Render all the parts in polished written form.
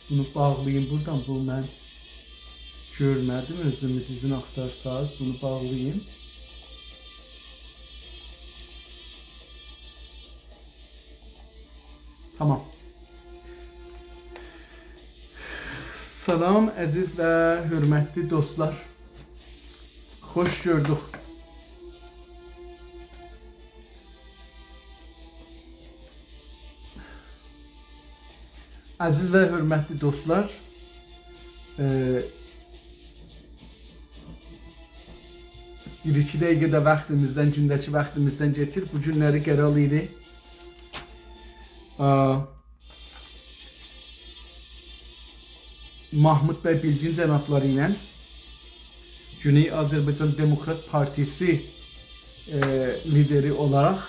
Bunu bağlayayım buradan. Bu mən görmədim. Özümü düzün axtarsaz. Bunu bağlayayım. Tamam. Salam əziz və hörmətli dostlar. Xoş gördük. Əziz və hörmətli dostlar, bir iki dəqiqədə vaxtımızdan, gündəki vaxtımızdan geçir. Bu günləri qərarlıydı. Mahmud bəy Bilgin cənabları ilə Güney Azərbaycan Demokrat Partisi lideri olaraq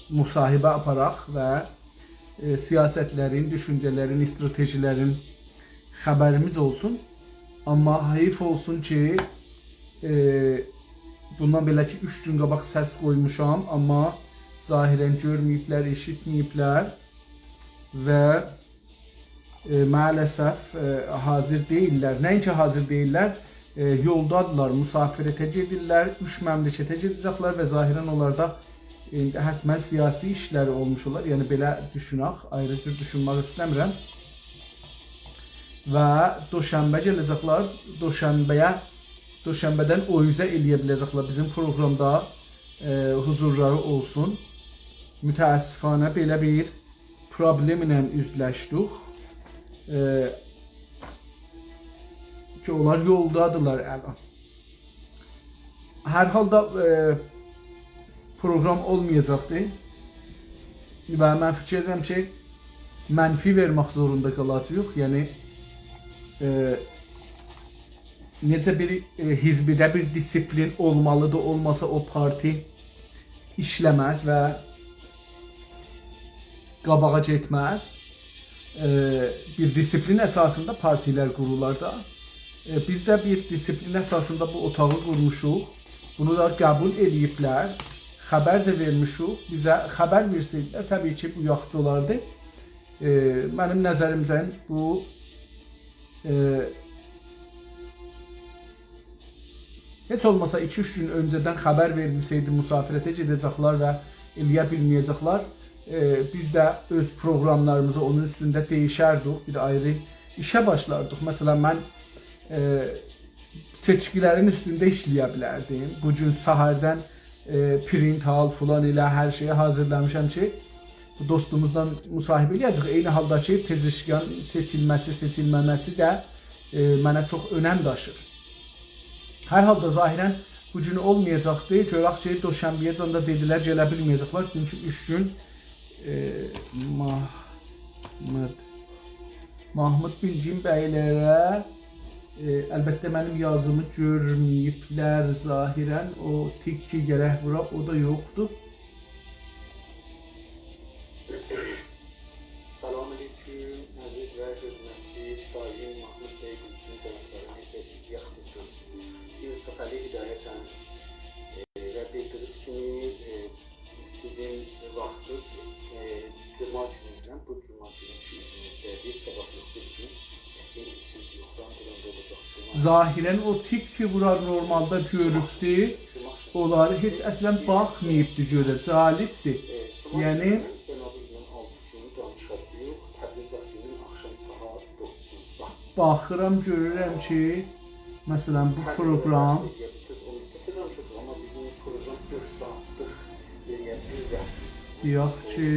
müsahibə aparaq və siyasətlərin, düşüncələrin, stratejilərin xəbərimiz olsun. Amma heyf olsun ki, bundan belə ki 3 gün qabaq səs qoymuşam, amma zahirən görməyiblər, eşitməyiblər və maalesef hazır deyirlər. Nəinki hazır deyirlər, yoldadırlar, müsafirətə gedirlər, 3 məmləkətə gedəcəklər və zahirən onlarda hətmən siyasi işləri olmuş olar. Yəni belə düşünək, ayrı cür düşünmək istəmirəm. Və Doşənbə gələcəklər, Doşənbədən o üzə eləyə biləcəklər. Bizim proqramda huzurları olsun. Mütəəssifanə belə bir problemlə üzləşdik. Ki onlar yoldadırlar əlan. Hər halda program olmayacaqdı və mən fikir edirəm ki, mənfi vermək zorunda qalacağıq. Yəni necə bir hizbidə bir disiplin olmalıdır, olmasa o parti işləməz və qabağa getməz. Bir disiplin əsasında partilər qururlar da. Biz də bir disiplin əsasında bu otağı qurmuşuq. Bunu da qəbul ediblər. Xəbər də vermişik. Bizə xəbər versəydilər, təbii ki, bu yaxşı olardı. Mənim nəzərimdən bu heç olmasa 2-3 gün öncədən xəbər verilsəydi, müsafirətə gedəcəklər və eləyə bilməyəcəklər. Biz də öz proqramlarımızı onun üstündə dəyişərdik, bir ayrı işə başlardıq. Məsələn, mən seçkilərin üstündə işləyə bilərdim. Bugün səhərdən print hal falan ilə hər şeyi hazırlamışam ki, bu dostumuzdan müsahibə eləyəcək. Eyni halda ki, Pezeşkan seçilməsi, seçilməməsi də mənə çox önəm daşır. Hər halda zahirən bu gün olmayacaqdı. Görək ki, Doşənbəyə da dedilər, gələ bilməyəcəklər. Çünki 3 gün Mahmud Bilgin bəylərə əlbəttə mənim yazımı görməyiblər zahirən. O tik ki gərək bura, o da yoxdur. Salamünaleyküm, əziz və hörmətli Sayın Mahmud bəy Bilgin cənabları, necəsiz, yaxşısınız? Yusuf Əli Hidayətən və bildiyiniz kimi sizin vaxtınız cuma günündən, bu cuma günü işinizdədir, sabah yoxdur gün. Siz yoxdan duranda olacaq cuma. Zahirən o tik ki bura normalda görübdür. Onları heç əslən baxmayıbdır görə, calibdir. Yəni baxıram, görürəm ki, məsələn bu proqram deyək ki,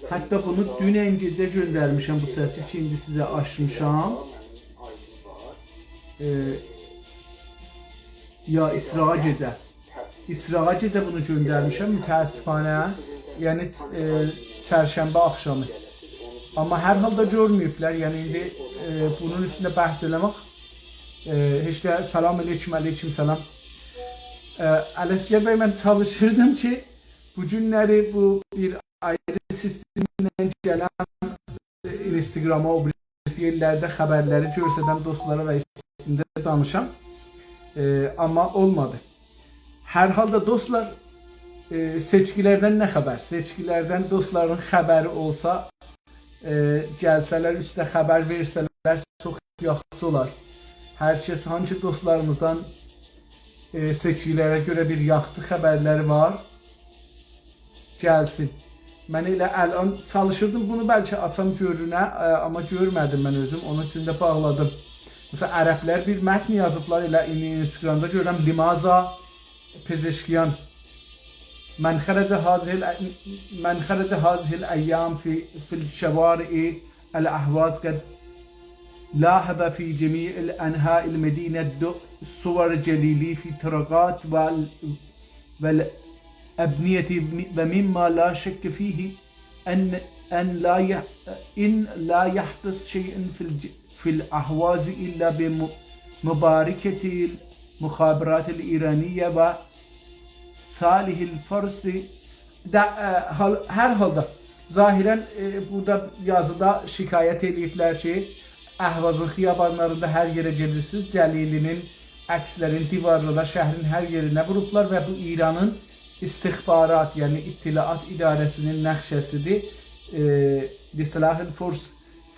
hətta bunu dünən gecə göndərmişəm bu səsi ki, indi sizə açmışam. Ya İsrağa gecə. İsrağa gecə bunu göndərmişəm mütəəssifanə. Yəni çərşənbə axşamı. Amma hər halda görməyiblər. Yəni indi bunun üstündə bəhs eləmək heç də salam aleyküm, aleyküm salam. Ələsgər bəy, mən çalışırdım ki, bu günləri bu bir ayrı sistemlə gələn Instagrama, o birisi yerlərdə xəbərləri görsədəm dostlara və üstündə danışam. Amma olmadı. Hər halda dostlar, seçkilərdən nə xəbər? Seçkilərdən dostların xəbəri olsa gəlsələr, üstə xəbər versələr çox yaxşı olar. Hər kəs hansı dostlarımızdan seçkilərə görə bir yaxşı xəbərləri var, gəlsin. Mən elə əlan çalışırdım bunu bəlkə açam görünə, amma görmədim mən özüm, onun üçün də bağladım. Məsələn, ərəblər bir mətn yazıblar, elə Instagramda görürəm, limaza pezeşkiyan من خرج هذه الأيام في الشوارع الأهواز قد لاحظ في جميع الأنحاء المدينة صور جليلي في طرقات والأبنية ومما لا شك فيه أن لا يحدث شيء في الأهواز إلا بمباركة المخابرات الإيرانية و Salih el-Farsi hər halda zahirən burada yazıda şikayət ediblər ki, Əhvazın xiyabanlarında hər yerə gedirsiniz, Cəlilinin əkslərin divarlarda şəhrin hər yerinə vurublar və bu İranın istixbarat, yəni İttilaat İdarəsinin nəxşəsidir. Salih el-Fars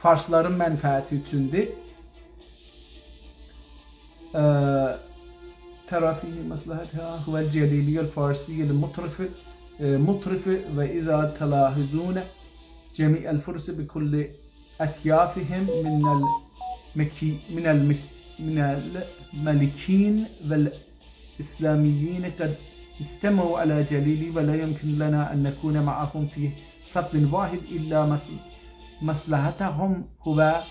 Farsların mənfəəti üçündür. ترى فيه مصلحتها هو الجليلي الفارسي المطرف وإذا تلاحظون جميع الفرس بكل أطيافهم من الملكين والإسلاميين قد استمعوا على جليلي ولا يمكن لنا أن نكون معهم في صف واحد إلا مصلحتهم هو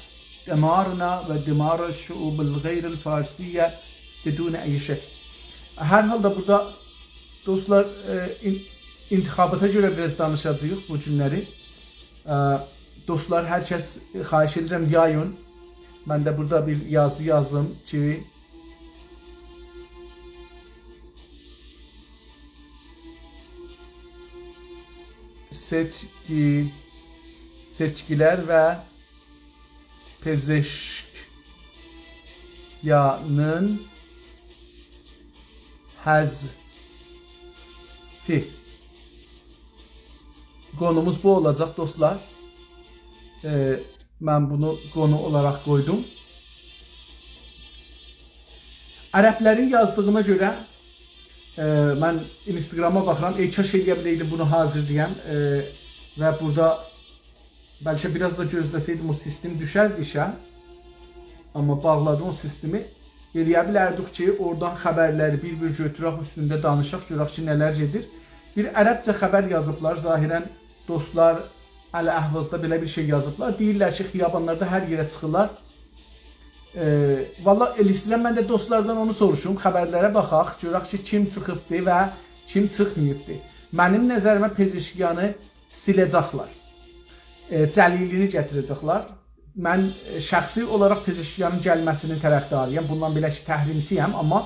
دمارنا ودمار الشعوب الغير الفارسية بدون أي şək. Hər halda burada dostlar intixabata görə biraz danışacağıq bu günləri. Dostlar, hər kəs xahiş edirəm yayın. Mən də burada bir yazı yazdım ki, seçkilər və pezeşkiyanın həzfi. Konumuz bu olacaq dostlar. Mən bunu konu olaraq qoydum. Ərəblərin yazdığına görə mən Instagrama baxıram, kaş eləyə biləydim bunu hazırlayam və burada bəlkə biraz da gözləsəydim o sistem düşərdi işə, amma bağladım o sistemi. Eləyə bilərdik ki, oradan xəbərləri bir-bir götürək, üstündə danışaq, görək ki, nələr gedir. Bir ərəbcə xəbər yazıblar, zahirən dostlar Əl-Əhvazda belə bir şey yazıblar. Deyirlər ki, xiyabanlarda hər yerə çıxırlar. Valla el istəyirəm, mən də dostlardan onu soruşum, xəbərlərə baxaq, görək ki, kim çıxıbdır və kim çıxmayıbdır. Mənim nəzərimə Pezeşkiyanı siləcəklər, Cəlilini gətirəcəklər. Mən şəxsi olaraq Pezeşkiyanın gəlməsinin tərəfdarıyam. Bundan belə ki, təhrimçiyəm, amma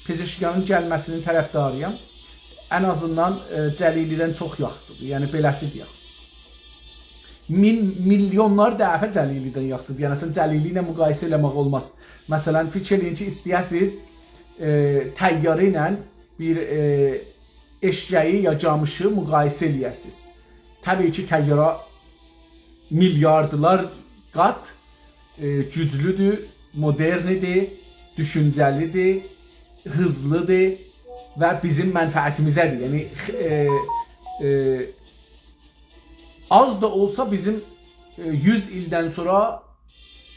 Pezeşkiyanın gəlməsinin tərəfdarıyam. Ən azından Cəlilidən çox yaxşıdır, yəni beləsi deyək. Milyonlar dəfə Cəlilidən yaxşıdır. Yəni sən Cəlili ilə müqayisə eləmək olmaz. Məsələn, fikir eləyin ki, istəyəsiniz təyyarə ilə bir eşyayı ya camışı müqayisə eləyəsiniz. Təbii ki, təyyara milyardılar qat güclüdür, modernidir, düşüncəlidir, hızlıdır və bizim mənfəətimizədir. Yəni az da olsa bizim 100 ildən sonra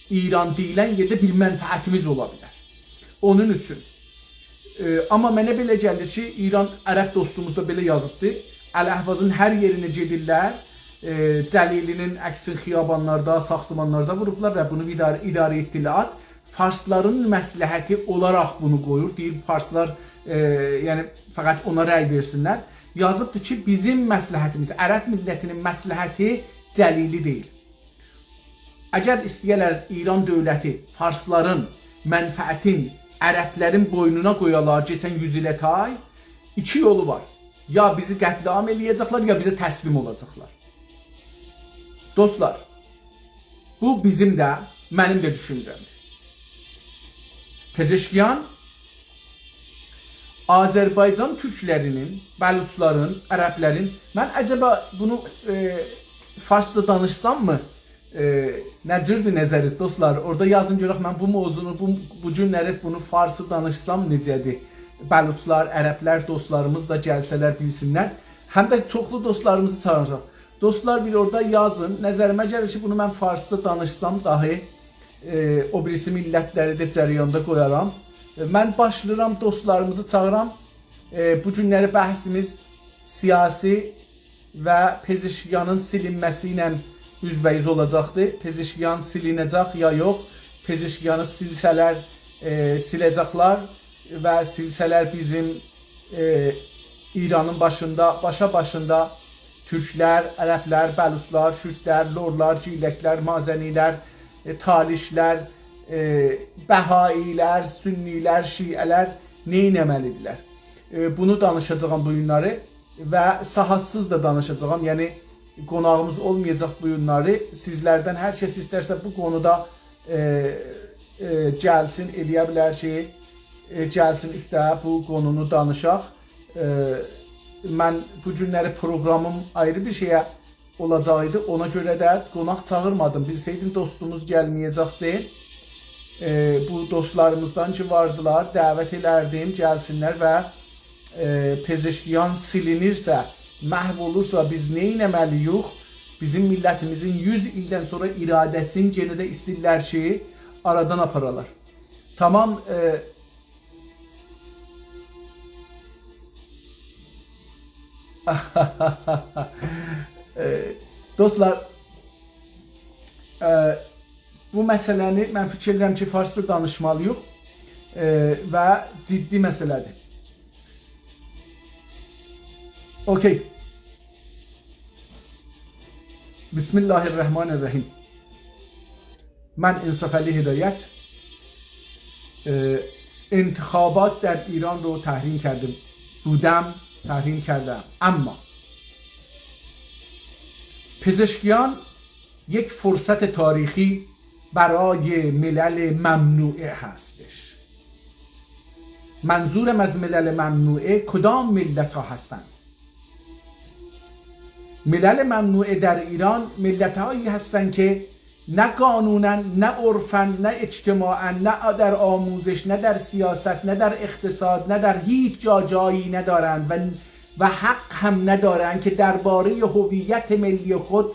İran deyilən yerdə bir mənfəətimiz ola bilər. Onun üçün. Amma mənə belə gəlir ki, İran ərəb dostumuz da belə yazıbdır. Əl-Əhvazın hər yerinə gedirlər. Cəlilinin əksini xiyabanlarda, saxtamanlarda vurublar və bunu idarə etdilər. Farsların məsləhəti olaraq bunu qoyur. Deyir, Farslar yəni fəqət ona rəy versinlər. Yazıbdır ki, bizim məsləhətimiz, ərəb millətinin məsləhəti Cəlili deyil. Əgər istəyərlər İran dövləti Farsların mənfəətin ərəblərin boynuna qoyalar keçən 100 ilə tay, iki yolu var. Ya bizi qətliam eləyəcəklər, ya bizə təslim olacaqlar. Dostlar, bu bizim də, mənim də düşüncəmdir. Pezeşkiyan Azərbaycan türklərinin, bəluçların, ərəblərin, mən əcəba bunu farsça danışsam mı nə cürdür nəzəriz dostlar? Orada yazın görək mən bu mövzunu bu günləri bunu farsı danışsam necədir? Bəluçlar, ərəblər dostlarımız da gəlsələr bilsinlər. Həm də çoxlu dostlarımızı çağıracaq. Dostlar bir orada yazın. Nəzərimə gəlir ki, bunu mən farsça danışsam dahi o birisi millətləri də cərəyanda qoyaram. Mən başlayıram dostlarımızı çağıram. Bu günləri bəhsimiz siyasi və Pezeşkiyanın silinməsi ilə üzbəyiz olacaqdır. Pezeşkiyan silinəcək ya yox. Pezeşkiyanı silsələr siləcəklər və silsələr bizim İranın başında Türklər, Ərəblər, Bəluçlar, Şürdlər, Lorlar, Ciləklər, Mazənilər, Talişlər, Bəhailər, Sünnilər, Şiələr neynəməlidirlər? Bunu danışacağım bu günləri və sahasız da danışacağım. Yəni qonağımız olmayacaq bu günləri. Sizlərdən hər kəs istərsə bu konuda gəlsin, eləyə bilər ki, gəlsin üstə bu konunu danışaq. Mən bu günləri proqramım ayrı bir şeyə olacaqdı. Ona görə də qonaq çağırmadım. Bilsəydim dostumuz gəlməyəcəkdi. Bu dostlarımızdan ki vardılar, dəvət elərdim, gəlsinlər və Pezeşkiyan silinirsə, məhv olursa biz neynəməliyik? Bizim millətimizin 100 ildən sonra iradəsini yenə də istəyirlər ki, aradan aparalar. Tamam. Dostlar, bu məsələni mən fikirləyirəm ki, farsça danışmalıyıq və ciddi məsələdir. Okey. Bismillahirrahmanirrahim. من انصاف علی هدایت انتخابات در ایران رو تحریم کردم. اما پزشکیان یک فرصت تاریخی برای ملل ممنوعه هستش. منظورم از ملل ممنوعه کدام ملت ها هستند؟ ملل ممنوعه در ایران ملت هایی هستند که نه قانونا، نه عرفا، نه اجتماعا، نه در آموزش، نه در سیاست، نه در اقتصاد، نه در هیچ جایی ندارند و حق هم ندارند که درباره هویت ملی خود،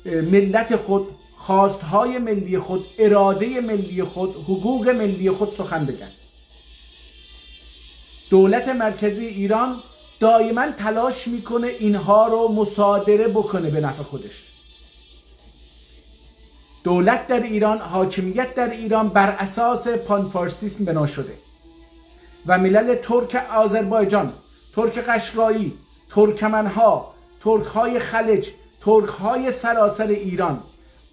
ملت خود، خواستهای ملی خود، اراده ملی خود، حقوق ملی خود سخن بگن. دولت مرکزی ایران دائما تلاش میکنه اینها رو مصادره بکنه به نفع خودش. دولت در ایران، حاکمیت در ایران بر اساس پانفارسیسم بنا شده و ملل ترک آذربایجان، ترک قشقایی، ترکمنها، ترکهای خلج، ترکهای سراسر ایران،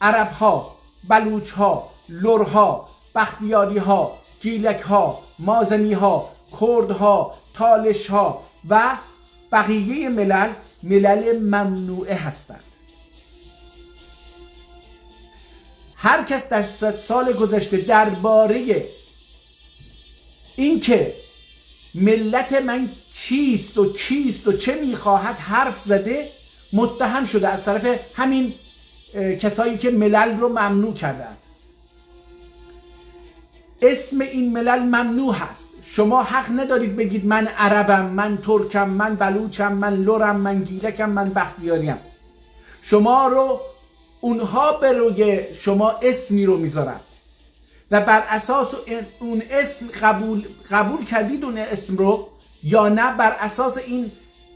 عربها، بلوچها، لرها، بختیاریها، گیلکها، مازنیها، کردها، تالشها و بقیه ملل ممنوعه هستند. هر کس در 100 سال گذشته درباره اینکه ملت من چیست و کیست و چه میخواهد حرف زده متهم شده از طرف همین کسایی که ملل رو ممنوع کردند. اسم این ملل ممنوع هست. شما حق ندارید بگید من عربم، من ترکم، من بلوچم، من لرم، من گیلکم، من بختیاریم. شما رو اونها به روی شما اسمی رو میذارن و بر اساس اون اسم قبول کردید اون اسم رو یا نه، بر اساس این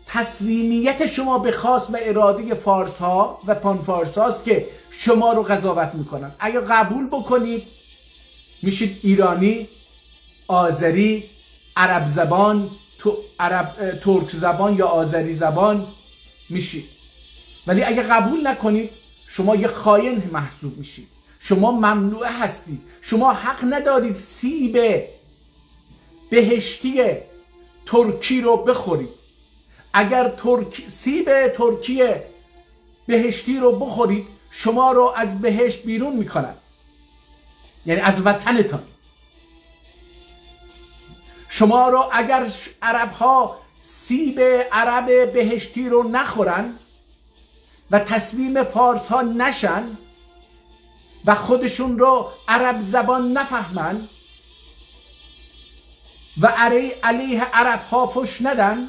تسلیمیت شما به خواست و اراده فارس ها و پانفارس هاست که شما رو قضاوت میکنن. اگر قبول بکنید میشید ایرانی، آذری، عرب زبان، ترک زبان یا آذری زبان میشید. ولی اگر قبول نکنید شما یه خائن محسوب میشید. شما ممنوعه هستید. شما حق ندارید سیب بهشتی ترکی رو بخورید. اگر سیب ترکی بهشتی رو بخورید شما رو از بهشت بیرون میکنن، یعنی از وطنتان. شما رو اگر عرب ها سیب عرب بهشتی رو نخورن و تسلیم فارس ها نشن و خودشون رو عرب زبان نفهمن و علیه عرب ها فش ندن،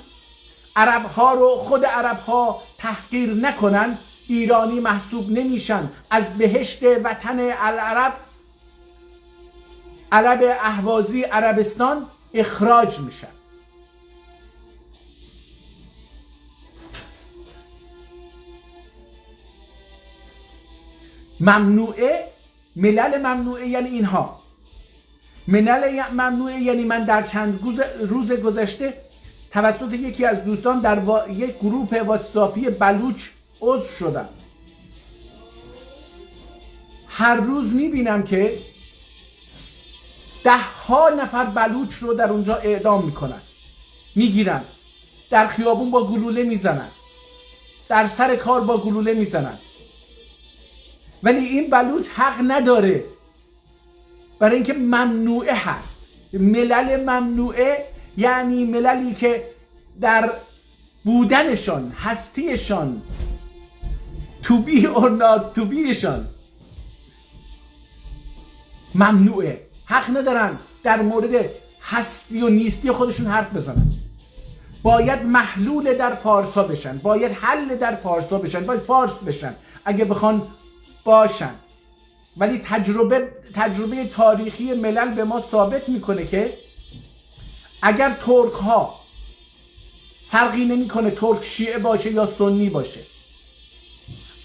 عرب ها رو خود عرب ها تحقیر نکنن، ایرانی محسوب نمیشن، از بهشت وطن العرب، علب اهوازی عربستان اخراج میشن. ممنوعه، ملل ممنوعه یعنی اینها. ملل ممنوعه یعنی من در چند روز گذشته توسط یکی از دوستان در یک گروه واتساپی بلوچ عضو شدم. هر روز میبینم که 10 نفر بلوچ رو در اونجا اعدام میکنن، میگیرن، در خیابون با گلوله میزنن، در سر کار با گلوله میزنن. ولی این بلوچ حق نداره، برای اینکه ممنوعه هست. ملل ممنوعه یعنی مللی که در بودنشان، هستیشان، to be or not to be شان ممنوعه، حق ندارن در مورد هستی و نیستی خودشون حرف بزنن. باید محلول در فارسا بشن، باید حل در فارسا بشن، باید فارس بشن اگه بخوان باشن. ولی تجربه تاریخی ملل به ما ثابت میکنه که اگر ترک ها، فرقی نمیکنه ترک شیعه باشه یا سنی باشه،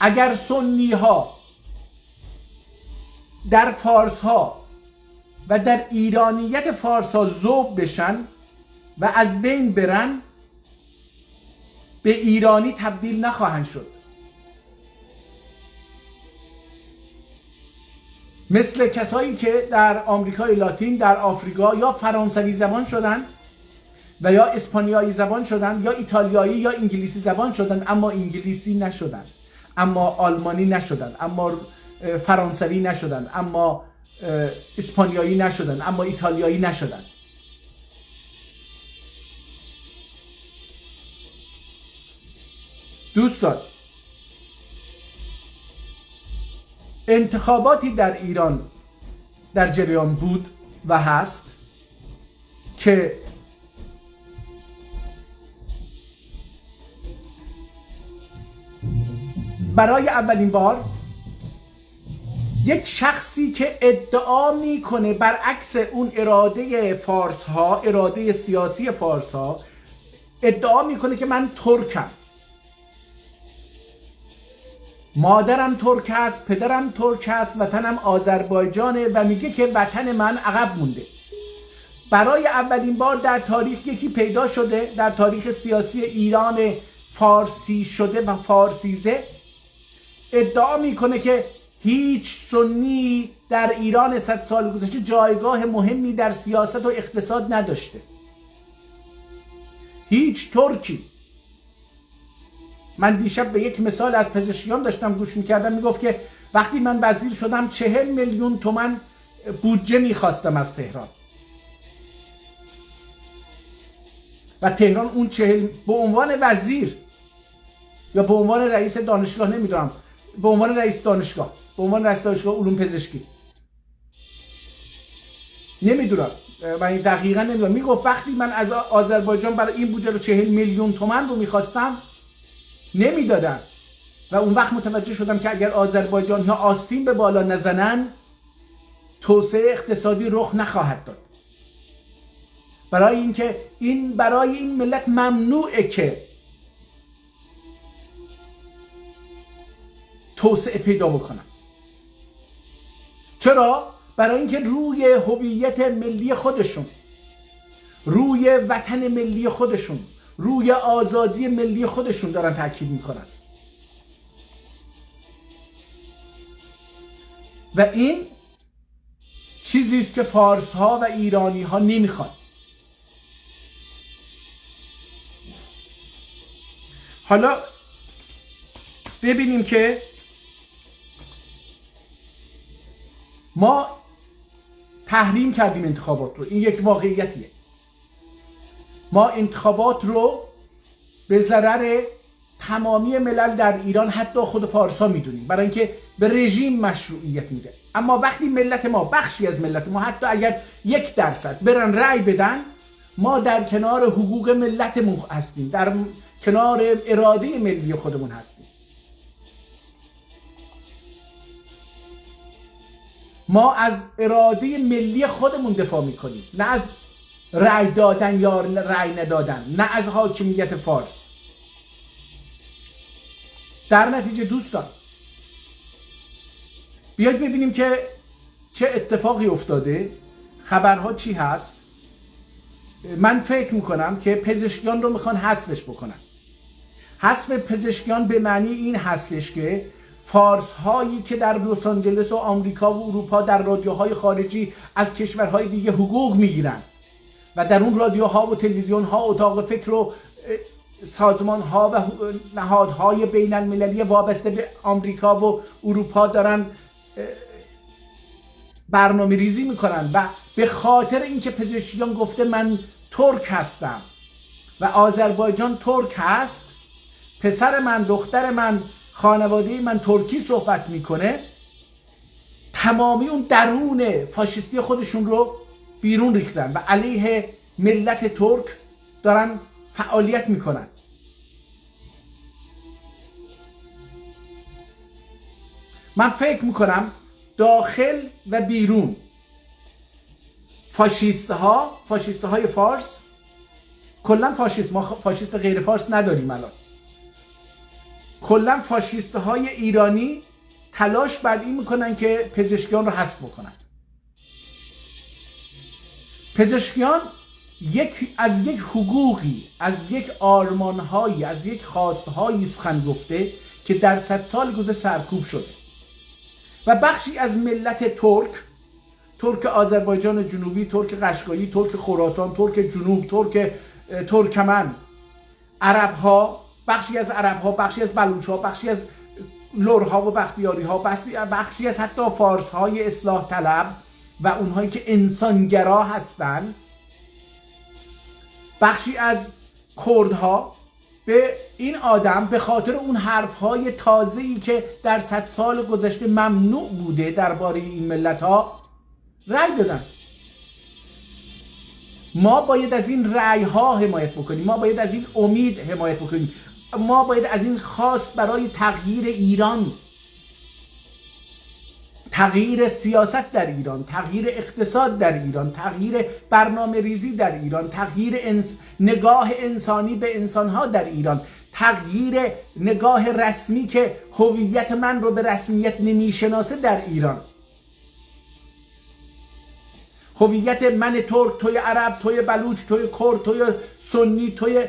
اگر سنی ها در فارس ها و در ایرانیت فارس ها ذوب بشن و از بین برن، به ایرانی تبدیل نخواهند شد. مثل کسایی که در آمریکای لاتین، در آفریقا یا فرانسوی زبان شدن و یا اسپانیایی زبان شدن یا ایتالیایی یا انگلیسی زبان شدن، اما انگلیسی نشدن، اما آلمانی نشدن، اما فرانسوی نشدن، اما اسپانیایی نشدن، اما ایتالیایی نشدن. دوستان، انتخاباتی در ایران در جریان بود و هست که برای اولین بار یک شخصی که ادعا میکنه برعکس اون اراده فارس ها، اراده سیاسی فارس ها، ادعا میکنه که من ترکم، مادرم ترک است، پدرم ترک است، وطنم آذربایجانه و میگه که وطن من عقب مونده. برای اولین بار در تاریخ یکی پیدا شده، در تاریخ سیاسی ایران فارسی شده و فارسیزه، ادعا میکنه که هیچ سنی در ایران 100 سال گذشته جایگاه مهمی در سیاست و اقتصاد نداشته. هیچ ترکی. من دیشب به یک مثال از پزشکیان داشتم گوش میکردم، میگفت که وقتی من وزیر شدم 40 میلیون تومان بودجه میخواستم از تهران و تهران اون 40 به عنوان وزیر یا به عنوان رئیس دانشگاه، نمیدونم، به عنوان رئیس دانشگاه، به عنوان رئیس دانشگاه علوم پزشکی، نمیدونم، من دقیقا نمیدونم، میگفت وقتی من از آذربایجان برای این بودجه رو 40 میلیون تومان رو میخواستم نمیدادن و اون وقت متوجه شدم که اگر آذربایجان ها آستین به بالا نزنن توسعه اقتصادی رخ نخواهد داد. برای این ملت ممنوعه که توسعه پیدا بکنن. چرا؟ برای اینکه روی هویت ملی خودشون، روی وطن ملی خودشون، روی آزادی ملی خودشون دارن تاکید میکنن و این چیزی است که فارس ها و ایرانی ها نمیخوان. حالا ببینیم که ما تحریم کردیم انتخابات رو، این یک واقعیتیه. ما انتخابات رو به ضرر تمامی ملل در ایران حتی خود فارسا میدونیم، برای اینکه به رژیم مشروعیت میده. اما وقتی ملت ما، بخشی از ملت ما، حتی اگر 1% برن رأی بدن، ما در کنار حقوق ملتمون هستیم، در کنار اراده ملی خودمون هستیم. ما از اراده ملی خودمون دفاع میکنیم، نه از رأی دادن یا رأی ندادن، نه از حاکمیت فارس. در نتیجه دوستان بیاید ببینیم که چه اتفاقی افتاده، خبرها چی هست. من فکر میکنم که پزشکیان رو میخوان حذفش بکنن. حذف پزشکیان به معنی این هستش که فارس هایی که در لس آنجلس و آمریکا و اروپا در رادیوهای خارجی از کشورهای دیگه حقوق میگیرن و در اون رادیوها و تلویزیون ها، اتاق فکر و سازمان ها و نهادهای بین المللی وابسته به آمریکا و اروپا دارن برنامه ریزی میکنن و به خاطر اینکه پزشکیان گفته من ترک هستم و آذربایجان ترک هست، پسر من، دختر من، خانواده من ترکی صحبت میکنه، تمامی اون درون فاشیستی خودشون رو بیرون ریختن و علیه ملت ترک دارن فعالیت میکنن. من فکر میکنم داخل و بیرون فاشیست های فارس، کلا فاشیست، ما فاشیست غیر فارس نداریم الان، کلا فاشیست های ایرانی تلاش بر این میکنن که پزشکیان رو حذف بکنن. پزشکیان از یک حقوقی، از یک آرمانهایی، از یک خواستهایی سخن گفته که در 100 سال گذشته سرکوب شده و بخشی از ملت ترک آذربایجان جنوبی، ترک قشقایی، ترک خراسان، ترک جنوب، ترکمن، عرب‌ها، بخشی از عرب‌ها، بخشی از بلوچ‌ها، بخشی از لرها و بختیاری‌ها، بخشی از حتی فارس‌های اصلاح طلب و اونهایی که انسانگرا هستن، بخشی از کردها، به این آدم به خاطر اون حرف‌های تازه‌ای که در 100 سال گذشته ممنوع بوده درباره این ملت‌ها رأی دادن. ما باید از این رأی‌ها حمایت بکنیم، ما باید از این امید حمایت بکنیم، ما باید از این خواست برای تغییر ایران، تغییر سیاست در ایران، تغییر اقتصاد در ایران، تغییر برنامه ریزی در ایران، تغییر نگاه انسانی به انسانها در ایران، تغییر نگاه رسمی که هویت من رو به رسمیت نمیشناسه در ایران، هویت من ترک، توی عرب، توی بلوچ، توی کرد، توی سنی، توی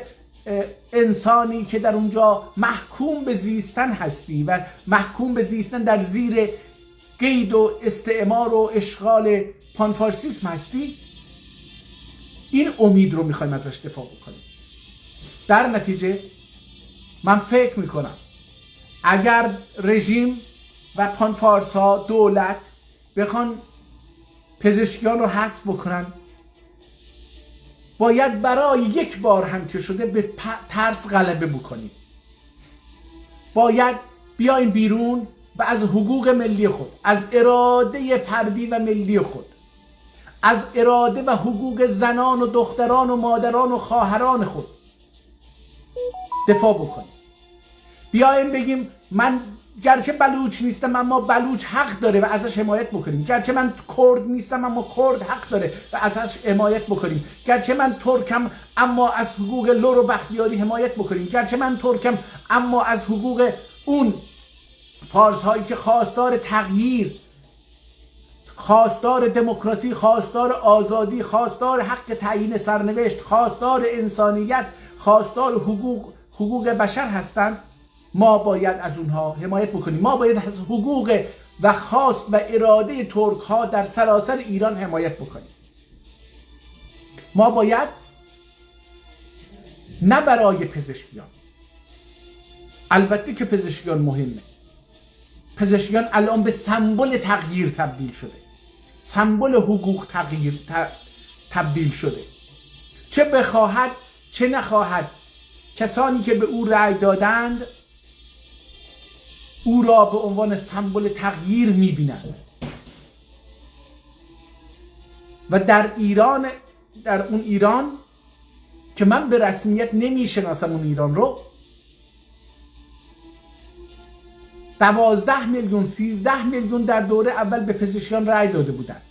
انسانی که در اونجا محکوم به زیستن هستی و محکوم به زیستن در زیر قید و استعمار و اشغال پانفارسیسم هستی. این امید رو میخوایم ازش دفاع بکنیم. در نتیجه من فکر میکنم اگر رژیم و پانفارس ها، دولت بخوان پزشکیان رو حذف بکنن، باید برای یک بار هم که شده به ترس غلبه بکنیم. باید بیاین بیرون و از حقوق ملی خود، از اراده فردی و ملی خود، از اراده و حقوق زنان و دختران و مادران و خواهران خود دفاع بکنیم. بیایم بگیم من گرچه بلوچ نیستم اما بلوچ حق داره و ازش حمایت بکنیم، گرچه من کرد نیستم اما کرد حق داره و ازش حمایت بکنیم، گرچه من ترکم اما از حقوق لر و بختیاری حمایت بکنیم، گرچه من ترکم اما از حقوق اون فارس هایی که خواستار تغییر، خواستار دموکراسی، خواستار آزادی، خواستار حق تعیین سرنوشت، خواستار انسانیت، خواستار حقوق بشر هستند، ما باید از اونها حمایت بکنیم. ما باید از حقوق و خواست و اراده ترک ها در سراسر ایران حمایت بکنیم. ما باید نه برای پزشکیان، البته که پزشکیان مهمه، پزشکیان الان به سمبل تغییر تبدیل شده، سمبل حقوق تبدیل شده، چه بخواهد چه نخواهد کسانی که به او رأی دادند او را به عنوان سمبل تغییر می‌بینند و در اون ایران که من به رسمیت نمیشناسم اون ایران رو، 12 میلیون 13 میلیون در دوره اول به پزشکیان رأی داده بودند.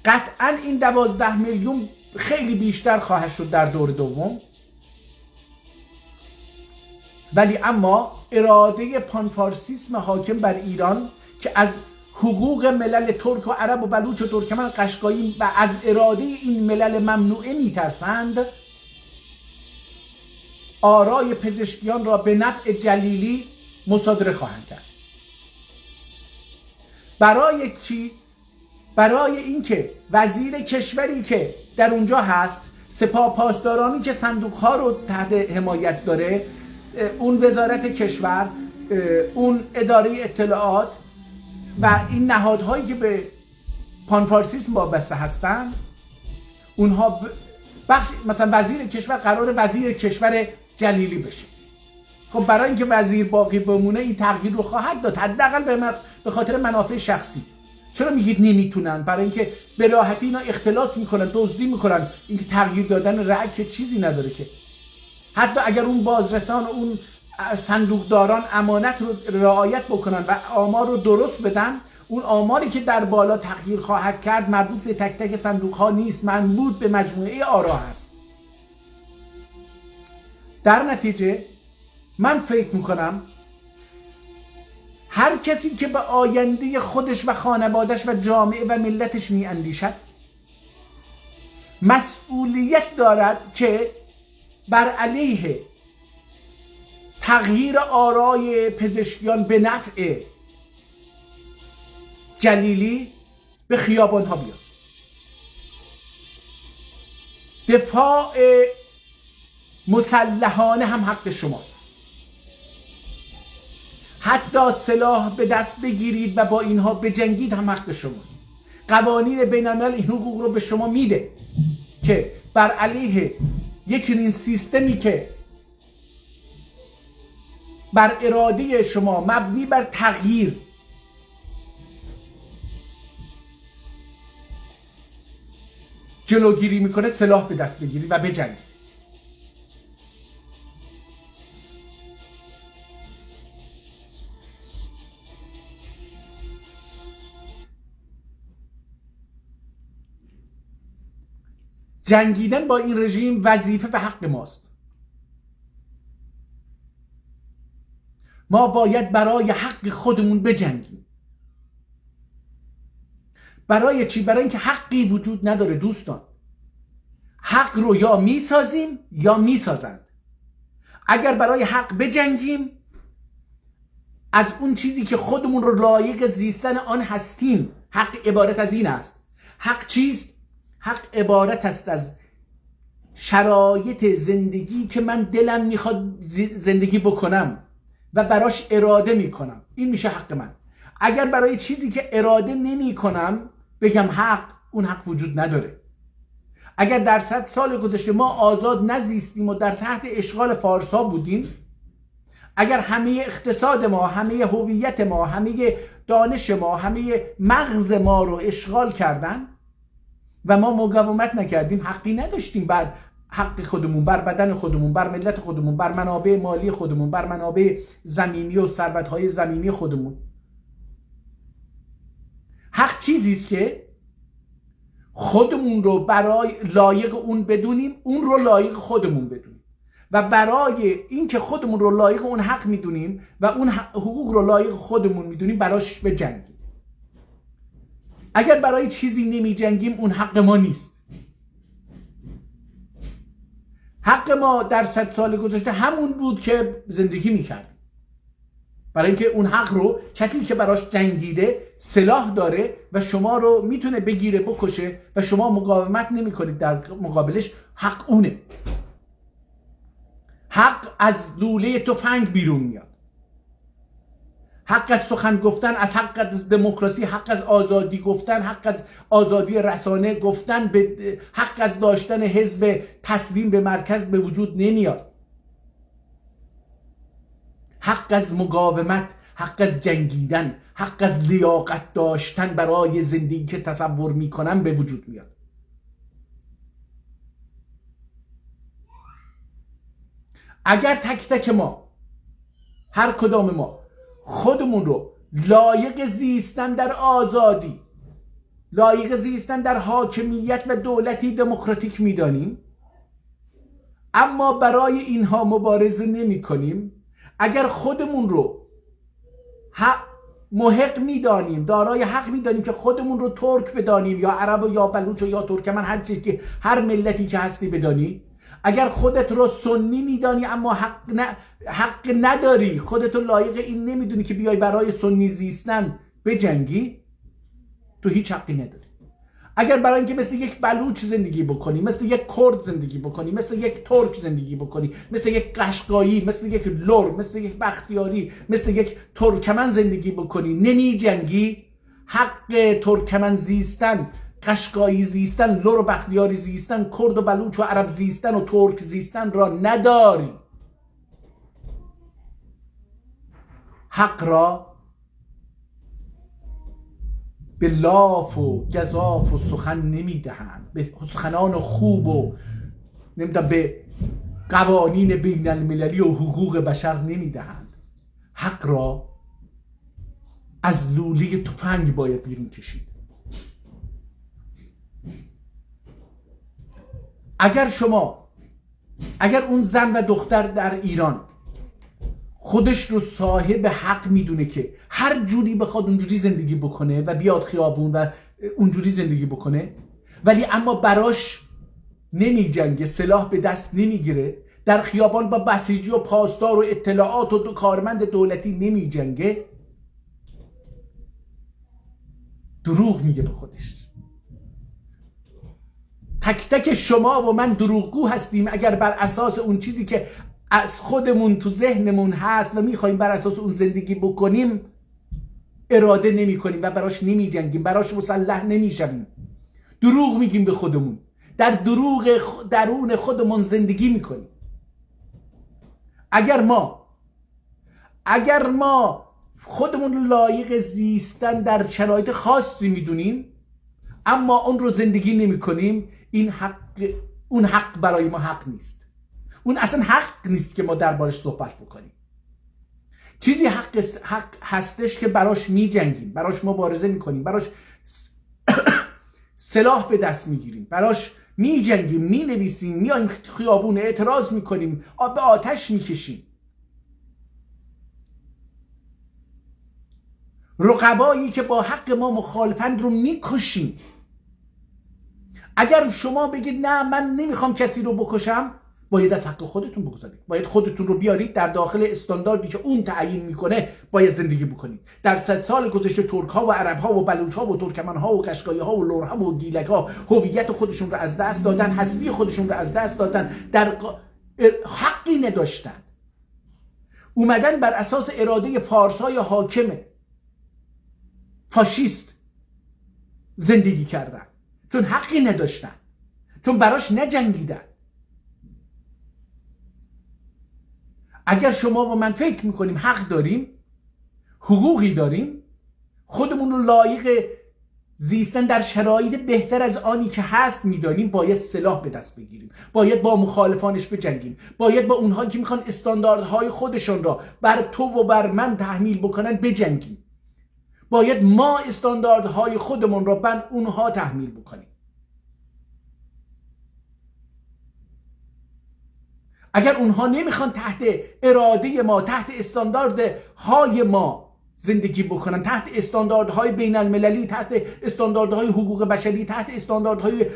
قطعا این 12 میلیون خیلی بیشتر خواهد شد در دور دوم، ولی اما اراده پانفارسیسم حاکم بر ایران که از حقوق ملل ترک و عرب و بلوچ و ترکمن قشقایی و از اراده این ملل ممنوعه میترسند، آرای پزشکیان را به نفع جلیلی مصادره خواهند کرد. برای چی؟ برای اینکه وزیر کشوری که در اونجا هست، سپاه پاسدارانی که صندوق‌ها رو تحت حمایت داره، اون وزارت کشور، اون اداره اطلاعات و این نهادهایی که به پانفارسیسم وابسته هستن، اونها مثلا وزیر کشور قرار وزیر کشور جلیلی بشه. خب برای اینکه وزیر باقی بمونه این تغییر رو خواهد داد، حداقل به خاطر منافع شخصی. چرا میگید نمیتونن؟ برای اینکه به راحتی اینا اختلاس میکنن، دزدی میکنن. اینکه تغییر دادن رأی که چیزی نداره که. حتی اگر اون بازرسان و اون صندوقداران امانت رو رعایت بکنن و آمار رو درست بدن، اون آماری که در بالا تغییر خواهد کرد مربوط به تک تک صندوق ها نیست، مربوط به مجموعه آرا هست. در نتیجه من فکر میکنم هر کسی که به آینده خودش و خانوادش و جامعه و ملتش میاندیشد مسئولیت دارد که بر علیه تغییر آرای پزشکیان به نفع جلیلی به خیابان ها بیاد. دفاع مسلحانه هم حق شماست. حتی سلاح به دست بگیرید و با اینها بجنگید هم حق شماست. قوانین بین الملل این حقوق رو به شما میده که بر علیه یه چنین سیستمی که بر اراده شما مبنی بر تغییر جلوگیری میکنه سلاح به دست بگیرید و بجنگید. جنگیدن با این رژیم وظیفه و حق ماست. ما باید برای حق خودمون بجنگیم. برای چی؟ برای اینکه حقی وجود نداره دوستان. حق رو یا میسازیم یا میسازند. اگر برای حق بجنگیم، از اون چیزی که خودمون رو لایق زیستن آن هستیم، حق عبارت از این است. حق چیست؟ حق عبارت است از شرایط زندگی که من دلم میخواد زندگی بکنم و براش اراده میکنم. این میشه حق من. اگر برای چیزی که اراده نمیکنم بگم حق، اون حق وجود نداره. اگر در 100 سال گذشته ما آزاد نزیستیم و در تحت اشغال فارسا بودیم، اگر همه اقتصاد ما، همه هویت ما، همه دانش ما، همه مغز ما رو اشغال کردن و ما مقاومت نکردیم، حقی نداشتیم بر حق خودمون، بر بدن خودمون، بر ملت خودمون، بر منابع مالی خودمون، بر منابع زمینی و ثروت‌های زمینی خودمون. حق چیزی است که خودمون رو برای لایق اون بدونیم، اون رو لایق خودمون بدونیم و برای اینکه خودمون رو لایق اون حق میدونیم و اون حقوق رو لایق خودمون میدونیم براش بجنگیم. اگر برای چیزی نمی جنگیم اون حق ما نیست. حق ما در 100 سال گذشته همون بود که زندگی میکردیم. برای اینکه اون حق رو کسی که براش جنگیده سلاح داره و شما رو میتونه بگیره بکشه و شما مقاومت نمی کنید در مقابلش، حق اونه. حق از لوله تفنگ بیرون میاد. حق از سخن گفتن، از حق از دموکراسی، حق از آزادی گفتن، حق از آزادی رسانه گفتن، به حق از داشتن حزب تسلیم به مرکز به وجود نمیاد. حق از مقاومت، حق از جنگیدن، حق از لیاقت داشتن برای زندگی که تصور میکنم به وجود میاد. اگر تک تک ما، هر کدام ما خودمون رو لایق زیستن در آزادی، لایق زیستن در حاکمیت و دولتی دموکراتیک میدانیم، اما برای اینها مبارزه نمی کنیم، اگر خودمون رو محق میدانیم، دارای حق میدانیم که خودمون رو ترک بدانیم یا عرب و یا بلوچ و یا ترکمن، هر چیزی که هر ملتی که هستی بدانی، اگر خودت رو سنی میدانی اما حق نداری، خودت رو لایق این نمیدونی که بیای برای سنی زیستن بجنگی، تو هیچ حقی نداری. اگر برای اینکه مثل یک بلوچ زندگی بکنی، مثل یک کرد زندگی بکنی، مثل یک ترک زندگی بکنی، مثل یک قشقایی، مثل یک لر، مثل یک بختیاری، مثل یک ترکمن زندگی بکنی، نمی جنگی، حق ترکمن زیستن، قشقایی زیستن، لر و بختیاری زیستن، کرد و بلوچ و عرب زیستن و ترک زیستن را نداری. حق را به لاف و گزاف و سخن نمیدهند، به سخنان خوب و نمیدونم به قوانین بین المللی و حقوق بشر نمیدهند. حق را از لوله تفنگ باید بیرون کشید. اگر اون زن و دختر در ایران خودش رو صاحب حق میدونه که هر جوری بخواد اونجوری زندگی بکنه و بیاد خیابون و اونجوری زندگی بکنه، ولی اما براش نمی جنگه، سلاح به دست نمیگیره، در خیابان با بسیجی و پاسدار و اطلاعات و کارمند دولتی نمی جنگه، دروغ میگه به خودش. تک تک شما و من دروغگو هستیم اگر بر اساس اون چیزی که از خودمون تو ذهنمون هست و میخوایم بر اساس اون زندگی بکنیم اراده نمی کنیم و براش نمی جنگیم، براش مسلح نمی شویم. دروغ میگیم به خودمون، در دروغ درون خودمون زندگی میکنیم. اگر ما خودمون لایق زیستن در شرایط خاصی میدونیم اما اون رو زندگی نمی کنیم، اون حق برای ما حق نیست. اون اصلا حق نیست که ما دربارش صحبت بکنیم. چیزی حق هستش که براش می جنگیم، براش مبارزه می کنیم، براش سلاح به دست می گیریم، براش می جنگیم، می نویسیم، میایم خیابون اعتراض می کنیم، به آتش می کشیم. رقبایی که با حق ما مخالفند رو می کشیم. اگر شما بگید نه من نمیخوام کسی رو بکشم، باید از حق خودتون بگذارید، باید خودتون رو بیارید در داخل استانداردی که اون تعیین میکنه باید زندگی بکنید. در 100 سال گذشته ترک ها و عرب ها و بلوچ ها و ترکمن ها و قشقایی ها و لر ها و گیلک ها هویت خودشون رو از دست دادن، هستی خودشون رو از دست دادن، در حقی نداشتن، اومدن بر اساس اراده فارسای حاکم فاشیست زندگی کردن، چون حقی نداشتن، چون براش نجنگیدن. اگر شما و من فکر میکنیم حق داریم، حقوقی داریم، خودمون رو لایق زیستن در شرایط بهتر از آنی که هست میدانیم، باید سلاح به دست بگیریم، باید با مخالفانش بجنگیم، باید با اونهایی که میخوان استانداردهای خودشون را بر تو و بر من تحمیل بکنن بجنگیم. باید ما استانداردهای خودمون را بر اونها تحمیل بکنیم. اگر اونها نمیخوان تحت اراده ما، تحت استانداردهای ما زندگی بکنن، تحت استانداردهای بین المللی، تحت استانداردهای حقوق بشری، تحت استانداردهای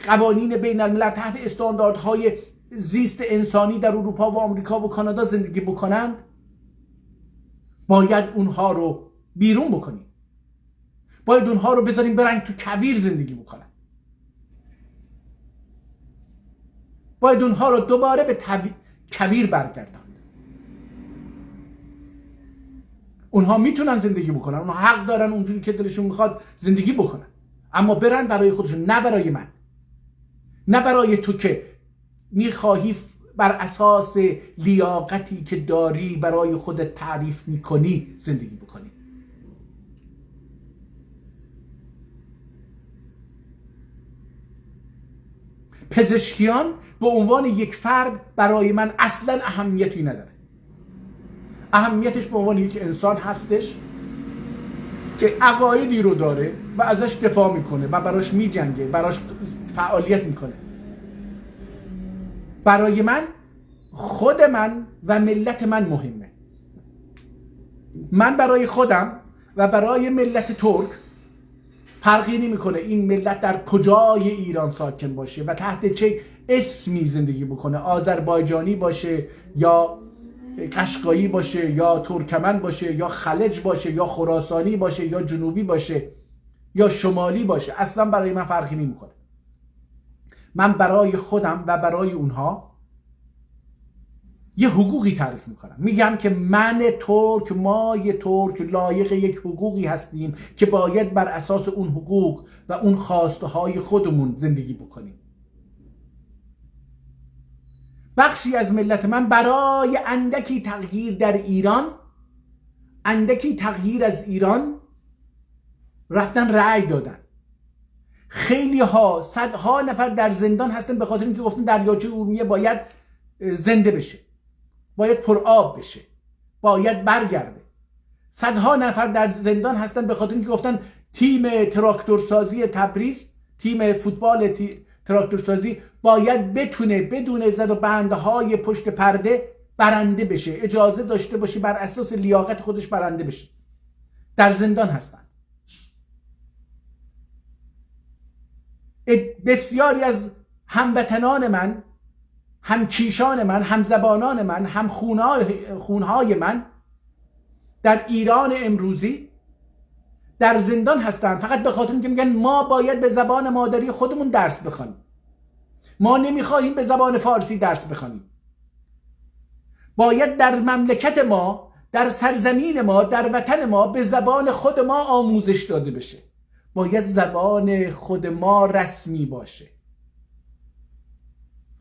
قوانین بین الملل، تحت استانداردهای زیست انسانی در اروپا و آمریکا و کانادا زندگی بکنند، باید اونها رو بیرون بکنیم، باید اونها رو بذاریم برن تو کویر زندگی بکنن، باید اونها رو دوباره به کویر برگرداند. اونها میتونن زندگی بکنن، اونها حق دارن اونجوری که دلشون میخواد زندگی بکنن، اما برن برای خودشون، نه برای من، نه برای تو که میخواهی بر اساس لیاقتی که داری برای خودت تعریف میکنی زندگی بکنی. پزشکیان به عنوان یک فرد برای من اصلا اهمیتی نداره. اهمیتش به عنوان یک انسان هستش که عقایدی رو داره و ازش دفاع میکنه و براش میجنگه، براش فعالیت میکنه. برای من خود من و ملت من مهمه. من برای خودم و برای ملت ترک فرقی نمیکنه این ملت در کجای ایران ساکن باشه و تحت چه اسمی زندگی بکنه، آذربایجانی باشه یا قشقایی باشه یا ترکمن باشه یا خلج باشه یا خراسانی باشه یا جنوبی باشه یا شمالی باشه، اصلا برای من فرقی نمیکنه. من برای خودم و برای اونها یه حقوقی تعریف میکنم. میگم که من ترک، مای ترک لایق یک حقوقی هستیم که باید بر اساس اون حقوق و اون خواسته های خودمون زندگی بکنیم. بخشی از ملت من برای اندکی تغییر در ایران، اندکی تغییر از ایران رفتن رأی دادن. خیلی ها، صدها نفر در زندان هستن به خاطر اینکه گفتن دریاچه ارومیه باید زنده بشه، باید پر آب بشه، باید برگرده. صدها نفر در زندان هستن به خاطر اینکه گفتن تیم تراکتورسازی تبریز، تیم فوتبال تراکتورسازی باید بتونه بدون زد و بندهای پشت پرده برنده بشه، اجازه داشته باشه بر اساس لیاقت خودش برنده بشه. در زندان هستن. بسیاری از هموطنان من، همکیشان من، همزبانان من، هم خونهای من در ایران امروزی در زندان هستن فقط به خاطر اینکه میگن ما باید به زبان مادری خودمون درس بخونیم، ما نمیخواهیم به زبان فارسی درس بخونیم، باید در مملکت ما، در سرزمین ما، در وطن ما به زبان خود ما آموزش داده بشه، باید زبان خود ما رسمی باشه.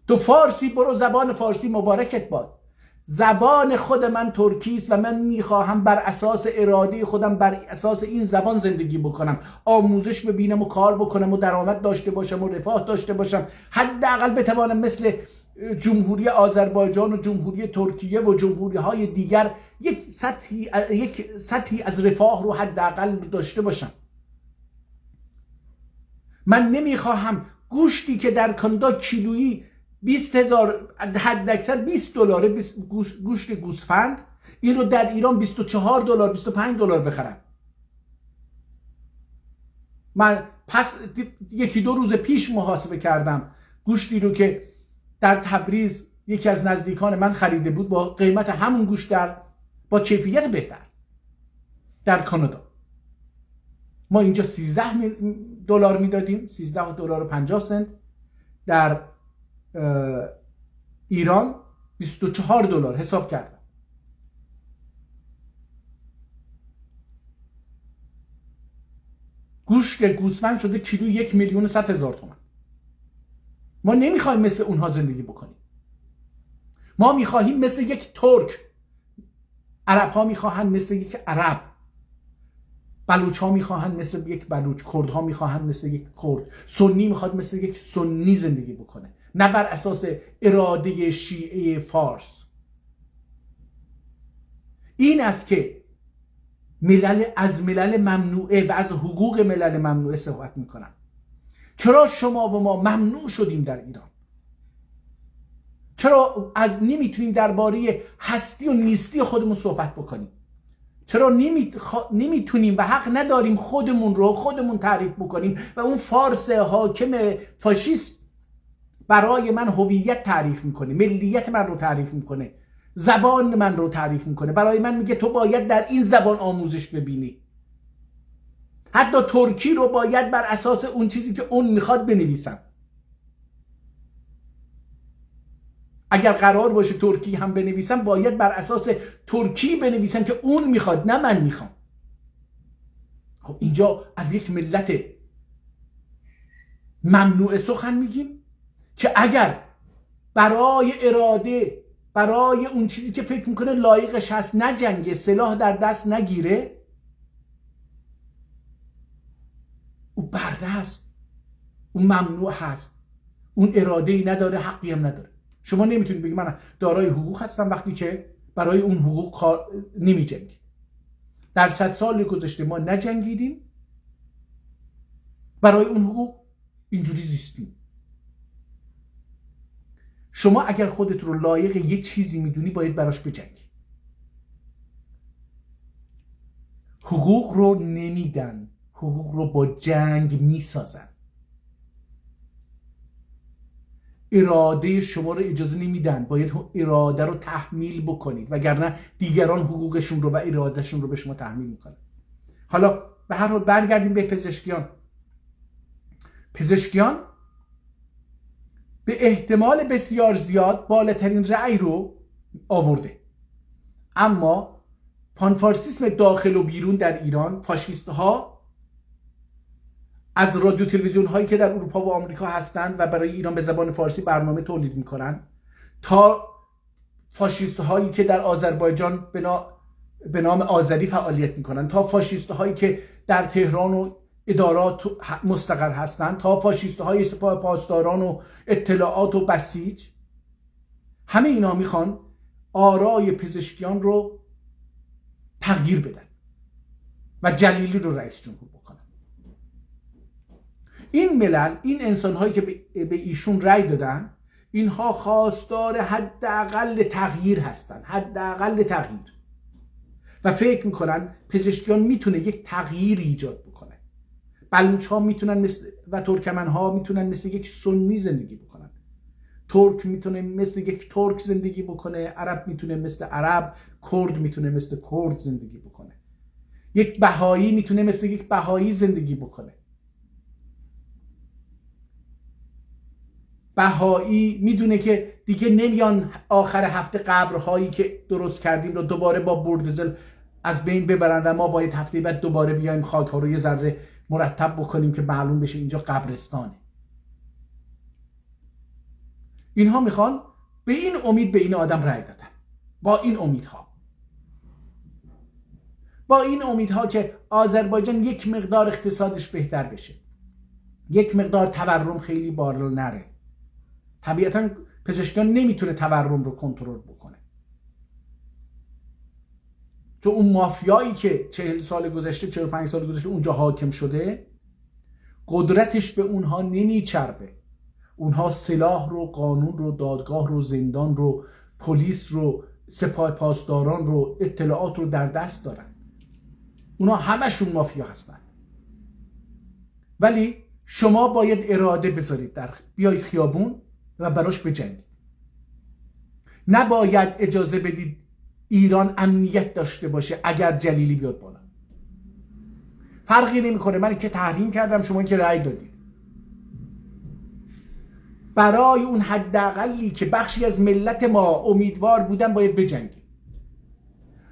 تو فارسی برو، زبان فارسی مبارکت باد. زبان خود من ترکی است و من میخواهم بر اساس اراده خودم بر اساس این زبان زندگی بکنم، آموزش ببینم و کار بکنم و درآمد داشته باشم و رفاه داشته باشم، حداقل بتوانم مثل جمهوری آذربایجان و جمهوری ترکیه و جمهوری های دیگر یک سطحی از رفاه رو حداقل داشته باشم. من نمیخواهم گوشتی که در کانادا کیلویی 20,000 حد اکثر 20 دلار گوشت گوسفند، این رو در ایران 24 دلار 25 دلار بخرم. من پس یکی دو روز پیش محاسبه کردم گوشتی رو که در تبریز یکی از نزدیکان من خریده بود با قیمت همون گوشت با کیفیت بهتر در کانادا. ما اینجا 13 دلار میدادیم، 13 دلار و 50 سنت. در ایران 24 دلار حساب کردم. گوشت گوسفند شده کیلو 1,100,000 تومان. ما نمیخوایم مثل اونها زندگی بکنیم. ما میخواهیم مثل یک ترک، عرب ها میخواهند مثل یک عرب، بلوچ ها میخواهند مثل یک بلوچ، کرد ها میخواهند مثل یک کرد، سنی میخواد مثل یک سنی زندگی بکنه، نه بر اساس اراده شیعه فارس. این است که از ملل ممنوعه و از حقوق ملل ممنوعه صحبت میکنم. چرا شما و ما ممنوع شدیم در ایران؟ چرا نمیتونیم درباره هستی و نیستی خودمون صحبت بکنیم؟ چرا نمیتونیم و حق نداریم خودمون رو خودمون تعریف بکنیم و اون فارس حاکم فاشیست برای من هویت تعریف میکنه، ملیت من رو تعریف میکنه، زبان من رو تعریف میکنه، برای من میگه تو باید در این زبان آموزش ببینی، حتی ترکی رو باید بر اساس اون چیزی که اون میخواد بنویسم. اگر قرار باشه ترکی هم بنویسم باید بر اساس ترکی بنویسم که اون میخواد نه من میخوام. خب اینجا از یک ملت ممنوع سخن میگیم که اگر برای اراده، برای اون چیزی که فکر میکنه لایقش هست نجنگه، سلاح در دست نگیره، او برده هست، اون ممنوع هست، اون اراده ای نداره، حقی هم نداره. شما نمیتونید بگید من دارای حقوق هستم وقتی که برای اون حقوق نمی جنگید. در 100 سال گذشته ما نجنگیدیم برای اون حقوق، اینجوری زیستیم. شما اگر خودت رو لایق یه چیزی میدونی باید براش بجنگی. حقوق رو نمیدن، حقوق رو با جنگ میسازن. اراده شما رو اجازه نمیدن، باید اراده رو تحمیل بکنید وگرنه دیگران حقوقشون رو و ارادهشون رو به شما تحمیل میکنن. حالا به هر حال برگردیم به پزشکیان. پزشکیان به احتمال بسیار زیاد بالاترین رأی رو آورده، اما پانفارسیسم داخل و بیرون در ایران، فاشیست ها از رادیو تلویزیون هایی که در اروپا و آمریکا هستند و برای ایران به زبان فارسی برنامه تولید میکنن، تا فاشیست هایی که در آذربایجان به نام آذری فعالیت میکنن، تا فاشیست هایی که در تهران و ادارات مستقر هستند، تا فاشیست های سپاه پاسداران و اطلاعات و بسیج، همه اینا میخوان آرای پزشکیان رو تغییر بدن و جلیلی رو رئیس جمهور بکنن. این ملل، این انسان هایی که به ایشون رأی دادن، اینها خواستار حداقل تغییر هستن، حداقل تغییر، و فکر میکنن پزشکیان میتونه یک تغییر ایجاد بکنه. بلوچ ها میتونن و ترکمن ها میتونن مثل یک سنی زندگی بکنن، ترک میتونه مثل یک ترک زندگی بکنه، عرب میتونه مثل عرب، کرد میتونه مثل کرد زندگی بکنه، یک بهایی میتونه مثل یک بهایی زندگی بکنه. بهایی میدونه که دیگه نمیان آخر هفته قبرهایی که درست کردیم رو دوباره با بردزل از بین ببرن و ما باید هفته بعد دوباره بیایم خاک ها رو یه ذره مرتب بکنیم که معلوم بشه اینجا قبرستانه. اینها میخوان به این امید به این آدم رأی دادن، با این امیدها که آذربایجان یک مقدار اقتصادش بهتر بشه، یک مقدار تورم خیلی بالا نره. طبیعتا پزشکیان نمیتونه تورم رو کنترل بکنه، چون اون مافیایی که 40 سال گذشته 45 سال گذشته اونجا حاکم شده قدرتش به اونها نمیچربه. اونها سلاح رو، قانون رو، دادگاه رو، زندان رو، پلیس رو، سپاه پاسداران رو، اطلاعات رو در دست دارن. اونها همشون مافیا هستن. ولی شما باید اراده بذارید، بیایید خیابون و براش بجنگید. نباید اجازه بدید ایران امنیت داشته باشه اگر جلیلی بیاد بالا. فرقی نمیکنه من که تحریم کردم، شما که رأی دادید. برای اون حداقلی که بخشی از ملت ما امیدوار بودن باید بجنگید،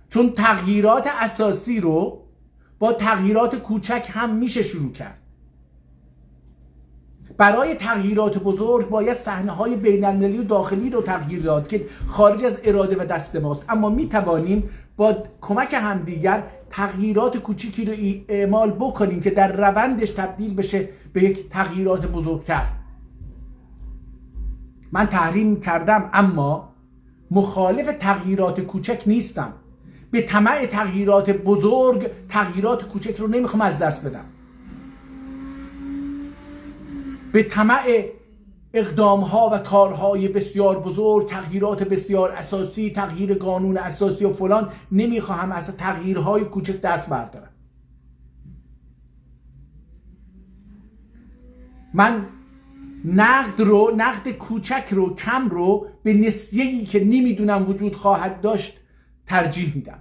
چون تغییرات اساسی رو با تغییرات کوچک هم میشه شروع کرد. برای تغییرات بزرگ باید صحنه‌های بین‌المللی و داخلی رو تغییر داد که خارج از اراده و دست ماست، اما میتوانیم با کمک همدیگر تغییرات کوچیکی رو اعمال بکنیم که در روندش تبدیل بشه به یک تغییرات بزرگتر. من تحریم کردم اما مخالف تغییرات کوچک نیستم. به طمع تغییرات بزرگ تغییرات کوچک رو نمیخوام از دست بدم. به طمع اقدامها و کارهای بسیار بزرگ، تغییرات بسیار اساسی، تغییر قانون اساسی و فلان، نمیخواهم از تغییرهای کوچک دست بردارم. من نقد کوچک رو، کم رو به نسیه‌ای که نمیدونم وجود خواهد داشت ترجیح میدم.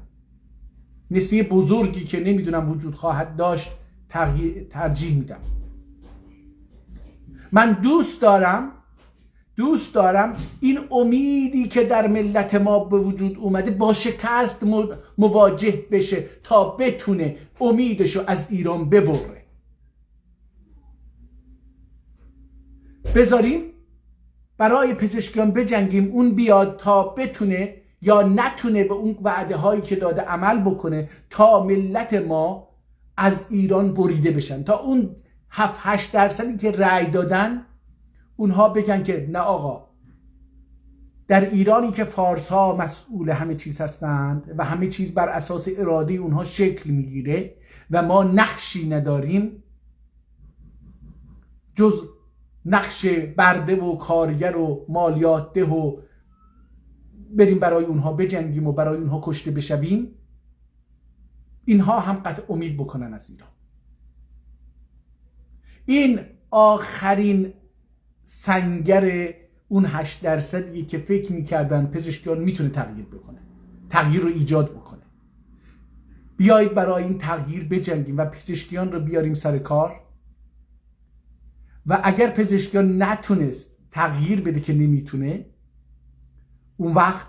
نسیه بزرگی که نمیدونم وجود خواهد داشت ترجیح میدم. من دوست دارم دوست دارم این امیدی که در ملت ما به وجود اومده با شکست مواجه بشه تا بتونه امیدشو از ایران ببره. بذاریم برای پزشکیان بجنگیم، اون بیاد تا بتونه یا نتونه به اون وعده هایی که داده عمل بکنه تا ملت ما از ایران بریده بشن، تا اون 7-8% که رأی دادن اونها بگن که نه آقا، در ایرانی که فارس ها مسئول همه چیز هستند و همه چیز بر اساس اراده اونها شکل میگیره و ما نقشی نداریم جز نقش برده و کارگر و مالیات ده و بریم برای اونها بجنگیم و برای اونها کشته بشویم، اینها هم قطع امید بکنن از ایران. این آخرین سنگر اون 8% که فکر میکردن پزشکیان میتونه تغییر بکنه، تغییر رو ایجاد بکنه. بیایید برای این تغییر بجنگیم و پزشکیان رو بیاریم سر کار. و اگر پزشکیان نتونست تغییر بده که نمیتونه، اون وقت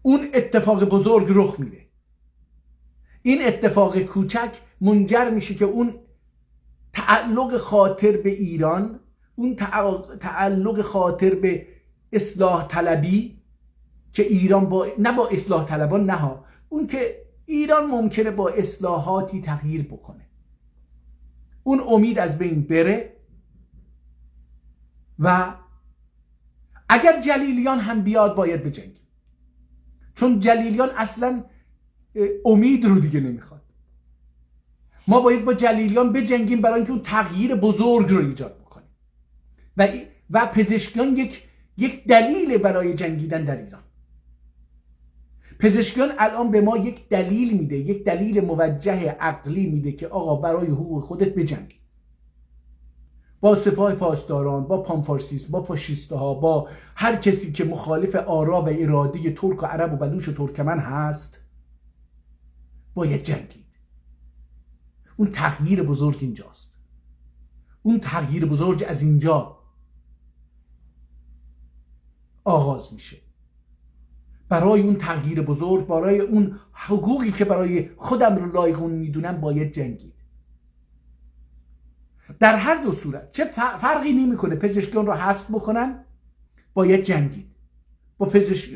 اون اتفاق بزرگ رخ میده. این اتفاق کوچک منجر میشه که اون تعلق خاطر به ایران، اون تعلق خاطر به اصلاح طلبی که ایران نه با اصلاح طلبان، نه ها، اون که ایران ممکنه با اصلاحاتی تغییر بکنه، اون امید از بین بره. و اگر جلیلیان هم بیاد باید بجنگیم، چون جلیلیان اصلا امید رو دیگه نمیخواد. ما باید با جلیلیان بجنگیم برای اینکه اون تغییر بزرگ رو ایجاد بکنیم و پزشکیان یک دلیل برای جنگیدن در ایران. پزشکیان الان به ما یک دلیل میده، یک دلیل موجه عقلی میده که آقا برای حقوق خودت بجنگ. با سپاه پاسداران، با پانفارسیسم، با فاشیستها، با هر کسی که مخالف آرا و اراده ترک و عرب و بلوچ و ترکمن هست باید جنگید. اون تغییر بزرگ اینجاست. اون تغییر بزرگ از اینجا آغاز میشه. برای اون تغییر بزرگ، برای اون حقوقی که برای خودم رو لایق اون میدونم باید جنگید. در هر دو صورت چه فرقی نمیکنه، پزشکیان رو حذف بکنن باید جنگید.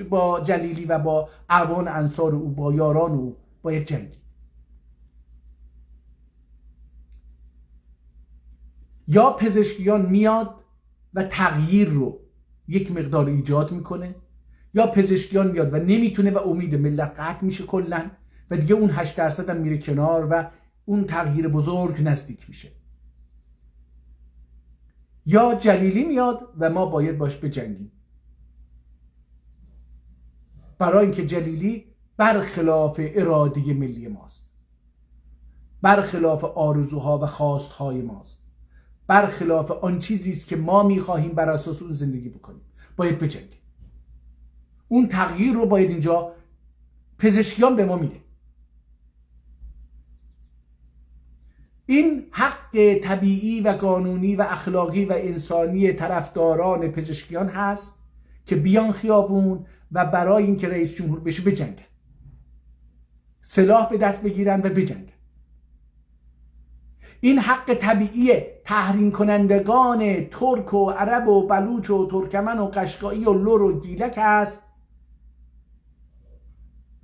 با جلیلی و با اعوان انصار او، با یاران او باید جنگید. یا پزشکیان میاد و تغییر رو یک مقدار ایجاد میکنه، یا پزشکیان میاد و نمیتونه و امید ملت قطع میشه کلا و دیگه اون 8% هم میره کنار و اون تغییر بزرگ نزدیک میشه. یا جلیلی میاد و ما باید باش بجنگیم، برای اینکه جلیلی برخلاف اراده ملی ماست، برخلاف آرزوها و خواستهای ماست، برخلاف آن چیزی است که ما میخواهیم بر اساس اون زندگی بکنیم. باید بجنگیم. اون تغییر رو باید اینجا پزشکیان به ما میده. این حق طبیعی و قانونی و اخلاقی و انسانی طرفداران پزشکیان هست که بیان خیابون و برای اینکه رئیس جمهور بشه بجنگن، سلاح به دست بگیرن و بجنگن. این حق طبیعی تحریم کنندگان ترک و عرب و بلوچ و ترکمن و قشقایی و لور و گیلک است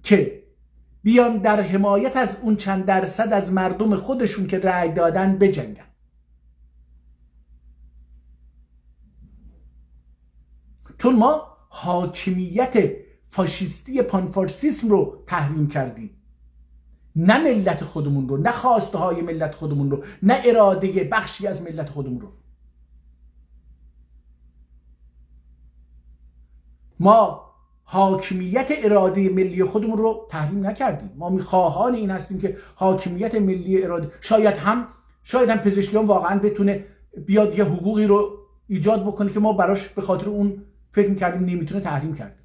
که بیان در حمایت از اون چند درصد از مردم خودشون که رأی دادن بجنگن. چون ما حاکمیت فاشیستی پانفارسیسم رو تحریم کردیم، نه ملت خودمون رو، نه خواسته های ملت خودمون رو، نه اراده بخشی از ملت خودمون رو. ما حاکمیت اراده ملی خودمون رو تحریم نکردیم. ما میخواهان این هستیم که حاکمیت ملی اراده، شاید هم پزشکیان واقعا بتونه بیاد یه حقوقی رو ایجاد بکنه که ما براش به خاطر اون فکر میکردیم نمیتونه تحریم کرد.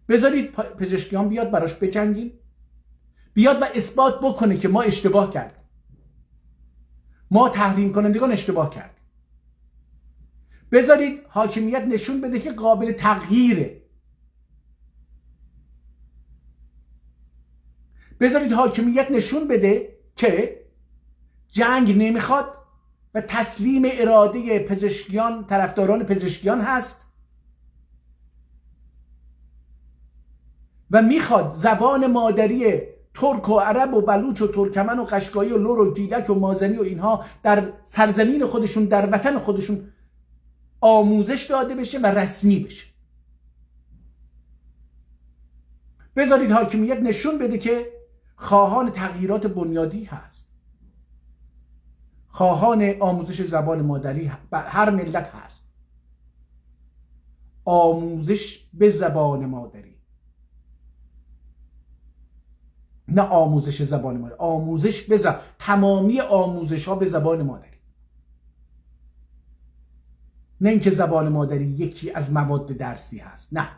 بذارید پزشکیان بیاد براش بجنگیم، بیاد و اثبات بکنه که ما اشتباه کردیم. ما تحریم کنندگان اشتباه کردیم. بذارید حاکمیت نشون بده که قابل تغییره. بذارید حاکمیت نشون بده که جنگ نمیخواد و تسلیم اراده پزشکیان، طرفداران پزشکیان هست و میخواد زبان مادری ترک و عرب و بلوچ و ترکمن و قشقایی و لور و گیلک و مازنی و اینها در سرزمین خودشون، در وطن خودشون آموزش داده بشه و رسمی بشه. بذارید حاکمیت نشون بده که خواهان تغییرات بنیادی هست، خواهان آموزش زبان مادری هر ملت هست. آموزش به زبان مادری، نه آموزش زبان مادری، آموزش به تمامی آموزش ها به زبان مادری، نه اینکه زبان مادری یکی از مواد درسی هست. نه،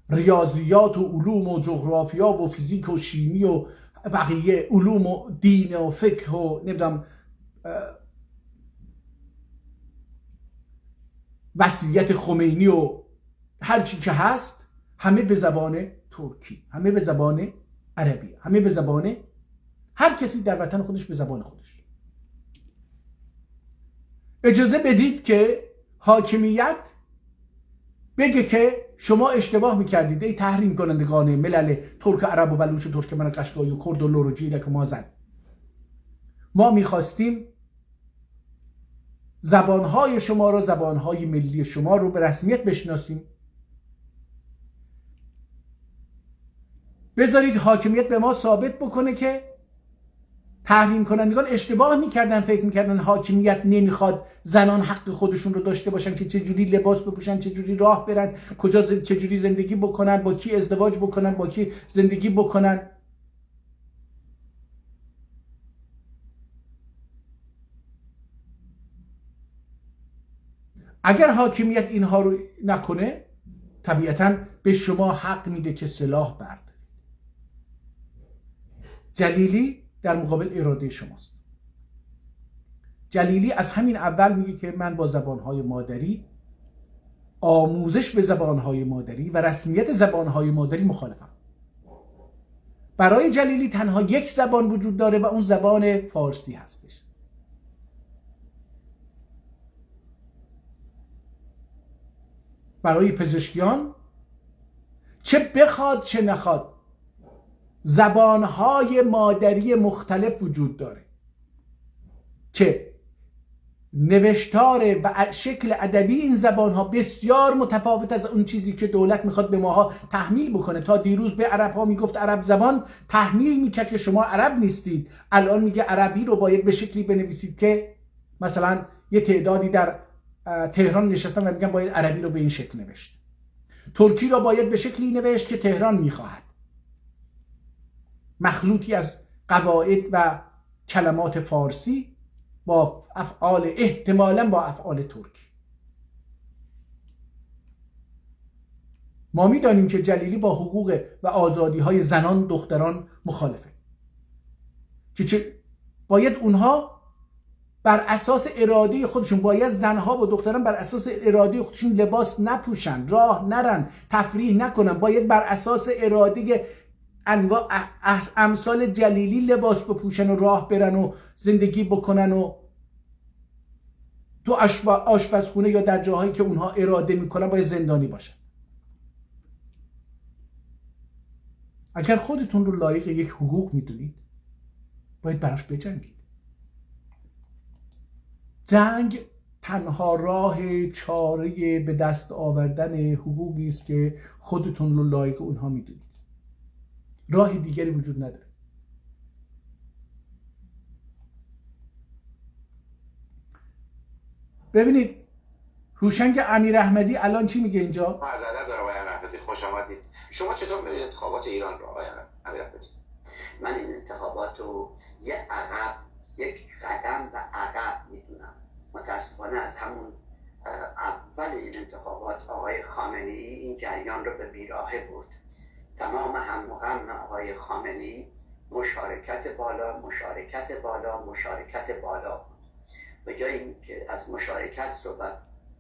ریاضیات و علوم و جغرافیا و فیزیک و شیمی و بقیه علوم و دین و فقه و نمیدونم وصیت خمینی و هر چی که هست، همه به زبان ترکی، همه به زبان عربی، همه به زبان هر کسی در وطن خودش به زبان خودش. اجازه بدید که حاکمیت بگه که شما اشتباه میکردید ای تحریم کنندگان ملل ترک، عرب و بلوچ و ترکمن و قشقایی و کرد و لور و جیلک و مازن. ما میخواستیم زبانهای شما رو، زبانهای ملی شما رو به رسمیت بشناسیم. بذارید حاکمیت به ما ثابت بکنه که تحریم کنندگان اشتباه میکردن، فکر میکردن حاکمیت نمیخواد زنان حق خودشون رو داشته باشن که چجوری لباس بپوشن، چجوری راه برن، کجا چجوری زندگی بکنن، با کی ازدواج بکنن، با کی زندگی بکنن. اگر حاکمیت اینها رو نکنه، طبیعتاً به شما حق میده که سلاح بردارید. جلیلی در مقابل اراده شماست. جلیلی از همین اول میگه که من با زبانهای مادری، آموزش به زبانهای مادری و رسمیت زبانهای مادری مخالفم. برای جلیلی تنها یک زبان وجود داره و اون زبان فارسی هستش. برای پزشکیان چه بخواد چه نخواد زبانهای مادری مختلف وجود داره که نوشتار و شکل ادبی این زبانها بسیار متفاوت از اون چیزی که دولت میخواد به ماها تحمیل بکنه. تا دیروز به عرب ها میگفت عرب زبان، تحمیل میکرد که شما عرب نیستید. الان میگه عربی رو باید به شکلی بنویسید که مثلا یه تعدادی در تهران نشستن و میگن باید عربی رو به این شکل نوشت. ترکی رو باید به شکلی نوشت که تهران میخواهد. مخلوطی از قواعد و کلمات فارسی با افعال، احتمالاً با افعال ترکی. ما میدانیم که جلیلی با حقوق و آزادی های زنان، دختران مخالفه، که باید اونها بر اساس اراده خودشون، باید زنها و دختران بر اساس اراده خودشون لباس نپوشن، راه نرن، تفریح نکنن. باید بر اساس اراده انواع امثال جلیلی لباس بپوشن و راه برن و زندگی بکنن و تو آشپزخونه یا در جاهایی که اونها اراده میکنن باید زندانی باشن. اگر خودتون رو لایق یک حقوق میدونید، باید براش بجنگید. جنگ تنها راه چاره به دست آوردن حقوقی است که خودتون رو لایق اونها میدونید. راه دیگری وجود نداره. ببینید هوشنگ امیر احمدی الان چی میگه اینجا؟ از ادب دارم آقای امیر احمدی، خوش آمدید. شما چطور می‌بینید انتخابات ایران رو آقای امیر احمدی؟ من این انتخابات رو یک قدم به عقب میدونم. متاسفانه از همون اول این انتخابات آقای خامنه‌ای این جریان رو به بیراهه برد. تمام هم و غم آقای خامنه‌ای مشارکت بالا، مشارکت بالا، مشارکت بالا بود. به جای اینکه از مشارکت صحبت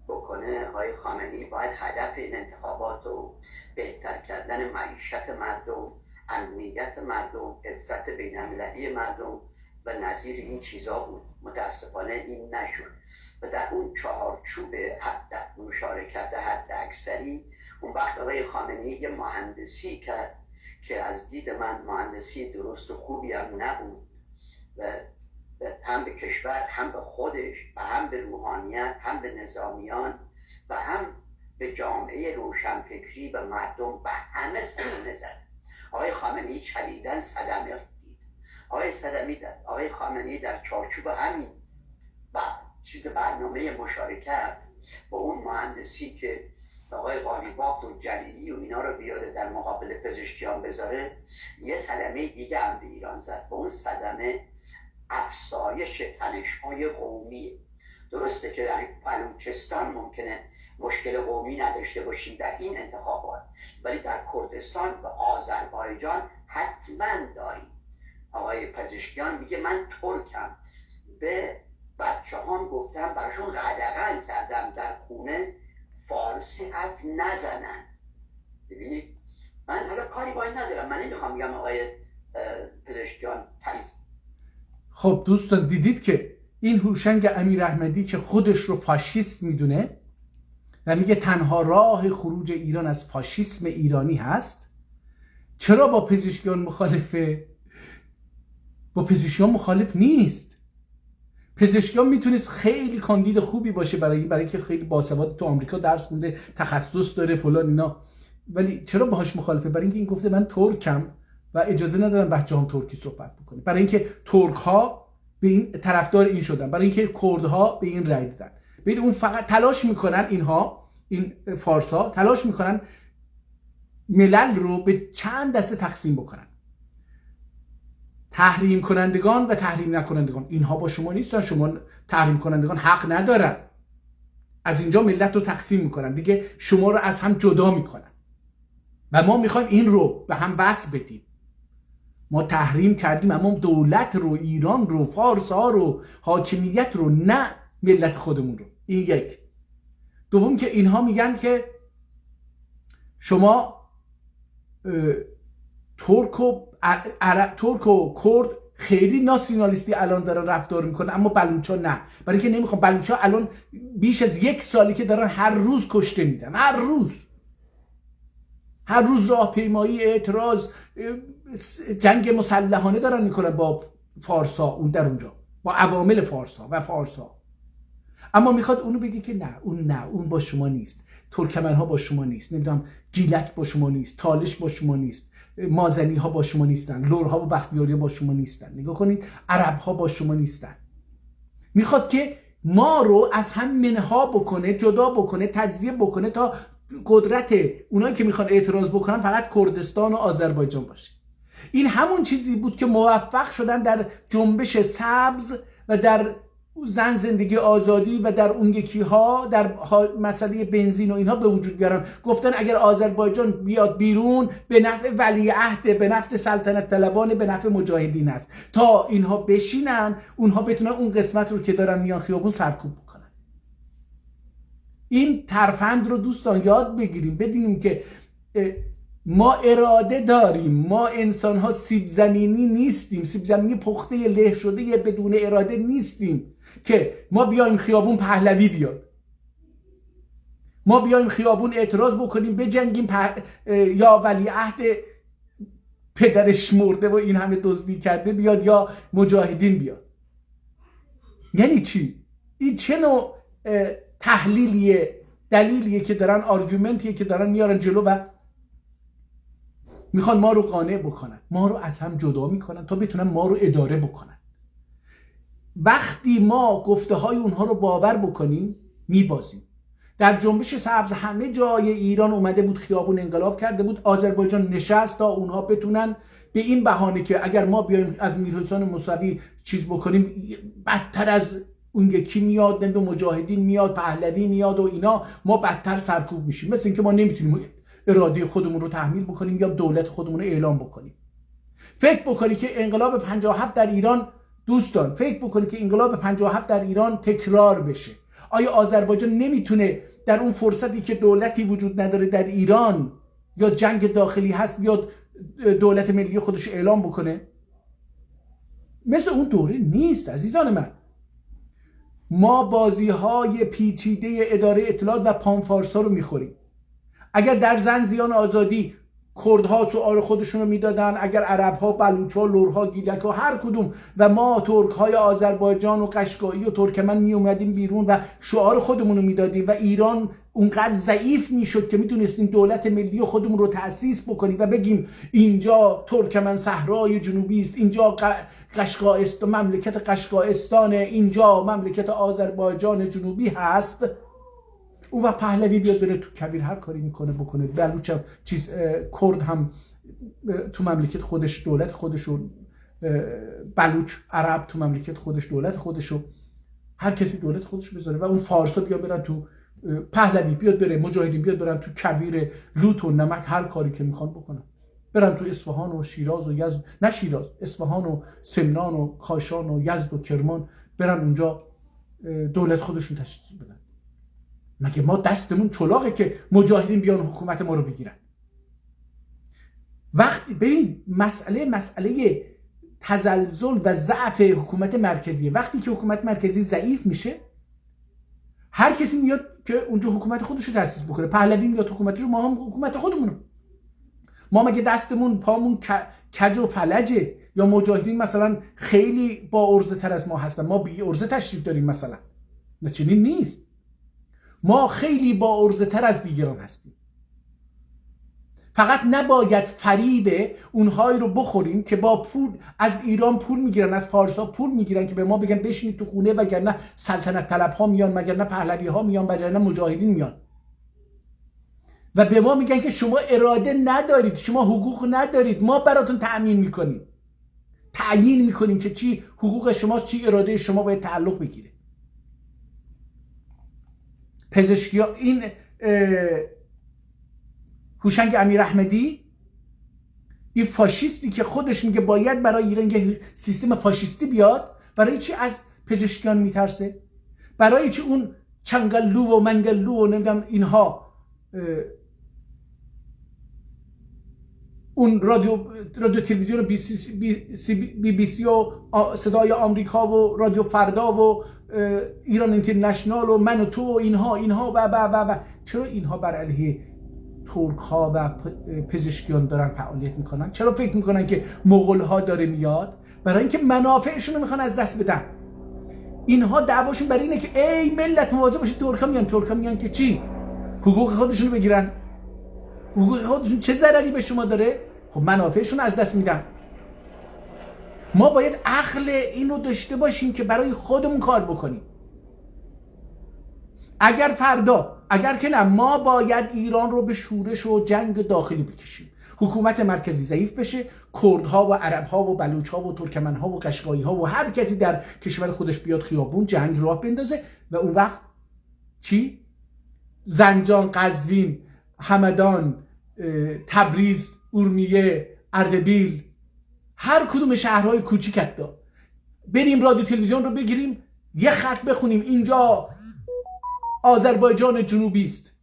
بکنه، آقای خامنه‌ای باید هدف این انتخابات رو بهتر کردن معیشت مردم، امنیت مردم، عزت بین‌المللی مردم و نظیر این چیزا بود. متاسفانه این نشد و در اون چهارچوب مشارکت حد اکثری اون وقت آقای خامنه‌ای یه مهندسی کرد که از دید من مهندسی درست و خوبی هم نبود و هم به کشور، هم به خودش و هم به روحانیت، هم به نظامیان و هم به جامعه روشنفکری و مردم و همه صدمه زد. آقای خامنه‌ای شدیداً صدمه دید. آقای خامنه‌ای در چارچوب همین برنامه مشارکت با اون مهندسی که آقای قالیباف و جلیلی و اینا رو بیاره در مقابل پزشکیان بذاره، یه صدمه دیگه هم به ایران زد و اون صدمه افزایش تنش‌های قومیه. درسته که در بلوچستان ممکنه مشکل قومی نداشته باشیم در این انتخابات، ولی در کردستان و آذربایجان حتما داریم. آقای پزشکیان میگه من ترکم، به بچه هم گفتم، براشون قدغن کردم در خونه فارسی حرف نزنن. ببینید من حالا کاری با این ندارم، من نمیخوام بگم آقای پزشکیان تمیز. خب دوستان دیدید که این هوشنگ امیراحمدی که خودش رو فاشیست میدونه و میگه تنها راه خروج ایران از فاشیسم ایرانی هست، چرا با پزشکیان مخالفه؟ با پزشکیان مخالف نیست. پزشکیان میتونست خیلی کاندید خوبی باشه برای که خیلی باسواد تو آمریکا درس مونده، تخصص داره فلان اینا، ولی چرا باهاش مخالفه؟ برای اینکه این گفته من ترکم و اجازه ندارم بچه‌هام ترکی صحبت بکنه، برای اینکه ترک‌ها به این طرفدار این شدن، برای اینکه کردها به این رأی دادن. ببین اون فقط تلاش میکنن، این فارسا تلاش میکنن ملل رو به چند دسته تقسیم بکنن، تحریم کنندگان و تحریم نکنندگان. اینها با شما نیستن، شما تحریم کنندگان حق ندارن. از اینجا ملت رو تقسیم میکنن دیگه، شما رو از هم جدا میکنن و ما میخوایم این رو به هم وصل بدیم. ما تحریم کردیم اما دولت رو، ایران رو، فارس ها رو، حاکمیت رو، نه ملت خودمون رو. این یک. دوم که اینها میگن که شما ترک و کرد خیلی ناسیونالیستی الان دارن رفتار میکنن، اما بلوچا نه. برای اینکه نمیخوام، بلوچا الان بیش از 1 سالی که دارن هر روز کشته میدن، هر روز راهپیمایی، اعتراض، جنگ مسلحانه دارن میکنن با فارسا اون در اونجا، با عوامل فارسا. اما میخواد اونو بگه که نه اون با شما نیست، ترکمنها با شما نیست، نمیدونم گیلک با شما نیست، تالش با شما نیست، مازنی ها با شما نیستن، لورها و بختیاری با شما نیستن. نگاه کنید عرب ها با شما نیستن. میخواد که ما رو از هم منها بکنه، جدا بکنه، تجزیه بکنه تا قدرت اونایی که میخوان اعتراض بکنن فقط کردستان و آذربایجان باشه. این همون چیزی بود که موفق شدن در جنبش سبز و در زن زندگی آزادی و در اون یکی ها در مسئله بنزین و اینها به وجود بیارن. گفتن اگر آذربایجان بیاد بیرون به نفع ولیعهد، به نفع سلطنت طلبان، به نفع مجاهدین است، تا اینها بشینن اونها بتونن اون قسمت رو که دارن میان خیابون سرکوب بکنن. این ترفند رو دوستان یاد بگیریم، بدونیم که ما اراده داریم، ما انسان ها سیب زمینی نیستیم، سیب زمینی پخته له شده بدون اراده نیستیم که ما بیایم خیابون پهلوی بیاد، ما بیایم خیابون اعتراض بکنیم، بجنگیم یا ولیعهد پدرش مرده و این همه دزدی کرده بیاد یا مجاهدین بیاد. یعنی چی؟ این چه نوع تحلیلیه، دلیلیه که دارن، آرگومنتیه که دارن میارن جلو و میخوان ما رو قانع بکنن، ما رو از هم جدا میکنن تا بتونن ما رو اداره بکنن. وقتی ما گفته های اونها رو باور بکنیم میبازیم. در جنبش سبز همه جای ایران اومده بود خیابون انقلاب کرده بود، آذربایجان نشست تا اونها بتونن به این بهانه که اگر ما بیایم از میرحسین موسوی چیز بکنیم بدتر از اون یکی میاد، نمیدونم مجاهدین میاد، پهلوی میاد و اینا، ما بدتر سرکوب میشیم. مثل اینکه ما نمیتونیم اراده خودمون رو تحمیل بکنیم یا دولت خودمون رو اعلام بکنیم. فکر بکنی که انقلاب 57 در ایران، دوستان فکر بکنی که انقلاب 57 در ایران تکرار بشه. آیا آذربایجان نمیتونه در اون فرصتی که دولتی وجود نداره در ایران یا جنگ داخلی هست بیاد دولت ملی خودش اعلام بکنه؟ مثل اون دوره نیست عزیزان من. ما بازی‌های پیچیده اداره اطلاعات و پانفارسا رو میخوریم. اگر در زن زیان آزادی کردها سؤال خودشون رو میدادن، اگر عربها، بلوچها، لورها، گیلکها، هر کدوم و ما ترک‌های آذربایجان و قشقایی و ترکمن می اومدیم بیرون و شعار خودمون رو میدادیم و ایران اونقدر ضعیف میشد که میتونستیم دولت ملی خودمون رو تأسیس بکنیم و بگیم اینجا ترکمن صحرای جنوبی است، اینجا قشقایستان، مملکت قشقایستان، اینجا مملکت آذربایجان جنوبی هست. او و پهلوی بیاد بره تو کویر هر کاری میکنه بکنه، بلوچ هم کرد هم تو مملکت خودش دولت خودشو، بلوچ عرب تو مملکت خودش دولت خودشو، هر کسی دولت خودش بذاره و اون فارسا بیاد برن تو، پهلوی بیاد بره، مجاهدین بیاد برن تو کویر، لوت و نمک هر کاری که میخوان بکنن، برن تو اصفهان و شیراز و یزد، نه شیراز، اصفهان و سمنان و کاشان و یزد و کرمان، برن اونجا دولت خودشون تشکیل بدن. مگه ما دستمون چلاقه که مجاهدین بیان حکومت ما رو بگیرن؟ وقتی ببین مسئله تزلزل و ضعف حکومت مرکزیه. وقتی که حکومت مرکزی ضعیف میشه، هر کسی میاد که اونجا حکومت خودش رو تأسیس بکنه. پهلوی میاد حکومتش رو، ما هم حکومت خودمون. ما مگه دستمون پامون کج و فلجه؟ یا مجاهدین مثلا خیلی با ارزه تر از ما هستن، ما بی ارزه تشریف داریم مثلا؟ نه، چنین نیست. ما خیلی با ارزه تر از دیگران هستیم. فقط نباید فریب اونهایی رو بخوریم که با پول از ایران پول میگیرن، از فارسا پول میگیرن که به ما بگن بشینید تو خونه، وگرنه سلطنت طلب ها میان، وگرنه پهلوی ها میان، وگرنه مجاهدین میان و به ما میگن که شما اراده ندارید، شما حقوق ندارید، ما براتون تأمین میکنیم، تعیین میکنیم که چی حقوق شماست، چی اراده شما باید تعلق بگیره. پزشکیا، این هوشنگ امیراحمدی، این فاشیستی که خودش میگه باید برای ایران یه سیستم فاشیستی بیاد، برای چی از پزشکیان میترسه؟ برای چی اون چنگلو و منگلو و نمیدونم اینها، اون رادیو تلویزیون بی بی سی و صدای آمریکا و رادیو فردا و ایران اینترنشنال و من و تو و اینها و چرا اینها بر علیه ترک ها و پزشکیان دارن فعالیت میکنن؟ چرا فکر میکنن که مغول ها داره میاد؟ برای اینکه منافعشون رو میخوان از دست بدن. اینها دعواشون برای اینه که ای ملت مواظب باشید، ترکا میان که چی؟ حقوق خودشون رو بگیرن. حقوق خودشون چه ضرری به شما داره؟ خب منافعشون از دست میدن. ما باید عقل اینو داشته باشیم که برای خودمون کار بکنیم. اگر فردا، اگر که نه، ما باید ایران رو به شورش و جنگ داخلی بکشیم. حکومت مرکزی ضعیف بشه، کردها و عربها و بلوچها و ترکمنها و قشقایی‌ها و هر کسی در کشور خودش بیاد خیابون جنگ راه بندازه و اون وقت چی؟ زنجان، قزوین، همدان، تبریز، اورمیه، اردبیل، هر کدوم شهرهای کوچیک حتی بریم رادیو تلویزیون رو بگیریم، یه خط بخونیم اینجا آذربایجان جنوبی است،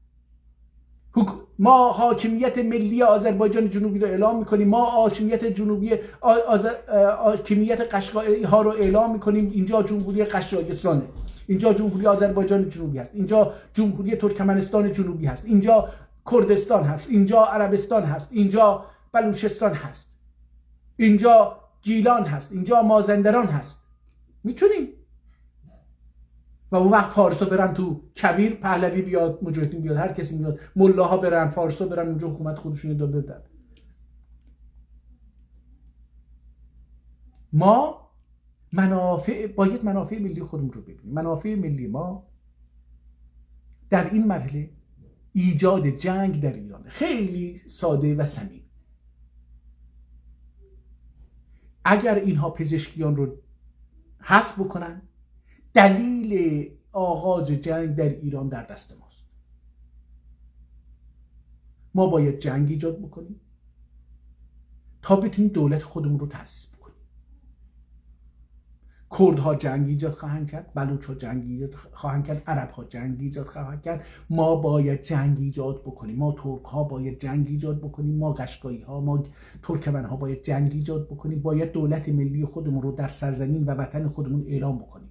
ما حاکمیت ملی آذربایجان جنوبی رو اعلام میکنیم، ما حاکمیت جنوبی حاکمیت قشقایی ها رو اعلام میکنیم، اینجا جمهوری قشقایستانه، اینجا جمهوری آذربایجان جنوبی هست، اینجا جمهوری ترکمنستان جنوبی هست، اینجا کردستان هست، اینجا عربستان هست، اینجا بلوچستان هست، اینجا گیلان هست، اینجا مازندران هست. میتونیم. و اون وقت فارسا برن تو کویر، پهلوی بیاد، مجاهدین بیاد، هر کسی بیاد، ملاها برن، فارسا برن اونجا حکومت خودشون رو بدن. ما باید منافع ملی خودمون رو ببینیم. منافع ملی ما در این مرحله ایجاد جنگ در ایران خیلی ساده و صمیمی. اگر اینها پزشکیان رو حذف بکنن، دلیل آغاز جنگ در ایران در دست ماست. ما باید جنگ ایجاد بکنیم، تا بتونیم دولت خودمون رو تأسیس بکنیم. کردها جنگ ایجاد خواهند کرد، بلوچ‌ها جنگ ایجاد خواهند کرد، عرب‌ها جنگ ایجاد خواهند کرد. ما باید جنگ ایجاد بکنیم، ما ترک‌ها باید جنگ ایجاد بکنیم، ما قشقایی‌ها، ما ترکمن‌ها باید جنگ ایجاد بکنیم. باید دولت ملی خودمون رو در سرزمین و وطن خودمون اعلام بکنیم.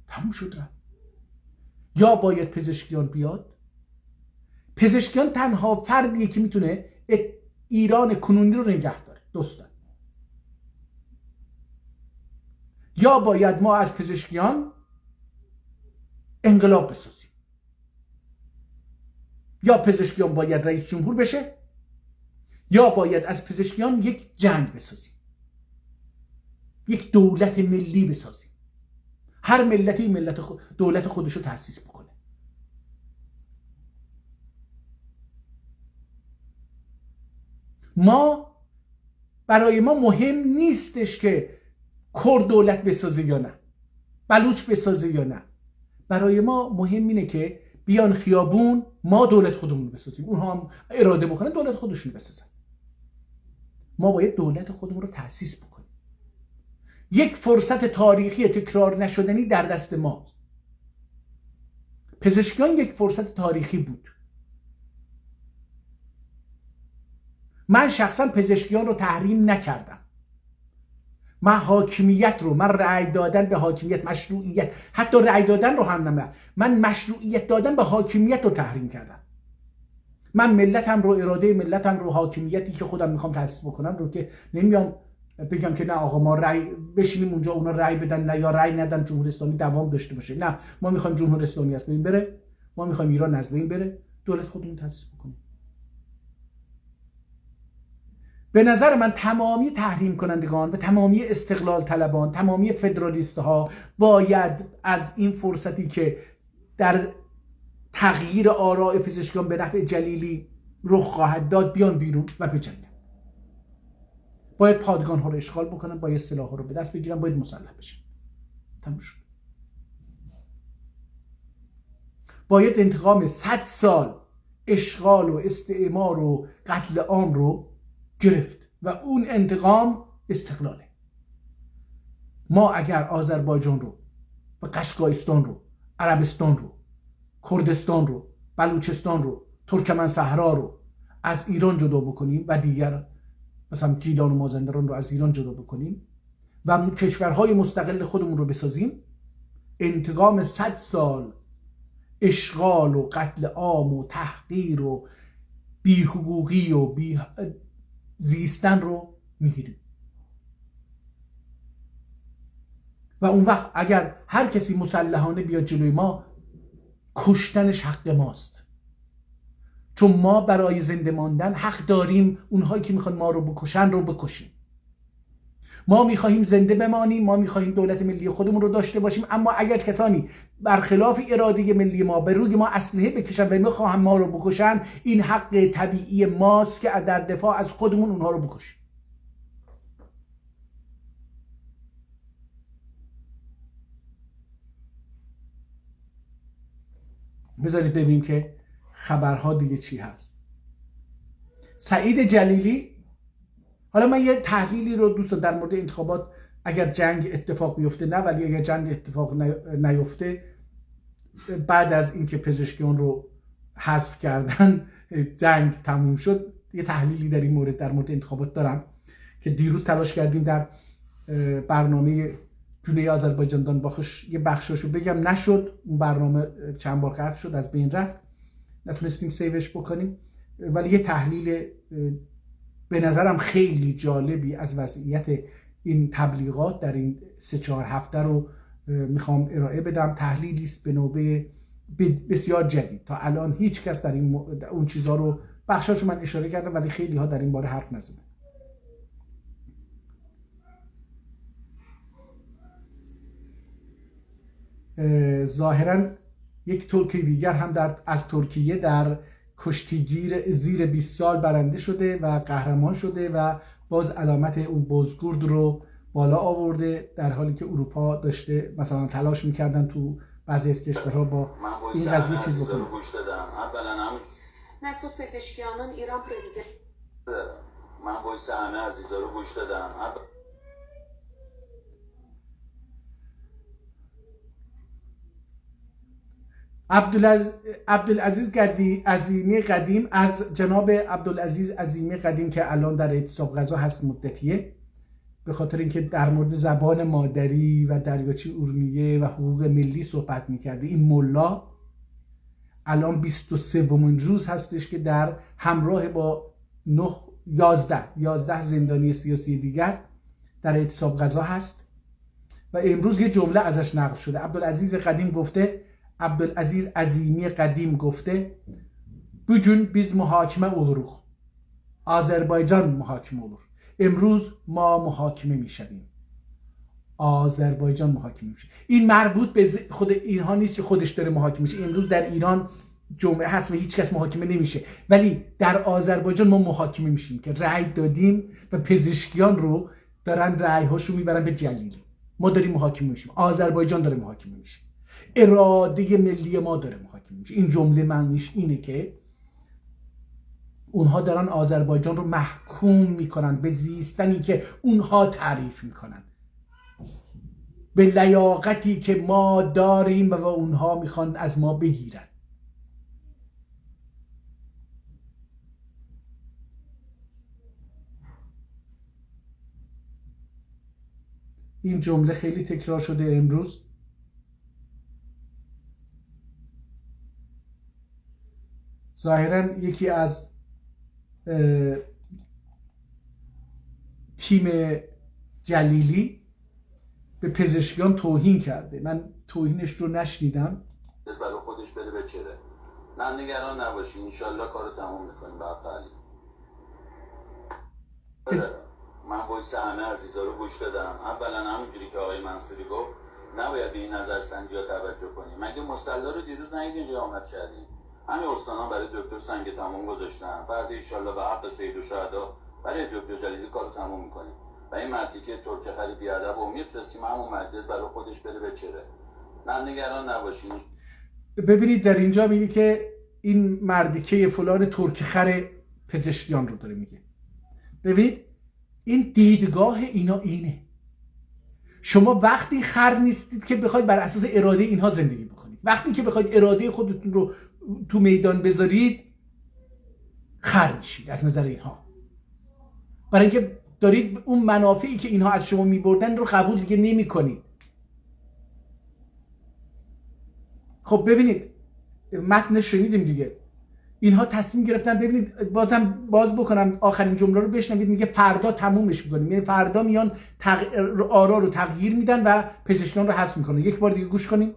تموم شد رفت. یا باید پزشکیان بیاد. پزشکیان تنها فردیه که میتونه ایران کنونی رو نگه داره دوستان. یا باید ما از پزشکیان انقلاب بسازیم، یا پزشکیان باید رئیس جمهور بشه، یا باید از پزشکیان یک جنگ بسازیم، یک دولت ملی بسازیم. هر ملتی دولت خودش رو تأسیس بکنه. برای ما مهم نیستش که کرد دولت بسازه یا نه، بلوچ بسازه یا نه. برای ما مهم اینه که بیان خیابون ما دولت خودمون رو بسازیم، اونها هم اراده بکنن دولت خودشون رو بسازن. ما باید دولت خودمون رو تأسیس بکنیم. یک فرصت تاریخی تکرار نشدنی در دست ماست. پزشکیان یک فرصت تاریخی بود. من شخصا پزشکیان رو تحریم نکردم. من رأی دادن به حاکمیت، مشروعیت، حتی رأی دادن رو هم نمیدم، من مشروعیت دادن به حاکمیت رو تحریم کردم. من ملتم رو، اراده ملتم رو، حاکمیتی که خودم میخوام تأسیس بکنم رو که نمیام بگم که نه آقا ما رأی بشینیم اونجا اونا رأی بدن، نه یا رأی ندن جمهوری اسلامی دوام داشته باشه. نه، ما میخوایم جمهوری اسلامی از بین بره، ما میخوایم ایران از بین بره، دولت خودمون تأسیس بکنیم. به نظر من تمامی تحریم کنندگان و تمامی استقلال طلبان، تمامی فدرالیست ها باید از این فرصتی که در تغییر آراء پزشکان به نفع جلیلی رخ خواهد داد بیان بیرون و بجنگن. باید پادگان ها رو اشغال بکنن، باید سلاح ها رو به دست بگیرن، باید مسلح بشن. تموم شد. باید انتقام 100 سال اشغال و استعمار و قتل عام رو گرفت و اون انتقام استقلاله. ما اگر آذربایجان رو و قشقایستان رو، عربستان رو، کردستان رو، بلوچستان رو، ترکمن صحرا رو از ایران جدا بکنیم و دیگر مثلا گیلان و مازندران رو از ایران جدا بکنیم و کشورهای مستقل خودمون رو بسازیم، انتقام 100 سال اشغال و قتل عام و تحقیر و بی‌حقوقی و زیستن رو میگیریم. و اون وقت اگر هر کسی مسلحانه بیاد جلوی ما، کشتنش حق ماست. چون ما برای زنده ماندن حق داریم اونهایی که میخوان ما رو بکشن رو بکشیم. ما میخواهیم زنده بمانیم، ما میخواهیم دولت ملی خودمون رو داشته باشیم، اما اگر کسانی برخلاف اراده ملی ما به روی ما اسلحه بکشن و میخواهن ما رو بکشن، این حق طبیعی ماست که در دفاع از خودمون اونها رو بکشیم. بذارید ببینیم که خبرها دیگه چی هست. سعید جلیلی، حالا من یه تحلیلی رو دوستان در مورد انتخابات، اگر جنگ اتفاق بیفته نه، ولی اگر جنگ اتفاق نیفته، بعد از اینکه پزشکیان رو حذف کردن جنگ تموم شد، یه تحلیلی در این مورد در مورد انتخابات دارم که دیروز تلاش کردیم در برنامه جنوی آذربایجان دانباخش یه بخشاشو بگم، نشد. اون برنامه چند بار قطع شد، از بین رفت، نتونستیم سیوش بکنیم. ولی یه تحلیل به نظرم خیلی جالبی از وضعیت این تبلیغات در این 3-4 هفته رو میخوام ارائه بدم. تحلیلی است به نوبه بسیار جدید. تا الان هیچ کس در این اون چیزها رو، بخشاشو من اشاره کردم ولی خیلی ها در این باره حرف نزدن. ظاهرا یک ترکی دیگر هم از ترکیه در کشتیگیر زیر 20 سال برنده شده و قهرمان شده و باز علامت اون بزرگ رو بالا آورده، در حالی که اروپا داشته مثلا تلاش میکردن تو بعضی از کشورها با این قضیه چیز بکنن. Məsud Pezeşkiyanın İran prezidenti من وایس همه عزیزا رو گوش دادم. عبدالعزیز عظیمی قدیم از جناب عبدالعزیز عظیمی قدیم که الان در اعتصاب غذا هست مدتیه، به خاطر اینکه در مورد زبان مادری و دریاچه ارومیه و حقوق ملی صحبت میکرده. این ملا الان 23مین روز هستش که در همراه با 11 زندانی سیاسی دیگر در اعتصاب غذا هست و امروز یه جمله ازش نقل شده. عبدالعزیز عظیمی قدیم گفته bugün biz muhakeme oluruz. آذربایجان محاکمه olur. امروز ما محاکمه میشویم. آذربایجان محاکمه میشه. این مربوط به خود اینها نیست که خودش داره محاکمه میشه. امروز در ایران جمعه هست و هیچ کس محاکمه نمیشه، ولی در آذربایجان ما محاکمه میشیم که رأی دادیم و پزشکیان رو دارن رأی هاشو میبرن به جلیلی. ما داریم محاکمه میشیم، آذربایجان داره محاکمه میشه، اراده ملی ما داره محاکمه میشه. این جمله معنیش اینه که اونها دارن آذربایجان رو محکوم میکنن به زیستنی که اونها تعریف میکنن، به لیاقتی که ما داریم و اونها میخوان از ما بگیرن. این جمله خیلی تکرار شده امروز. ظاهراً یکی از تیم جلیلی به پزشکیان توهین کرده. من توهینش رو نشنیدم. برای خودش بره بچره. نه نگران نباشی، انشالله کارو تموم میکنیم به حق علی. من وایس همه عزیزا رو گوش دادم. اولا همونجوری که آقای منصوری گفت نباید به این نظرسنجی ها توجه کنیم. مگه مصلا رو دیروز ندیدین قیامت کردیم؟ همین استانا برای دکتر سنگ تمام گذاشتن. فردا انشالله به حق سید و شهدا برای دکتر جلیلی کارو تموم میکنیم. و این مردی که ترک خری بیادب و میفرستیم همون مجلس برای خودش بره بچره. نه نگران نباشین. ببینید در اینجا میگه که این مردیکه فلان ترک خر پزشکیان رو داره میگه. ببینید این دیدگاه اینا اینه. شما وقتی خر نیستید که بخواید بر اساس اراده اینها زندگی بکنید. وقتی که بخواید اراده خودتون رو تو میدان بذارید خر میشید از نظر اینها، برای اینکه دارید اون منافعی که اینها از شما میبردن رو قبول دیگه نمی کنید. خب ببینید متنش شنیدیم دیگه. اینها تصمیم گرفتن. ببینید باز بکنم آخرین جمله رو بشنوید. میگه فردا تمومش میکنیم، یعنی فردا میان آرا رو تغییر میدن و پزشکیان رو حذف میکنن. یک بار دیگه گوش کنیم.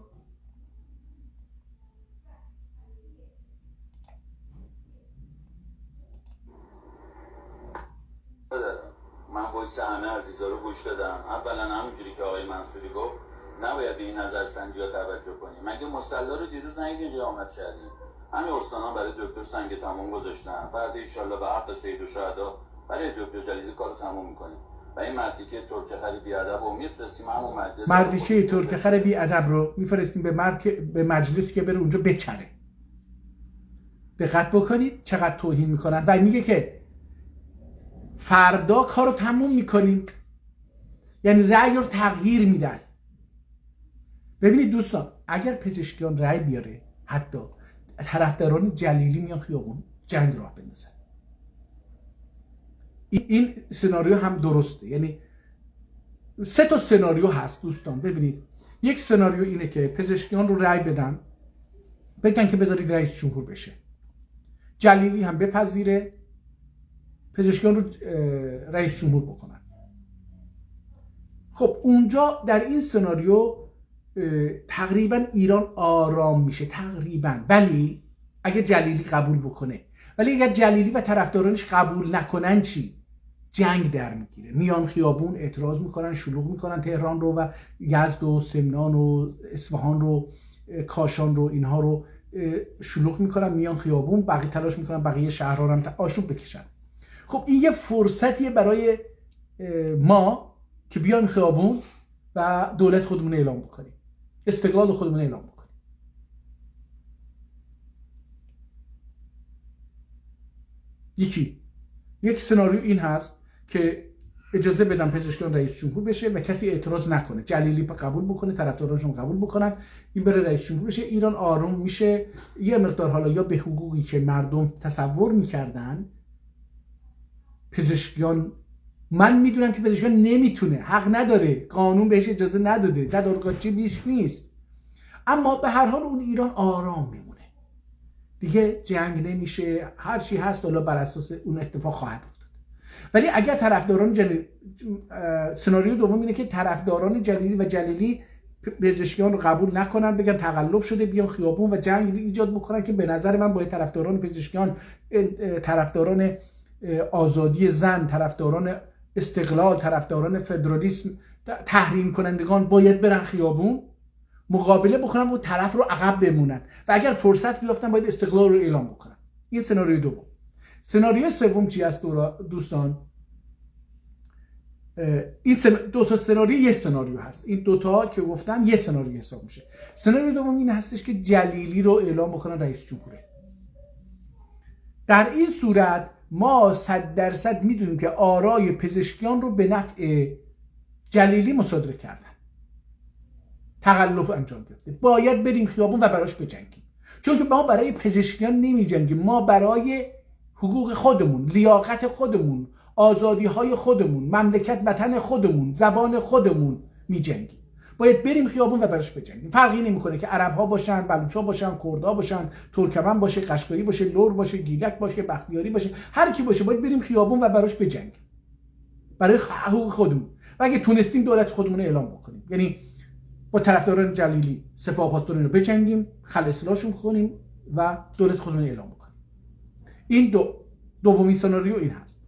من وایس همه عزیزا رو گوش دادم. اولا همونجوری که آقای منصوری گفت نباید به این نظرسنجی ها توجه کنیم. مگه مصلا رو دیروز ندیدین قیامت کردیم؟ همین استانا برای دکتر سنگ تمام گذاشتن. فردا انشالله به حق سید و شهدا برای دکتر جلیلی کارو تموم میکنیم. و این مردی که ترک خر بیادب رو میفرستیم همون مجلس. مردیشه ترک خر بیادب رو میفرستیم به مجلس که بره اونجا بچره. دقت بکنید چقدر توهین میکنن. و میگه که فردا کارو تموم میکنیم، یعنی رأی رو تغییر میدن. ببینید دوستان، اگر پزشکیان رأی بیاره حتی طرفداران جلیلی میان خیابون جنگ راه بندازن. این سناریو هم درسته. یعنی 3 تا سناریو هست دوستان. ببینید یک سناریو اینه که پزشکیان رو رأی بدن، بگن که بذارید رئیس جمهور بشه، جلیلی هم بپذیره، پزشکیان رو رئیس جمهور بکنن. خب اونجا در این سناریو تقریبا ایران آرام میشه تقریبا. ولی اگه جلیلی قبول بکنه، ولی اگر جلیلی و طرفدارانش قبول نکنن چی؟ جنگ در میگیره. میان خیابون اعتراض میکنن، شلوغ میکنن تهران رو و یزد و سمنان و اصفهان رو، کاشان رو، اینها رو شلوغ میکنن، میان خیابون، بقیه تلاش میکنن بقیه شهرها رو هم آشوب بکشن. خب این یه فرصتیه برای ما که بیایم خیابون و دولت خودمون اعلام بکنیم، استقلال خودمون اعلام بکنیم. یکی یک سناریو این هست که اجازه بدن پزشکیان رئیس جمهور بشه و کسی اعتراض نکنه، جلیلی قبول بکنه، طرفداراشون قبول بکنن، این بره رئیس جمهور بشه، ایران آروم میشه. یه مقدار حالا یا به حقوقی که مردم تصور میکردن پزشکیان، من میدونم که پزشکیان نمیتونه، حق نداره، قانون بهش اجازه نداده، تدارکاتچی بیش نیست، اما به هر حال اون ایران آرام میمونه دیگه، جنگ نمیشه، هر چی هست حالا بر اساس اون اتفاق خواهد افتاد. ولی اگر طرفداران سناریو دوم اینه که طرفداران جلیلی و جلیلی پزشکیان رو قبول نکنن، بگن تقلب شده، بیان خیابون و جنگ ایجاد بکنن، که به نظر من باید طرفداران پزشکیان، طرفداران آزادی زن، طرفداران استقلال، طرفداران فدرالیسم، تحریم کنندگان باید برن خیابون مقابله بکنن و طرف رو عقب بمونن و اگر فرصت بیافتن باید استقلال رو اعلام بکنن. این سناریو دوم. سناریو سوم چی است دوستان؟ این دو تا سناریو یه سناریو هست، این دو تا که گفتم یه سناریو حساب میشه. سناریو دوم این هستش که جلیلی رو اعلام بکنن رئیس جمهوره. در این صورت ما 100% میدونیم که آرای پزشکیان رو به نفع جلیلی مصادره کردن، تقلب انجام گرفته، باید بریم خیابون و براش بجنگیم، چون که ما برای پزشکیان نمی جنگیم، ما برای حقوق خودمون، لیاقت خودمون، آزادی های خودمون، مملکت وطن خودمون، زبان خودمون می جنگیم، باید بریم خیابون و براش بجنگیم. فرقی نمیکنه که عرب ها باشن، بلوچ ها باشن، کرد ها باشن، ترکمن باشه، قشقایی باشه، لور باشه، گیلک باشه، بختیاری باشه، هر کی باشه باید بریم خیابون و براش بجنگیم، برای حقوق خودمون. و اگه تونستیم دولت خودمون رو اعلام بکنیم، یعنی با طرفداران جلیلی سپاه پاسداران رو بجنگیم، خلع اصلاحشون کنیم و دولت خودمون رو اعلام بکنیم. این دومین سناریو این هست.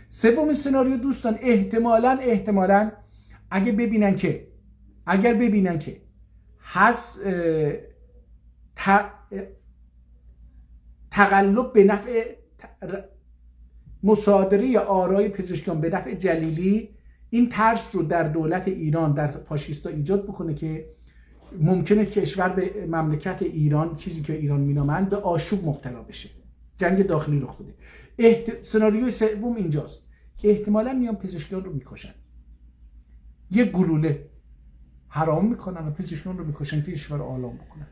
سومین سناریو دوستان احتمالاً اگر ببینن که هست تقلب به نفع مصادره آرای پزشکیان به نفع جلیلی، این ترس رو در دولت ایران، در فاشیستا ایجاد بکنه که ممکنه کشور به مملکت ایران، چیزی که ایران مینامند، به آشوب مبتلا بشه، جنگ داخلی رخ بده. سناریوی سوم اینجاست، احتمالاً میان پزشکیان رو میکشن، یه گلوله حرام میکنن و پزشکیان رو میکشن که کشور رو آلام بکنن.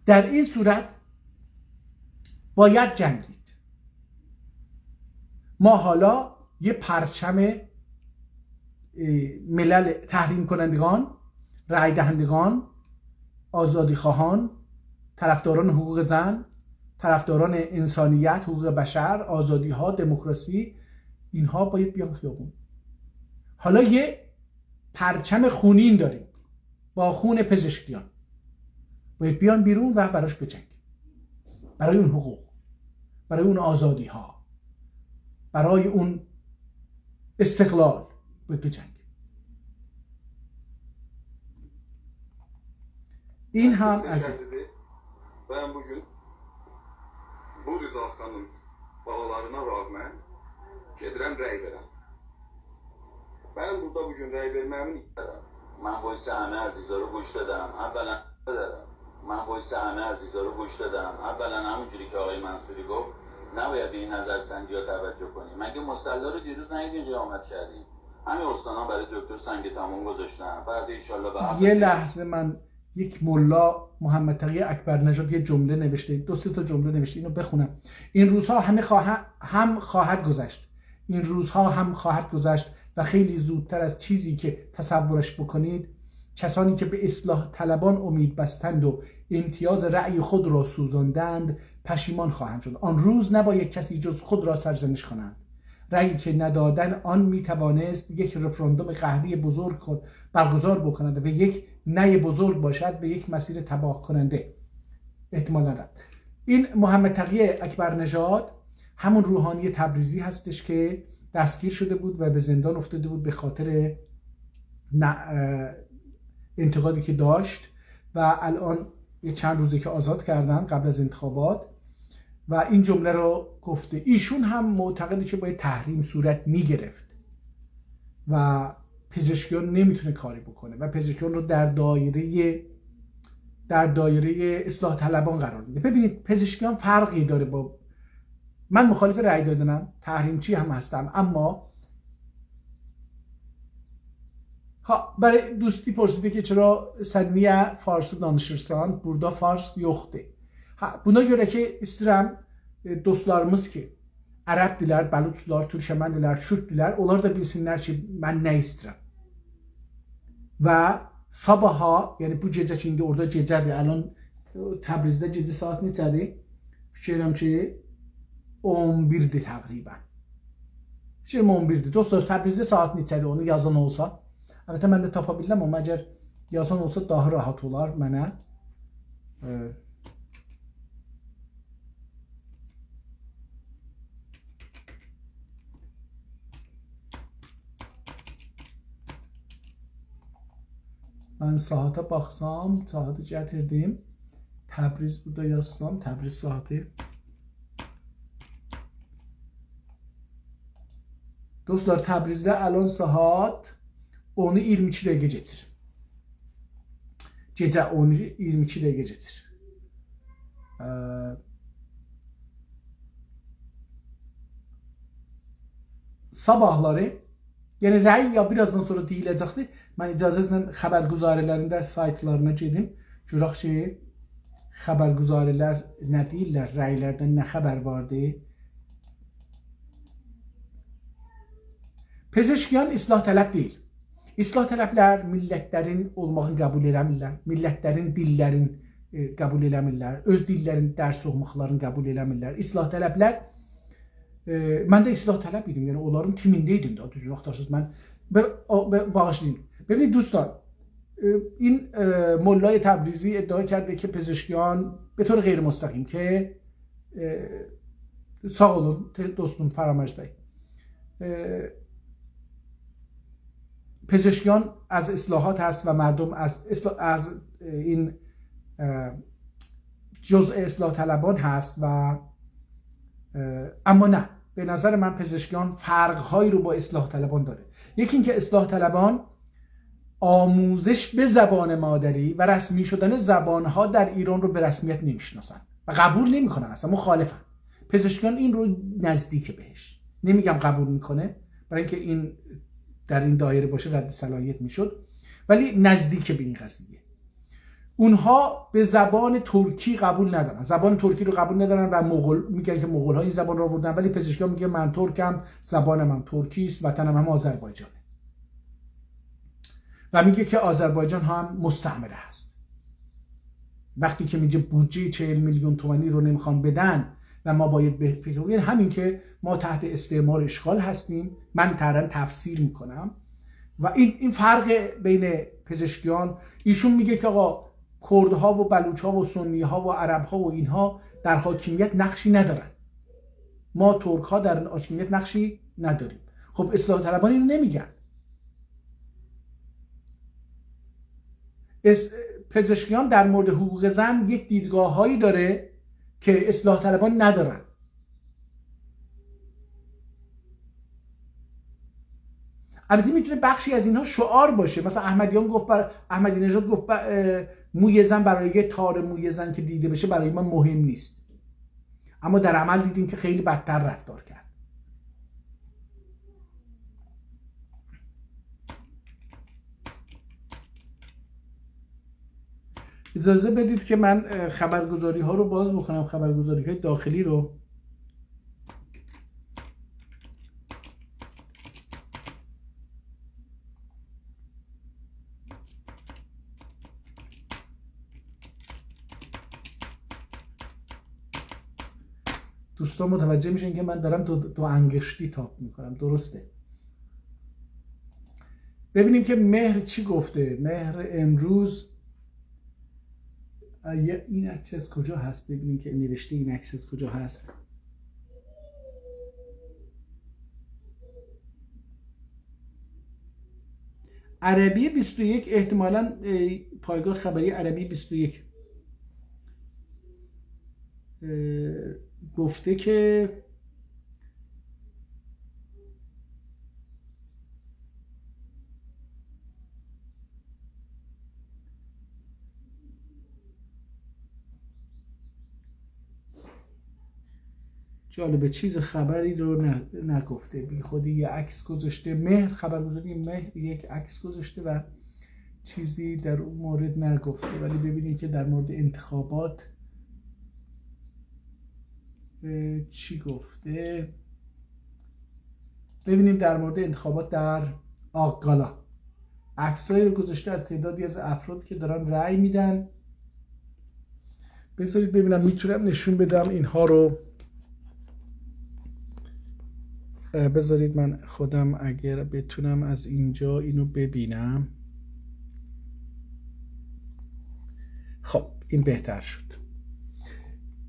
در این صورت باید جنگید. ما حالا یه پرچم ملل، تحریم کنندگان، رای دهندگان، آزادی خواهان، طرفداران حقوق زن، طرفداران انسانیت، حقوق بشر، آزادی ها، دموکراسی، اینها باید بیان خیابون. حالا یه پرچم خونین داریم با خون پزشکیان، باید بیان بیرون و براش بجنگیم، برای اون حقوق، برای اون آزادی ها، برای اون استقلال باید بجنگیم. این هم از ben bugün bu Rızaxanın balalarına rağmen gedirəm rəy verəm. Benim burada bugün rəy verməmin من وایس همه عزیزا رو گوش دادم. اولا همونجوری که آقای منصوری گفت نباید به این نظرسنجی ها توجه کنیم. مگه مصلا رو دیروز ندیدین قیامت کردیم؟ همین استانا برای دکتر سنگ تمام گذاشتن. فردا ان شاءالله به یه لحظه، من یک ملا محمد تقی اکبر نژاد یه جمله نوشته، 2-3 تا جمله نوشته، اینو بخونم. این روزها هم خواهد گذشت و خیلی زودتر از چیزی که تصورش بکنید. کسانی که به اصلاح طلبان امید بستند و امتیاز رأی خود را سوزاندند پشیمان خواهند شد. آن روز نباید کسی جز خود را سرزنش کنند. رأیی که ندادن آن میتوانست یک رفراندوم قهری بزرگ برگزار بکند و یک نه بزرگ باشد به یک مسیر تباه کننده احتمالاً رفت. این محمد تقی اکبر نژاد همون روحانی تبریزی هستش که دستگیر شده بود و به زندان افتاده بود به خاطر انتقادی که داشت و الان یه چند روزه که آزاد کردن قبل از انتخابات و این جمله رو گفته. ایشون هم معتقده که باید تحریم صورت میگرفت و پزشکیان نمیتونه کاری بکنه و پزشکیان رو در دایره در دایره اصلاح طلبان قرار میده. ببینید پزشکیان فرقی داره با، من مخالف رأی دادنم، تحریمچی هم هستم، اما برای دوستی پرسیده ki چرا sen niye Fars'ı danışırsan burada Fars yoktu. Buna göre ki isterim dostlarımız ki Ərəbdilər, Bəluçlar, Türkmənlər, Kürdlər, onlar da bilsinlər ki mən nə istəyirəm. Və sabaha, yəni bu gecə ki indi orada gecədir, ələn Təbrizdə gecə saat neçədir? Fikirəm ki 11-dir təqribən. Fikirəm 11-dir. Dostlar, Təbrizdə saat neçədir onu yazan olsa. Əlbəttə mən də tapa bildim, amma əgər yazan olsa daha rahat olar mənə. Mən saata baxsam, saatı gətirdim. Təbriz burada yazsam, Təbriz saatı. Dostlar, Təbrizdə əlon saat 10-u 22 dəqiqə keçir. Gecə 10-u 22 dəqiqə keçir. Sabahları, yəni rəy ya birazdan sonra deyiləcəkdir. Mən icazənizlə xəbərguzarilərində saytlarına gedim. Görək ki, xəbərguzarilər nə deyirlər, rəylərdən nə xəbər vardı. Pezeşkiyan islah tələb deyil. İslah tələblər millətlərin olmağını qəbul eləmirlər. Millətlərin dillərin qəbul eləmirlər. Öz dillərin dərs oxumaqlarını qəbul eləmirlər. İslah tələblər, mən də islah tələb idim. Yəni onların timində idim də. Düzün axtarsınız mən. bağışlayın. ببینید دوستان، این مولای تبریزی ادعا کرده که پزشکیان به طور غیر مستقیم که sağ olun dostum فرامرز بی، پزشکیان از اصلاحات هست و مردم از این جزء اصلاح طلبان هست و اما نه، به نظر من پزشکیان فرقهایی رو با اصلاح طلبان داره. یکی اینکه اصلاح طلبان آموزش به زبان مادری و رسمی شدن زبانها در ایران رو به رسمیت نمیشناسن و قبول نمیکنن، اصلا مخالفن. پزشکیان این رو نزدیک بهش، نمیگم قبول میکنه برای اینکه این در این دایره باشه رد صلاحیت میشد، ولی نزدیک به این قضیه. اونها به زبان ترکی قبول ندارن، زبان ترکی رو قبول ندارن و میگن که مغول ها این زبان رو آوردن، ولی پزشکیان میگه من ترکم، زبانم هم ترکی است، وطنم هم آذربایجانه و میگه که آذربایجان هم مستعمره هست. وقتی که میگه بودجه 40 میلیون تومانی رو نمیخوان بدن و ما باید به فکر کنیم، همین که ما تحت استعمار اشغال هستیم، من طبعا تفسیر میکنم و این فرق بین پزشکیان. ایشون میگه که آقا کردها و بلوچها و سنیها و عربها و اینها در حاکمیت نقشی ندارن، ما ترکها در حاکمیت نقشی نداریم. خب اصلاح طلبان اینو نمیگن. پزشکیان در مورد حقوق زن یک دیدگاه‌هایی داره که اصلاح طلبان ندارن. البته میتونه بخشی از اینها شعار باشه، مثلا احمدیان گفت، احمدی نژاد گفت موی زن برای یه تار موی زن که دیده بشه برای من مهم نیست، اما در عمل دیدیم که خیلی بدتر رفتار کرد. اجازه بدید که من خبرگزاری ها رو باز بکنم، خبرگزاری های داخلی رو. دوستان متوجه میشن که من دارم دو انگشتی تاپ میکنم، درسته؟ ببینیم که مهر چی گفته. مهر امروز این عکس از کجا هست؟ ببینیم که نوشته این عکس از کجا هست. عربی 21 احتمالاً پایگاه خبری عربی 21 گفته که جالبه چیز خبری رو نگفته، بی خودی یه عکس گذاشته. مهر، خبرگزاری مهر یک عکس گذاشته و چیزی در اون مورد نگفته. ولی ببینید که در مورد انتخابات چی گفته. ببینیم در مورد انتخابات در آگالا عکسایی رو گذاشته از تعدادی از افراد که دارن رأی میدن. بذارید ببینم میتونم نشون بدم اینها رو. بذارید من خودم اگر بتونم از اینجا اینو ببینم. خب این بهتر شد.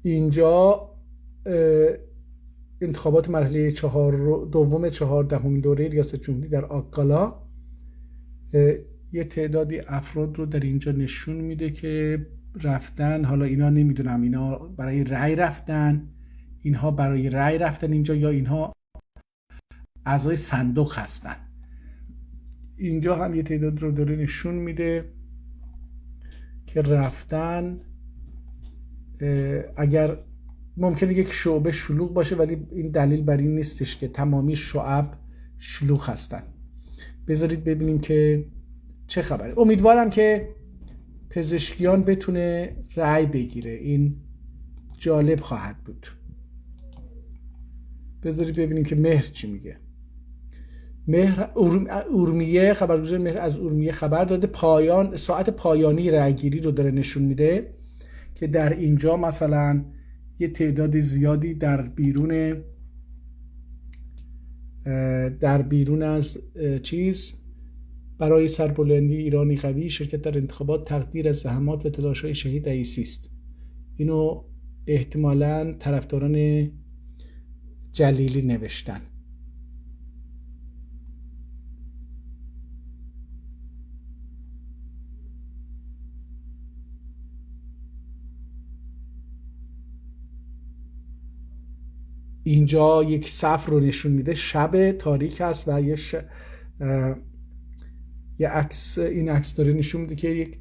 اینجا انتخابات مرحله دوم 14مین دوره ریاست جمهوری در آگالا یه تعدادی افراد رو در اینجا نشون میده که رفتن. حالا اینا نمیدونم اینا برای رأی رفتن، اینها برای رأی رفتن اینجا، یا اینها اعضای صندوق هستن. اینجا هم یه تعداد رو داره نشون میده که رفتن. اگر ممکنه یک شعبه شلوغ باشه ولی این دلیل بر این نیستش که تمامی شعب شلوغ هستن. بذارید ببینیم که چه خبره. امیدوارم که پزشکیان بتونه رأی بگیره، این جالب خواهد بود. بذارید ببینیم که مهر چی میگه. مهر اورمیه، خبرگزاری مهر از اورمیه خبر داده ساعت پایانی رأیگیری رو داره نشون میده که در اینجا مثلا یه تعداد زیادی در بیرون از برای سربلندی ایرانی قوی شرکت در انتخابات تقدیر از زحمات و تلاش‌های شهید رئیسی است. اینو احتمالاً طرفداران جلیلی نوشتن. اینجا یک صف رو نشون میده، شب تاریک هست و یه عکس، این عکس داره نشون میده که یک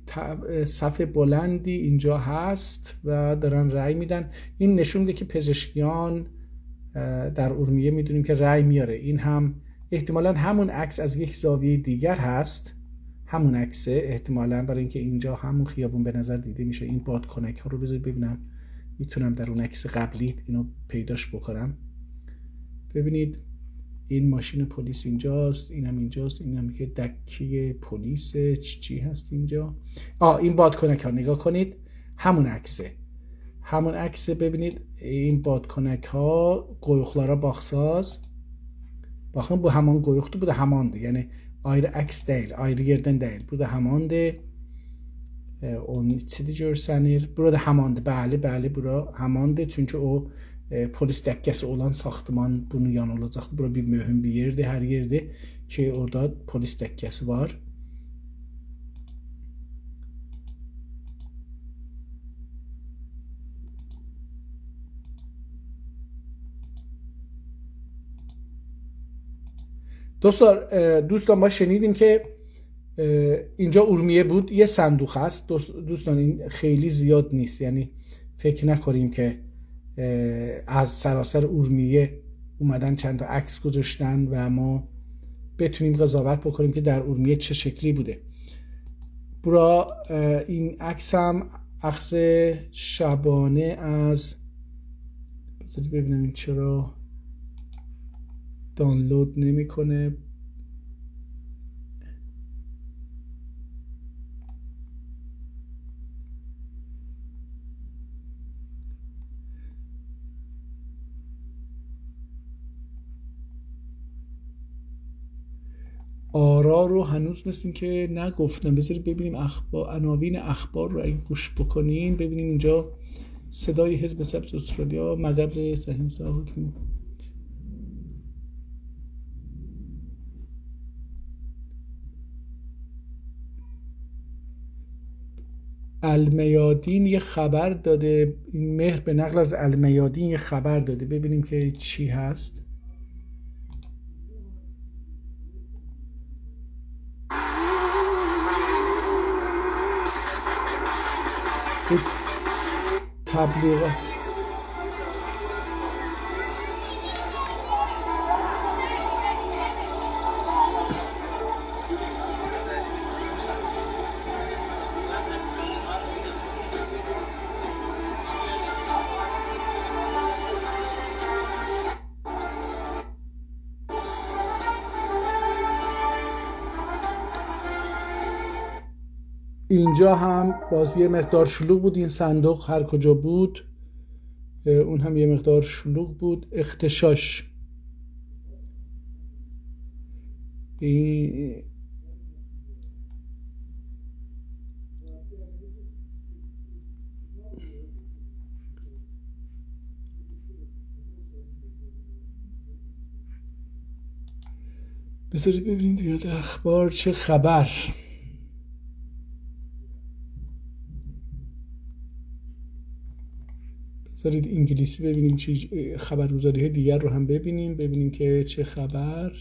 صف بلندی اینجا هست و دارن رأی میدن. این نشون میده که پزشکیان در اورمیه میدونیم که رأی میاره. این هم احتمالاً همون عکس از یک زاویه دیگر هست، همون عکسه احتمالاً، برای اینکه اینجا همون خیابون به نظر دیده میشه. این بادکنک ها رو بذارید ببینم میتونم در اون عکس قبلی اینو پیداش بکنم. ببینید این ماشین پلیس اینجاست، اینم اینجاست، اینم که دکه پلیس چی هست اینجا. این بادکنک ها نگاه کنید، همون عکسه. ببینید این بادکنک ها goyuqlara baxsaz, baxın bu haman goyuqdur, bu da hamandır. Yəni ayrı əks deyil, ayrı yerdən deyil. Bu da hamandır. Onun içidir görsənir. Burada hamandır. Bəli, bura hamandır. Çünki o polis dəkkəsi olan saxtaman bunun yanı olacaqdır. Bura bir mühüm bir yerdir, hər yerdir ki orada polis dəkkəsi var. دوستان ما شنیدیم که اینجا اورمیه بود، یه صندوق هست. دوستان این خیلی زیاد نیست، یعنی فکر نکنیم که از سراسر اورمیه اومدن چند تا عکس گذاشتن و ما بتونیم قضاوت بکنیم که در اورمیه چه شکلی بوده. برا این عکس هم عکس شبانه از، بذارید ببینم چرا دانلود نمیکنه. آرا رو هنوز مثل که نگفتم. بذارید ببینیم عناوین اخبار رو اگه گوش بکنین ببینیم اینجا صدای حزب سبز استرالیا مقر صهیونیست‌ها حکم. المیادین یه خبر داده، این مهر به نقل از المیادین یه خبر داده. ببینیم که چی هست. تبلیغات اینجا هم باز یه مقدار شلوغ بود، این صندوق هر کجا بود اون هم یه مقدار شلوغ بود. اختشاش بذارید ببینید دیگه اخبار چه خبر. بذارید انگلیسی ببینیم چی خبرگزاری های دیگر رو هم ببینیم که چه خبر.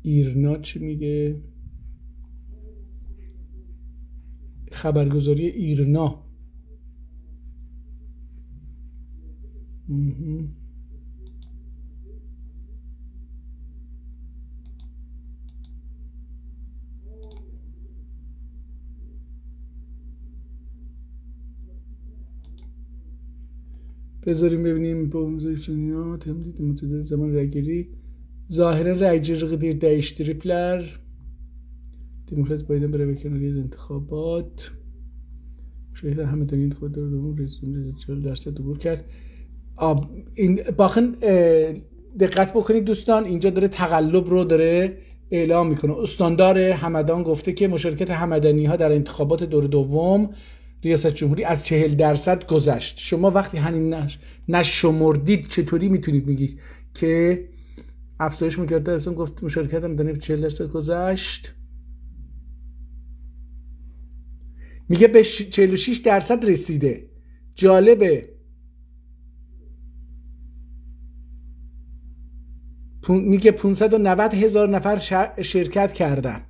ایرنا چی میگه؟ خبرگزاری ایرنا بذاریم ببینیم با موزیکچنیا تمدید متعدد zaman رایگیری ظاهرا رایگیری değiştiripler. Demokrat Biden برای کناری از انتخابات شاید همدانی انتخابات در دوم رئیس عبور کرد. باخن دقت بکنید دوستان، اینجا داره تقلب رو داره اعلام میکنه. استاندار همدان گفته که مشارکت همدانی ها در انتخابات دور دوم ریاست جمهوری از 40% گذشت. شما وقتی همین نشمردید چطوری میتونید میگید که افزایش میکرده؟ اصلا گفت مشارکت همدانی 40% گذشت. میگه به 46% رسیده. جالبه. میگه 590,000 نفر شرکت کردن.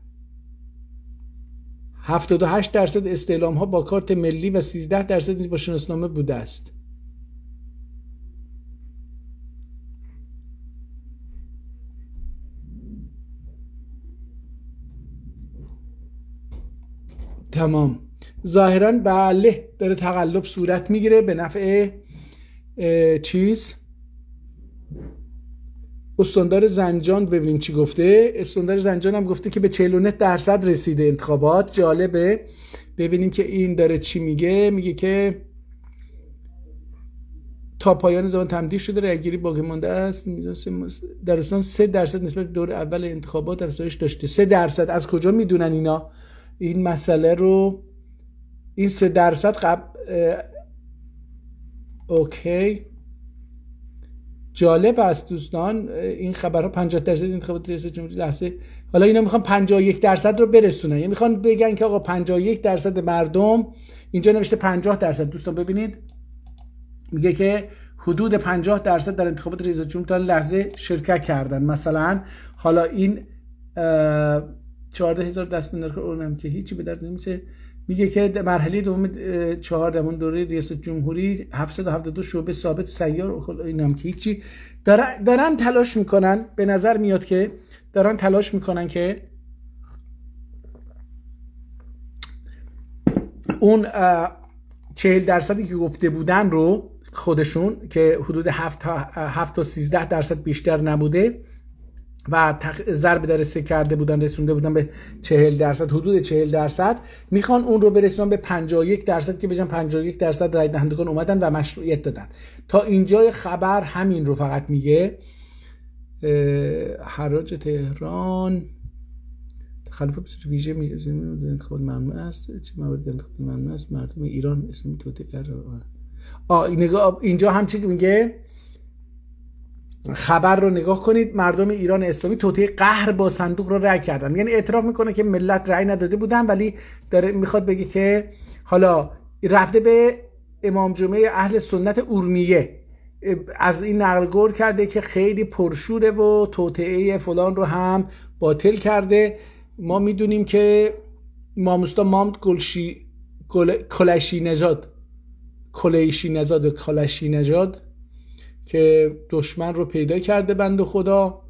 78% استعلام ها با کارت ملی و 13% با شناسنامه بوده است. تمام. ظاهرا بله داره تقلب صورت میگیره به نفع استاندار زنجان. ببینیم چی گفته. استاندار زنجان هم گفته که به 49% رسیده انتخابات. جالبه. ببینیم که این داره چی میگه. میگه که تا پایان زمان تمدید شده، رایگیری باقی مانده است. در استان 3% نسبت به دور اول انتخابات افزایش داشته. 3% از کجا میدونن اینا این مسئله رو؟ این 3% اوکی. جالب است دوستان این خبرها. 50% انتخابات ریاست جمهوری لحظه. حالا اینا میخوان 51% رو برسونن، یعنی میخوان بگن که آقا 51% مردم، اینجا نوشته 50%. دوستان ببینید میگه که حدود 50% در انتخابات ریاست جمهوری تا لحظه شرکت کردن. مثلا حالا این 14,000 دست اندرکار اونم که هیچی به درد نمیشه. میگه که مرحله دوم 4 دوره ریاست جمهوری 772 شعبه ثابت و سیار، اینم که هیچی. دارن تلاش میکنن، به نظر میاد که دارن تلاش میکنن که اون 40% که گفته بودن رو خودشون که حدود 7 تا 13% بیشتر نبوده و ضرب در 3 کرده بودن، رسونده بودن به 40%، حدود 40%، میخوان اون رو برسونن به 51% که بجن 51% رای دهندگان اومدن و مشروعیت دادن. تا اینجای خبر همین رو فقط میگه. حراج تهران تخلف بسیار ویژه میگه انتخابات ممنوع است. چه موارد انتخابات ممنوع است؟ مردم ایران اسم توطئه اینجا هم چی میگه؟ خبر رو نگاه کنید. مردم ایران اسلامی توطئه قهر با صندوق رو رای کردن. یعنی اعتراف میکنه که ملت رای نداده بودن، ولی داره میخواد بگه که حالا رفته به امام جمعه اهل سنت اورمیه از این نقل قول کرده که خیلی پرشوره و توطئه فلان رو هم باطل کرده. ما میدونیم که ماموستا مامد کلیشی نژاد که دشمن رو پیدا کرده بنده خدا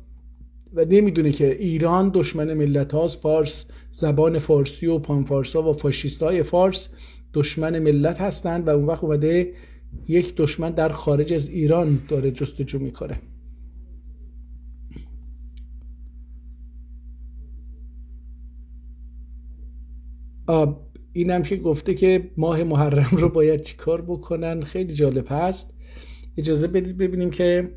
و نمیدونه که ایران دشمن ملت هاست. فارس، زبان فارسی و پانفارسا و فاشیست های فارس دشمن ملت هستند و اون وقت اومده یک دشمن در خارج از ایران داره جستجو میکنه. اینم که گفته که ماه محرم رو باید چی کار بکنن، خیلی جالب هست. اجازه بدید ببینیم که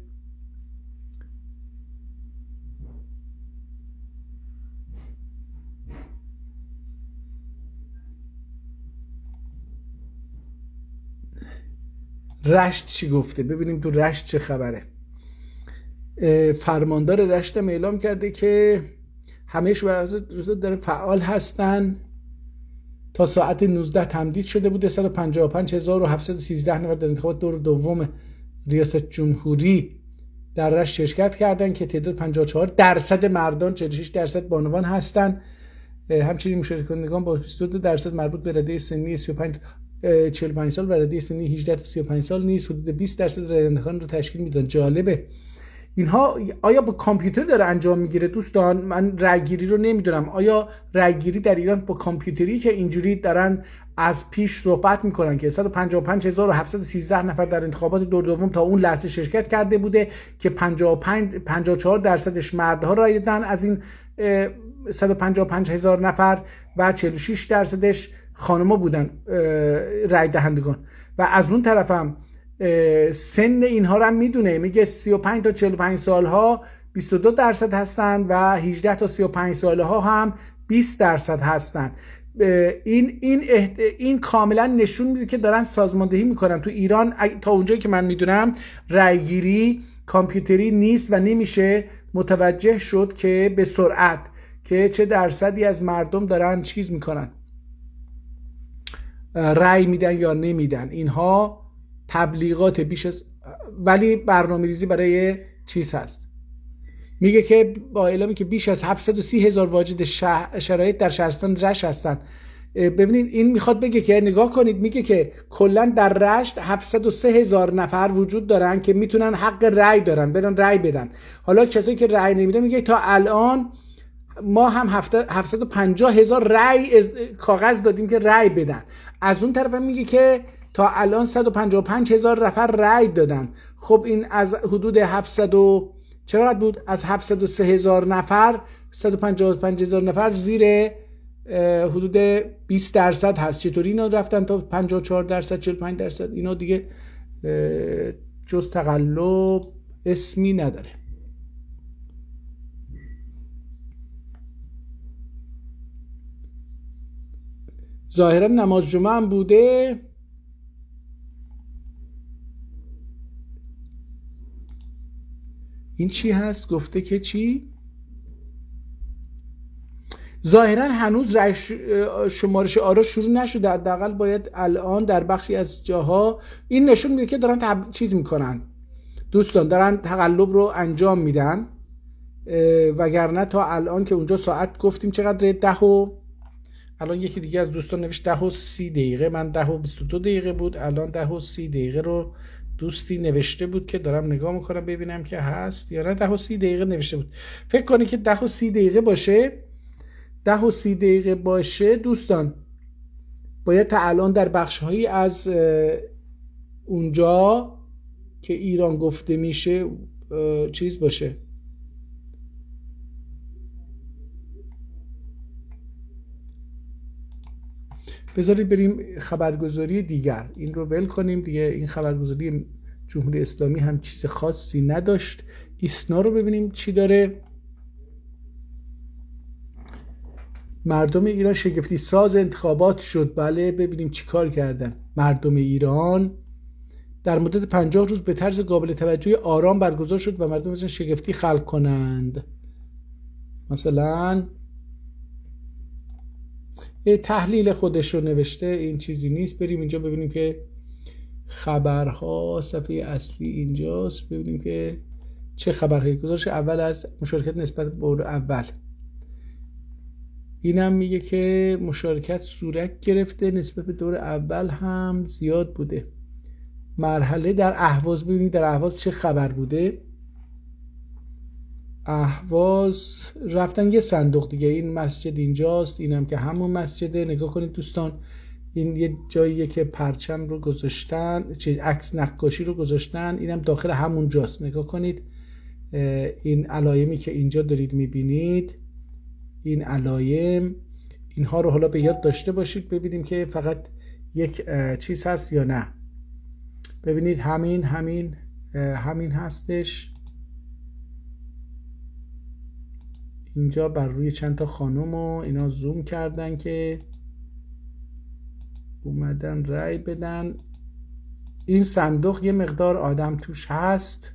رشت چی گفته، ببینیم تو رشت چه خبره. فرماندار رشت هم اعلام کرده که همه شهرها داره فعال هستن. تا ساعت 19 تمدید شده بوده. 155713 نفر در انتخابات دور دوم ریاست جمهوری در رشت شرکت کردن که تعداد 54% مردان، 46% بانوان هستن. همچنین مشارکت کنندگان با 22% مربوط به رده سنی 45 سال و رده سنی 18 تا 35 سال نیست. حدود 20% رایندگان رو تشکیل میدن. جالبه. اینها آیا با کامپیوتر داره انجام میگیره دوستان؟ من رأیگیری رو نمیدونم. آیا رأیگیری در ایران با کامپیوتری که اینجوری دارن از پیش صحبت میکنن که 155713 نفر در انتخابات دور دوم تا اون لحظه شرکت کرده بوده که 54% مردها رای دادن از این 155,000 نفر و 46% خانم‌ها بودن رای دهندگان. و از اون طرف هم سن اینها رو هم میدونه، میگه 35 تا 45 سال ها 22% هستن و 18 تا 35 سال ها هم 20% هستن. این کاملا نشون میده که دارن سازماندهی میکنن. تو ایران تا اونجایی که من میدونم رأیگیری کامپیوتری نیست و نمیشه متوجه شد که به سرعت که چه درصدی از مردم دارن چیز میکنن، رأی میدن یا نمیدن. اینها تبلیغات بیش از، ولی برنامه‌ریزی برای چیز هست. میگه که با اعلامی که بیش از 730,000 واجد شرایط در شهرستان رشت هستن. ببینید این میخواد بگه که نگاه کنید، میگه که کلا در رشت 703,000 نفر وجود دارن که میتونن حق رأی دارن، برن رأی بدن. حالا کسایی که رأی نمیدن میگه تا الان ما هم 750,000 رأی کاغذ دادیم که رأی بدن. از اون طرف میگه که تا الان 155,000 نفر رأی دادن. خب این از حدود 700 چقدر بود؟ از 703,000 نفر 155,000 نفر زیر حدود 20% هست. چطوری اینا رفتن تا 54%، 45%؟ اینا دیگه جز تقلب اسمی نداره. ظاهرا نماز جمعه هم بوده. این چی هست؟ گفته که چی؟ ظاهرا هنوز شمارش آرا شروع نشده. حداقل باید الان در بخشی از جاها این نشون میده که دارن چیز میکنن دوستان، دارن تقلب رو انجام میدن. وگرنه تا الان که اونجا ساعت گفتیم چقدر 10 و الان یکی دیگه از دوستان نوشت 10:30، من 10:22 بود، الان 10:30 رو دوستی نوشته بود که دارم نگاه میکنم ببینم که هست یا نه. 10:30 نوشته بود. فکر کنی که 10:30 باشه. 10:30 باشه دوستان، باید تا الان در بخشهایی از اونجا که ایران گفته میشه چیز باشه. بذارید بریم خبرگزاری دیگر. این رو ول کنیم دیگه. این خبرگزاری جمهوری اسلامی هم چیز خاصی نداشت. ایسنا رو ببینیم چی داره. مردم ایران شگفتی ساز انتخابات شد. بله ببینیم چی کار کردن. مردم ایران در مدت 50 روز به طرز قابل توجهی آرام برگزار شد و مردم مثلا شگفتی خلق کنند. مثلا تحلیل خودش رو نوشته، این چیزی نیست. بریم اینجا ببینیم که خبرها صفحه اصلی اینجاست. ببینیم که چه خبرهایی. گزارش اول از مشارکت نسبت به دور اول. اینم میگه که مشارکت صورت گرفته، نسبت به دور اول هم زیاد بوده. مرحله در اهواز، ببینید در اهواز چه خبر بوده. اهواز رفتن یه صندوق دیگه. این مسجد اینجاست، اینم که همون مسجده. نگاه کنید دوستان، این یه جاییه که پرچم رو گذاشتن، عکس نقاشی رو گذاشتن، اینم داخل همون جاست. نگاه کنید این علایمی که اینجا دارید میبینید، این علائم، اینها رو حالا به یاد داشته باشید. ببینیم که فقط یک چیز هست یا نه. ببینید همین هستش. اینجا بر روی چند تا خانم و اینا زوم کردن که اومدن رای بدن. این صندوق یه مقدار آدم توش هست.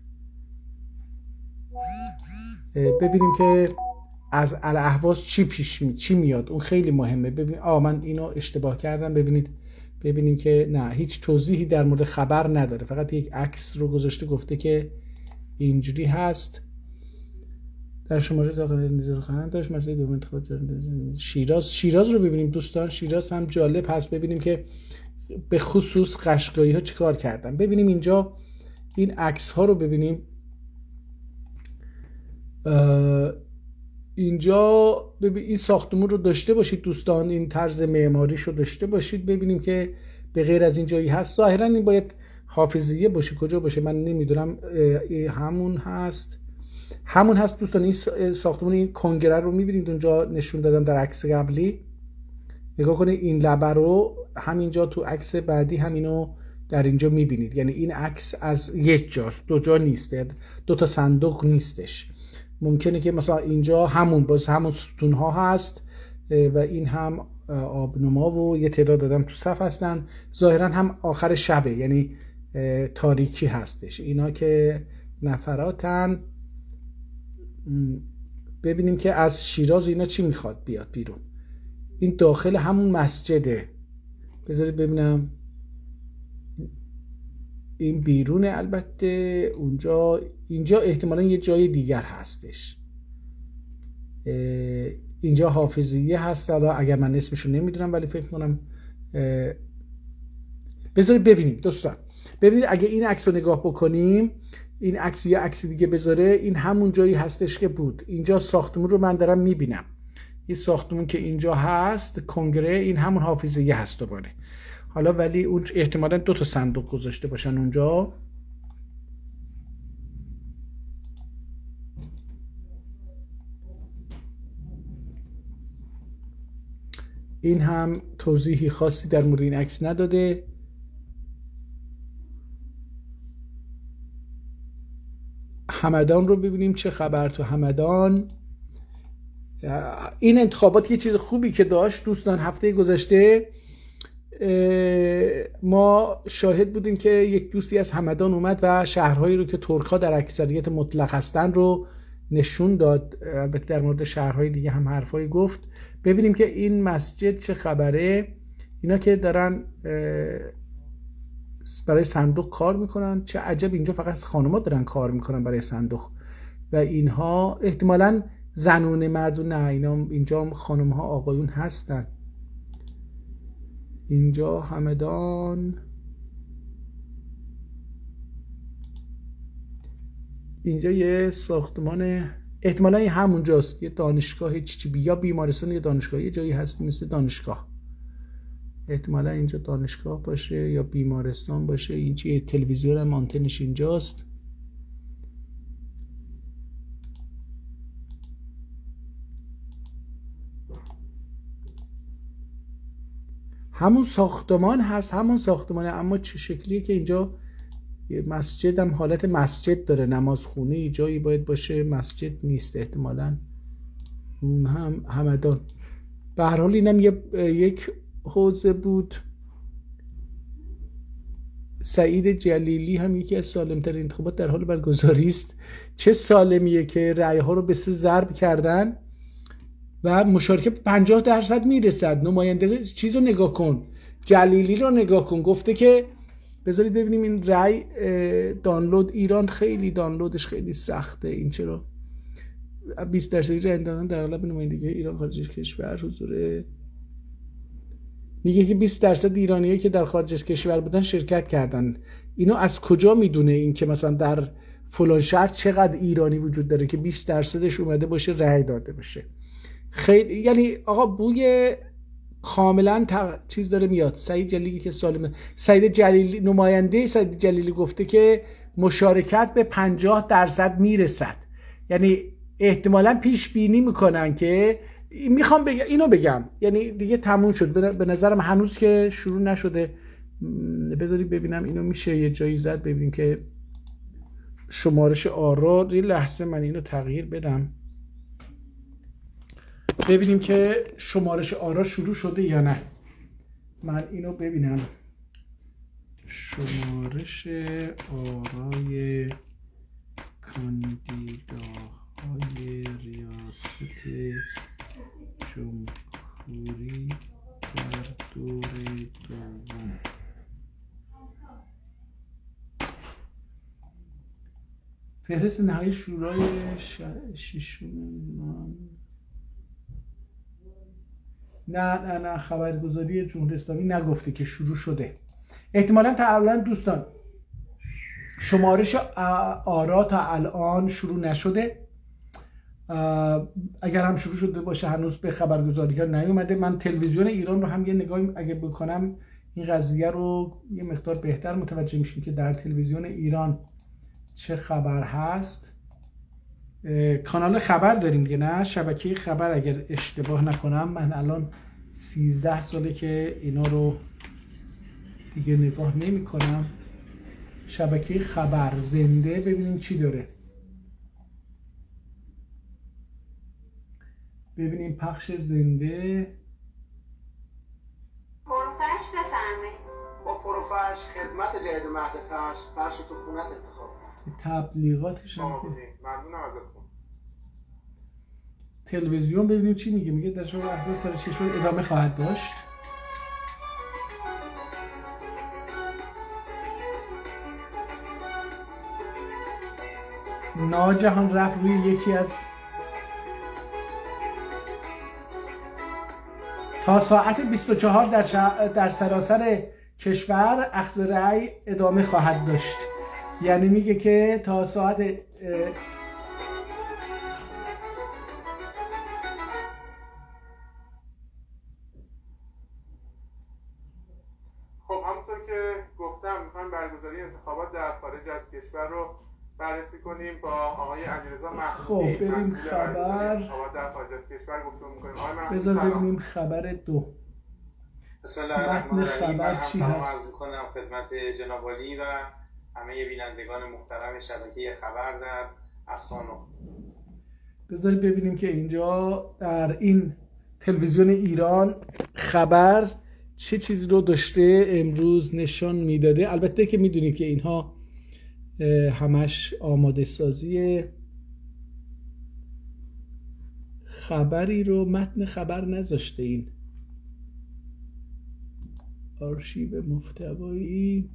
ببینیم که از الاهواز چی میاد. اون خیلی مهمه. ببین من اینو اشتباه کردم. ببینیم که نه، هیچ توضیحی در مورد خبر نداره، فقط یک عکس رو گذاشته، گفته که اینجوری هست. در شماره داخل نظر خواهند داشت مسئله دوم انتخاب شیراز رو ببینیم دوستان. شیراز هم جالب هست. ببینیم که به خصوص قشقایی ها چیکار کردن. ببینیم اینجا این عکس ها رو ببینیم. اینجا این ساختمون رو داشته باشید دوستان، این طرز معماریش رو داشته باشید. ببینیم که به غیر از این جایی هست. ظاهرا این باید حافظیه باشه. کجا باشه من نمیدونم. همون هست دوستان. این ساختمون این کنگره رو میبینید اونجا نشون دادم در عکس قبلی. نگاه کنید این لبه رو همینجا تو عکس بعدی همینو در اینجا میبینید. یعنی این عکس از یک جاست، دو جا نیست، دو تا صندوق نیستش. ممکنه که مثلا اینجا همون ستون ها هست و این هم آبنما و یه تعداد آدم تو صف هستن. ظاهرا هم آخر شبه، یعنی تاریکی هستش. اینا که نفراتن. ببینیم که از شیراز اینا چی میخواد بیاد بیرون. این داخل همون مسجده. بذارید ببینم. این بیرونه. البته اینجا احتمالا یه جای دیگر هستش. اینجا حافظیه هست. حالا اگر من اسمشو نمیدونم ولی فکر کنم. بذارید ببینیم دوستان. ببینید اگه این عکس رو نگاه بکنیم، این عکس یا عکس دیگه بذاره، این همون جایی هستش که بود. اینجا ساختمون رو من دارم میبینم. این ساختمون که اینجا هست کنگره، این همون حافظیه هست دوباره. حالا ولی اون احتمالاً دو تا صندوق گذاشته باشن اونجا. این هم توضیحی خاصی در مورد این عکس نداده. همدان رو ببینیم چه خبر تو همدان. این انتخابات یه چیز خوبی که داشت دوستان، هفته گذشته ما شاهد بودیم که یک دوستی از همدان اومد و شهرهایی رو که ترک‌ها در اکثریت مطلق هستن رو نشون داد. البته در مورد شهرهای دیگه هم حرفایی گفت. ببینیم که این مسجد چه خبره. اینا که دارن برای صندوق کار میکنن. چه عجب اینجا فقط خانم‌ها دارن کار میکنن برای صندوق و اینها احتمالاً زنونه مردون. نه، اینجا خانم‌ها آقایون هستن. اینجا همدان. اینجا یه ساختمان احتمالاً همونجاست، یه دانشگاه چیچی یا بیمارستان یا دانشگاه، یه جایی هست مثل دانشگاه. احتمالاً اینجا دانشگاه باشه یا بیمارستان باشه. اینجا یه تلویزیون هم آنتنش اینجاست. همون ساختمان هست، همون ساختمانه، اما چه شکلیه که اینجا مسجد هم حالت مسجد داره. نمازخونه جایی باید باشه، مسجد نیست احتمالاً. اون هم همدان. به هر حال اینم یک حوزه بود. سعید جلیلی هم یکی از سالم‌ترین انتخابات در حال برگزاری است. چه سالمیه که رأی ها رو به 3 ضرب کردن و مشارکت 50% میرسد. نماینده چیز رو نگاه کن، جلیلی رو نگاه کن، گفته که بذارید ببینیم این رأی دانلود ایران خیلی دانلودش خیلی سخته. این چرا 20% رأی دادن در اغلب نمایندگی ایران خارج از کشور حضور. میگه که 20% ایرانیایی که در خارج از کشور بودن شرکت کردن. اینو از کجا میدونه این که مثلا در فلان شهر چقدر ایرانی وجود داره که 20%ش اومده باشه رأی داده باشه؟ خیلی، یعنی آقا بوی کاملا چیز داره میاد. سعید جلیلی که سعید جلیلی، نماینده سعید جلیلی گفته که مشارکت به 50% میرسد. یعنی احتمالاً پیش بینی میکنن که میخوام اینو بگم، یعنی دیگه تموم شد به نظرم، هنوز که شروع نشده. بذاری ببینم اینو میشه یه جایی زد، ببینیم که شمارش آرا. یه لحظه من اینو تغییر بدم ببینیم که شمارش آرا شروع شده یا نه. من اینو ببینم، شمارش آرای کاندیداهای ریاست جمهوری در دور دوم. فهرست نهایی شورای ششم. نه خبرگزاری جمهوری اسلامی نگفته که شروع شده. احتمالاً دوستان شمارش آرا تا الان شروع نشده. اگر هم شروع شده باشه هنوز به خبرگزاری ها نیومده. من تلویزیون ایران رو هم یه نگاهی اگه بکنم این قضیه رو یه مقدار بهتر متوجه میشیم که در تلویزیون ایران چه خبر هست. کانال خبر داریم دیگه، نه شبکه خبر اگر اشتباه نکنم. من الان 13 ساله که اینا رو دیگه نگاه نمی کنم. شبکه خبر زنده، ببینیم چی داره. ببینیم پخش زنده. پروفرش بفرمایید. با پروفرش خدمت جدید مهد فرش تو خونت انتخاب تبلیغاتش هم که ممنونم ازتون. تلویزیون ببینیم چی میگه. میگه در شورای احزاب سرچشمه ادامه خواهد داشت. ناگهان رفت روی یکی از تا ساعت 24 در سراسر کشور اخذ رأی ادامه خواهد داشت. یعنی میگه که تا ساعت خب همونطور که گفتم میخوایم برگزاری انتخابات در خارج از کشور رو بررسی کنیم با آقای علیرضا محمودی. خب بریم خبر در خارج از کشور گفتگو می‌کنیم. آقای محمودی بذار سلام. ببینیم خبر 2. بسم الله الرحمن الرحیم. خبر چی سلام هست؟ عرض می‌کنم خدمت جناب عالی و همه بینندگان محترم شبکه خبر در افسانه. بذارید ببینیم که اینجا در این تلویزیون ایران خبر چه چیزی رو داشته امروز نشان میداده. البته که میدونید که اینها همش آماده سازی خبری رو، متن خبر نذاشته. این آرشیو محتوایی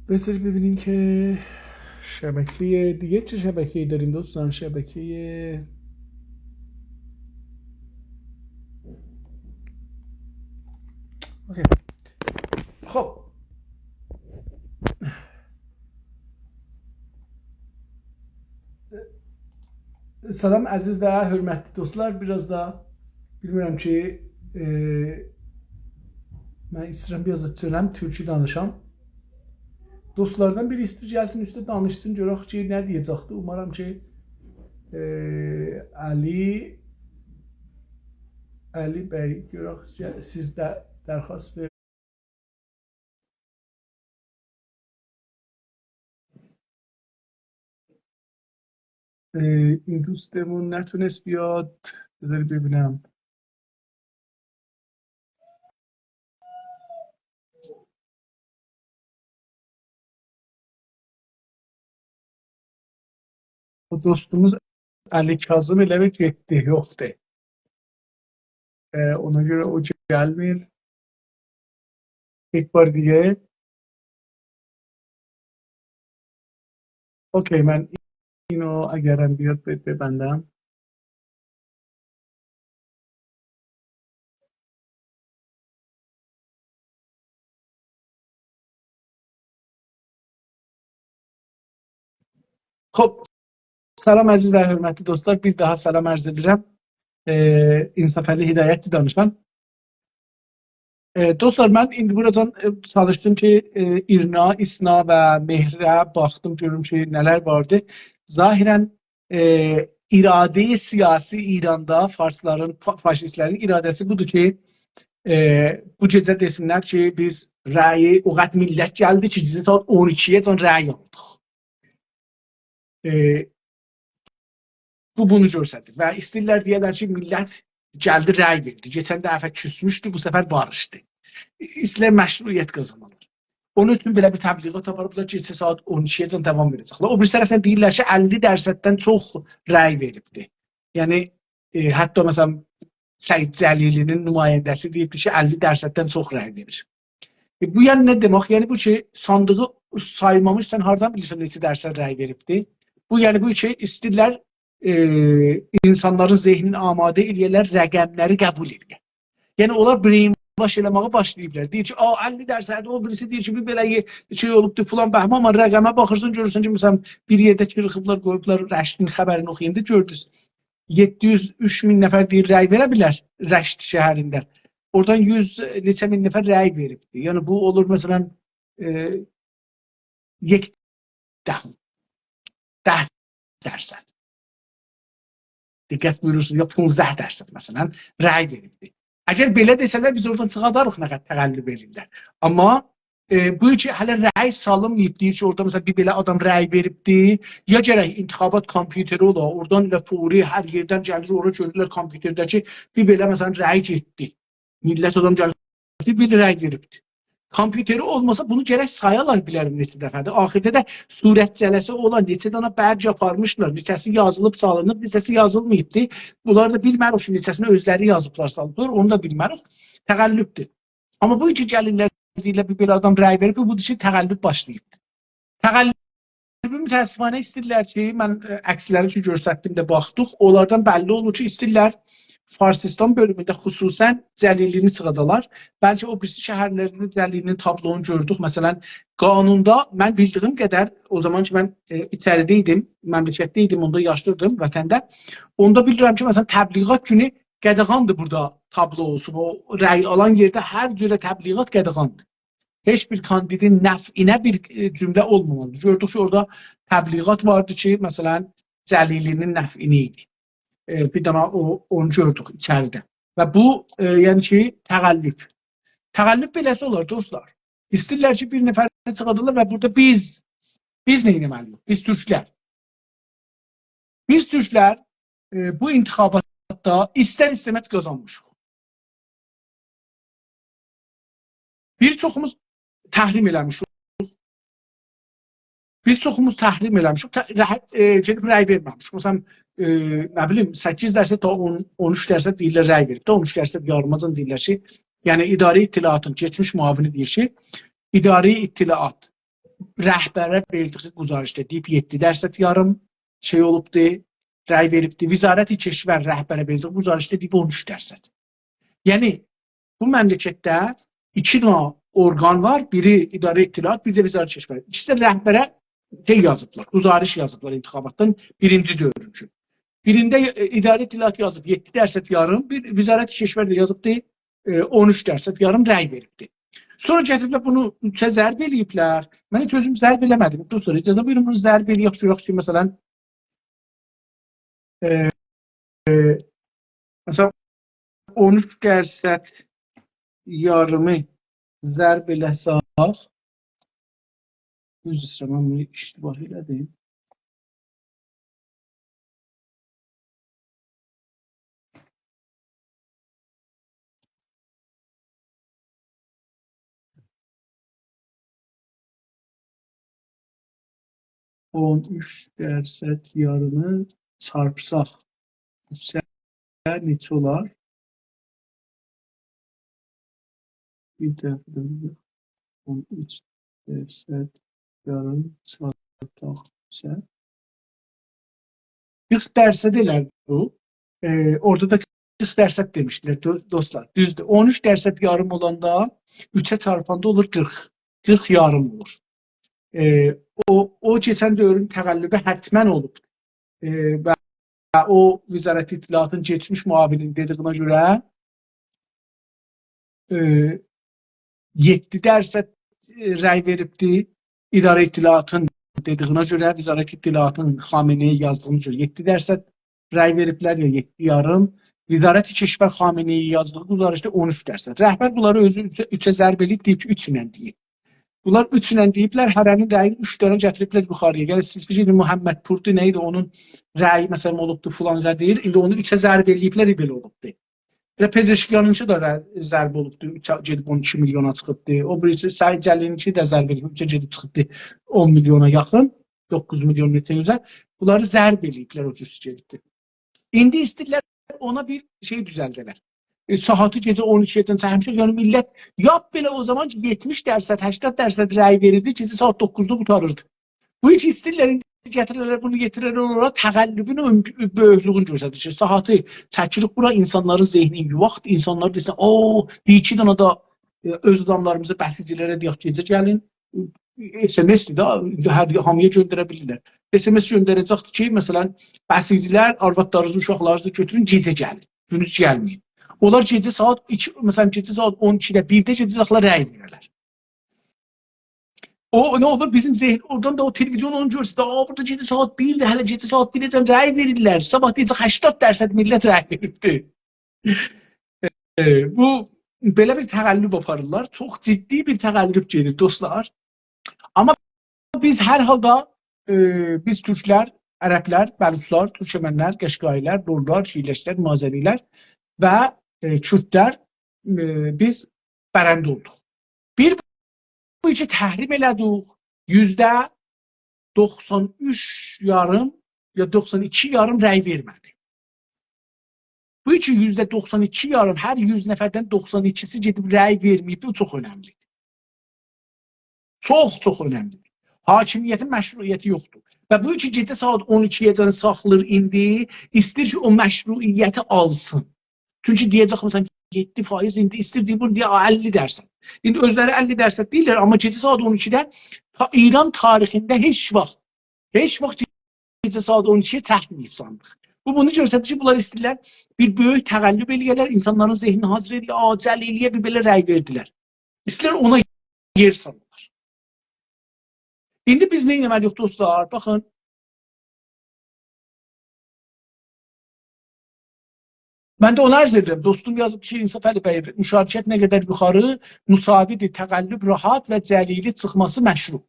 بذارید ببینیم که شبکه دیگه چه شبکه‌ای داریم دوستان. شبکه اوکی. خب سلام aziz ve hürmetli dostlar. Biraz daha bilmiyorum ki ben istedim biraz da söylem Türkçe danışam. Dostlardan biri istəyir gəlsin üstə danışsın, görək ki, nə deyəcəkdi. Umarım ki Ali bəy, görək siz də dərxواست verin. این دوستمون نتونست بیاد. بذارید ببینم. O dostumuz Ali Kazım elə bir getdi, yoxdur. Ona görə o gəlmir. İlk bar دیگه. اوکی من اینو اگرم بیاد ببندم. خب سلام عزیز و حرمتی dostlar, bir daha salam arz edirəm. İnsafəli Hidayət danışan. Dostlar, mən indi buradan çalışdım ki, İrna, İsna və Mehrə baxdım, görüm ki, nələr vardı. Zahirən iradə-i siyasi İranda farsların, faşistlərin iradəsi budur ki, bu gecə desinlər ki, biz rəyi, o qədər millət gəldi ki, gecə saat 12-yə can rəy aldıq. Bu bunu göstərir və istəyirlər deyərlər ki, millət gəldi rəy verdi. Geçən dəfə küsmüşdü, bu səfər barışdı. İstəyirlər məşruiyyət qazanırlar. Onun üçün belə bir təbliğat aparıblar ki, gecə saat 12-yə can davam edəcəklər. O bir tərəfdən deyirlər ki, 50%-dən çox rəy veribdi. Yəni hətta məsələn Səid Cəlilinin nümayəndəsi deyibdi ki, 50%-dən çox rəy verir. Bu yəni nə demək? Yəni bu ki, sandığı saymamış, sən hardan bilirsən neçə dərsən rəy veribdi? Bu yəni bu ki, istəyirlər insanların zehnini amadə eləyərlər, rəqəmləri qəbul edir. Yəni onlar brainwash eləməyə başlayıblar. Deyir ki, 50%, o birisi deyir ki, bir belə şey olubdu filan bəhmə, amma rəqəmə baxırsan görürsən ki, məsələn bir yerdə çırıxıblar, qoyublar, Rəşdin xəbərini oxuyanda gördünüz. 703 min nəfər deyir rəy verə bilər Rəşd şəhərində. Oradan 100 neçə min nəfər rəy veribdi. Yəni bu olur məsələn 10%. Diqqət buyurursunuz, ya 15% məsələn rəy veribdi. Əgər belə desələr biz oradan çıxadarıq nə qədər təqəllüb edirlər. Amma bu ki hələ rəy salınmayıb, deyir ki, orada məsələn bir belə adam rəy veribdi, ya gərək intixabat kompüteri ola, oradan elə furi hər yerdən gəlir, ora görürlər kompüterdəki bir belə məsələn rəy getdi. Millət adam gəlir, bir rəy veribdi. Kompüteri olmasa bunu gərək sayalar bilərim neçə dəfədir. Axirdə də surətcələsi olan neçə dana bərc aparmışlar. Neçəsi yazılıb salınıb, neçəsi yazılmayıbdı. Bunlar da bilmərik ki, neçəsini özləri yazıblar salıblar. Onu da bilmərik. Təqəllübdür. Amma bu iki gəlirlər deyirlər bir belə adam rəy verib, bu ki təqəllüb başlayıb. Təqəllübü mütəəssifanə istəyirlər ki, mən əksləri ki göstərdim də baxdıq. Onlardan bəlli olur ki, istəyirlər Farsistan bölümündə xüsusən Cəlilini sıradalar. Bəlkə o birisi şəhərlərində Cəlilinin tablonu gördük. Məsələn, qanunda mən bildiyim qədər, o zaman ki mən içəridə idim, məmləkətdə idim, onda yaşlıydım vətəndə. Onda bilirəm ki, məsələn, təbliğat günü qədəğandır burada tablo olsun. O rəy alan yerdə hər cürə təbliğat qədəğandır. Heç bir kandidin nəfinə bir cümlə olmamalıdır. Gördük ki, orada təbliğat vardı ki, məsələn, Cəlilinin nəfini idi. Bir dana onu gördük içəridə. Və bu, yəni ki, təqəllüb. Təqəllüb beləsi olar, dostlar. İstəyirlər ki, bir nəfərini çıxadırlar və burada biz nə etməliyik? Biz türklər. Biz türklər bu intixabatda istər-istəməz qazanmışıq. Bir çoxumuz təhrim eləmişik. Biz çoxumuz təhrim eləmişik. Gedib rəy verməmişik. Məsələn, nə bilim 8% ta 13% deyirlər rəy verib. 13% yarımacan deyirlər ki, yəni İdarə İttilaatın keçmiş müavini deyir ki, İdarə İttilaat rəhbərə verdiyi güzarışda deyib 7% yarım şey olubdu, rəy veribdi. Vizarət-i Keşvər rəhbərə verdiyi güzarışda deyib 13%. Yəni bu məmləkətdə iki orqan var. Biri İdarə İttilaat, biri də Vizarət-i Keşvər. İkisi də rəhbərə yazıblar, güzarış yazıblar intixabatdan birinci dövrüncü. Birində İdarə İttilaat yazıb 7% yarım, bir Vizarət-i Keşvər də yazıbdı 13% yarım rəy veribdi. Sonra gətiriblər bunu 3-ə zərb eləyiblər. Mən heç özüm zərb eləmədim. Dostlar, icazə buyurun bunu zərb eləyək, görək ki, məsələn 13% yarımı zərb eləsək, düz istəməm, bunu iştibah elədim. %13% yarımı çarpsaq neçə olar? Bir dəfə 13% yarım çarpsaq 40% elər bu. Orada da 40% demişdilər dostlar. Düzdür. 13% yarım olanda 3'e çarpanda olur 40. 40 yarım olur. O keçən dövrün təqəllübü hətmən olub. Və o Vizarət İttilaatın keçmiş müavinin dediyinə görə 7% rəy veribdi. İdarə İttilaatın dediyinə görə, Vizarət İttilaatın Xameneyə yazdığına görə 7% rəy veriblər ya 7,5. Vizarət-i Keşvər Xameneyə yazdığı güzarışda 13%. Rəhbər bunları özü 3-ə zərb edib deyib ki, 3 ilə deyib. Bunlar 3 ilə deyiblər, hərənin rəyini 3 dənə gətiriblər yuxarıya. Yəni siz ki, Muhammed Purdi nə idi, onun rəyi məsələn olubdu filanca deyir, indi onu 3-ə zərb ediblər, belə olubdu. Və Pezeşkiyanınki də zərb olubdu, 3'ə gedib 12 milyona çıxıbdı. O birisi Səid Cəlilinki də zərb edib, 3'ə gedib çıxıbdı 10 milyona yaxın, 9 milyon metr. Bunları zərb ediblər, o cüz gedibdi. İndi istəyirlər ona bir şey düzəldələr. Saatı gecə 12-dən həmişə yəni millət yap belə o zaman 70%, 80% rəy verirdi, gecə saat 9-da qutarırdı. Bu heç istəyirlər gətirirlər bunu getirirlər ora təğəllübün böyüklüyünü göstərir. Saatı çəkirik bura insanların zehni yuvaqdır. İnsanlar desin, "O, bir iki dənə də öz adamlarımızı bəsicilərə deyək gecə gəlin." SMS-dir də, hər hamıya göndərə bilirlər. SMS göndərəcəkdir ki, məsələn, bəsicilər arvadlarınızı, uşaqlarınızı götürün, gecə gəlin. Gündüz gəlməyin. Onlar gecə saat 2, məsələn, gecə saat 12-də, 1-də gecə rəy verirlər. O ne olur bizim zehn oradan da o televizyon onu görsə, burada gecə saat 1'də, hələ gecə saat 1'də rəy verirlər. Sabah deyəcək 80% millət rəy veribdi. Bu belə bir təğəllüb aparırlar. Çox ciddi bir təğəllüb gedir dostlar. Amma biz hər halda biz türklər, ərəblər, bəluçlar, türkmənlər, qəşqailər, dorlar, şiiləşlər, mazərilər və kürdlər biz bərəndə olduq. Bu iki təhrim elədik. %93,5 ya 92,5 rəy vermədi. Bu iki %92,5 hər 100 nəfərdən 92'si gedib rəy verməyib. Bu çox önəmlidir. Çox önəmlidir. Hakimiyyətin məşruiyyəti yoxdur. Və bu iki gecə saat 12'yə saxlır indi, istəyir ki o məşruiyyəti alsın. Çünki deyəcək məsələn 7% indi istəyir bunu deyə 50%. İndi özləri 50% deyirlər, amma gecə saat 12'də İran tarixində heç vaxt gecə saat 12'yə çəkməyib sandıq. Bu bunu göstərir ki, bunlar istəyirlər bir böyük təğəllüb eləyərlər, insanların zehnini hazır eləyər, Cəliliyə bir belə rəy verdilər. İstəyirlər ona yer salırlar. İndi biz nə etməliyik dostlar? Baxın. Mən də ona arz edirəm. Dostum yazıb ki, İnsaf Əli bəy, müşarikət nə qədər yuxarı, müsavidir, təqəllüb rahat və cəlili çıxması məşru.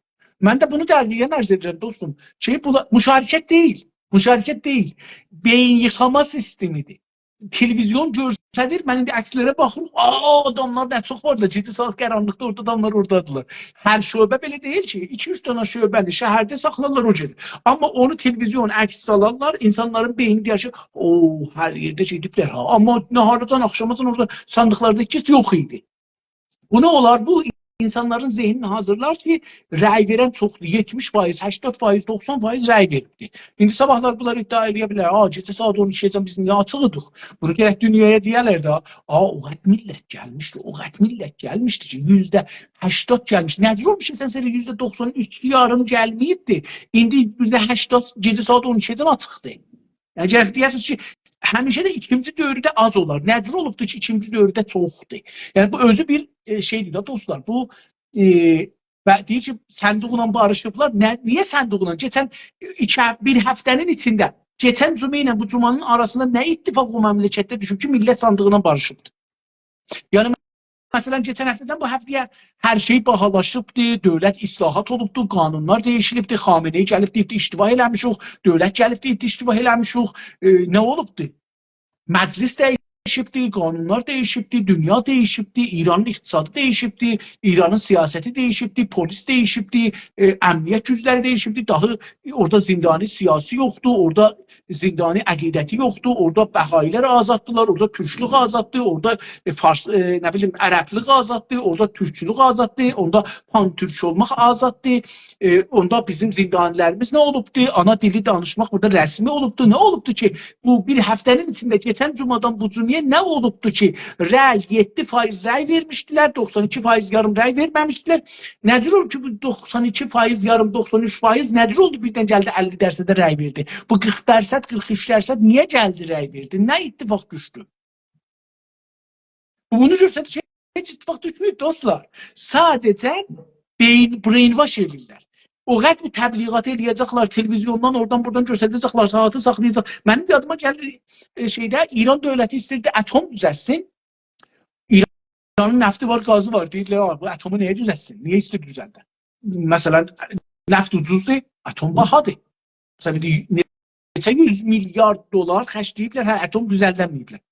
Mən də bunu dəliliyən arz edirəm dostum. Ki, bu müşarikət deyil. Beyin yıxama sistemidir. Televizyon görsədir, mən indi əkslərə baxırıq, adamlar nə çox vardılar, 7 saat qaranlıqda orada adamlar oradadılar. Hər şöbə belə deyil ki, 2-3 dənə şöbəni şəhərdə saxlarlar o gedir. Amma onu televizyon əks salarlar, insanların beyni deyir ki, hər yerdə gediblər ha. Amma naharacan, axşamacan orada sandıqlarda hiç yox idi. Bu nə olar? Bu insanların zehnini hazırlar ki, rəy verən çoxdur. 70%, 80%, 90% rəy veribdir. İndi sabahlar bunlar iddia edə bilər. Gecə saat 12'yə biz niyə açığıdıq? Bunu gərək dünyaya deyərlər də. O qədər millət gəlmişdi ki, %80 gəlmişdi. Nədir olmuş sən %93,5 gəlməyibdi. İndi %80 gecə saat 12'dən açıqdır. Yəni gərək deyəsiniz ki, həmişə də ikinci dövrdə az olar. Nədir olubdur ki, ikinci dövrdə çoxdur. Yəni bu özü bir şeydir da dostlar. Bu deyir ki, sənduqla barışıblar. Niyə sənduqla? Geçən bir həftənin içində, geçən cümə ilə bu cümanın arasında nə ittifaq o məmləkətdə düşüb ki, millət sandığına barışıbdır. Yəni məsələn, geçən həftədən bu həftəyə hər şey bahalaşıbdır, dövlət islahat olubdur, qanunlar dəyişilibdir, Xameneyi gəlib deyibdir, iştiva eləmişik, dövlət gəlib deyibdir, iştiva eləmişik. Nə olubdur? Məclis dəyişibdir, qanunlar dəyişibdir, dünya dəyişibdir, İranın iqtisadı dəyişibdir, İranın siyasəti dəyişibdir, polis dəyişibdir, əmniyyət gücləri dəyişibdir, daha orada zindani siyasi yoxdur, orada zindani əqidəti yoxdur, orada bəhailər azaddılar, orada türklük azaddır, orada nə bilim ərəblik azaddır, orada türkçülük azaddır, onda pan-türk olmaq azaddır, onda bizim zindanilərimiz nə olubdur, ana dili danışmaq burada rəsmi olubdur, nə olubdur ki, bu bir həftənin içində geçən cumadan bu cümləyə nə olubdur ki, rəy 7% rəy vermişdilər, 92% yarım rəy verməmişdilər. Nədir oldu ki, bu 92% yarım, 93% nədir oldu birdən gəldi 50% rəy verdi? Bu 40%, 43% niyə gəldi rəy verdi? Nə ittifaq düşdü? Bunu göstərir ki, heç ittifaq düşməyib dostlar. Sadəcə brainwash edirlər. O qədər bir təbliğat eləyəcəklər, televizyondan, oradan, buradan göstərəcəklər, saatı saxlayacaq. Mənim yadıma gəlir İran dövləti istəyirdi atom düzəltsin. İranın nefti var, gazı var. Deyirlər, bu atomu nəyə düzəltsin? Niyə istəyir düzəltsin? Məsələn, neft ucuzdur, atom bahadır. Məsələn, neçə 100 milyar dolar xərcləyiblər, atom düzəldəməyiblər.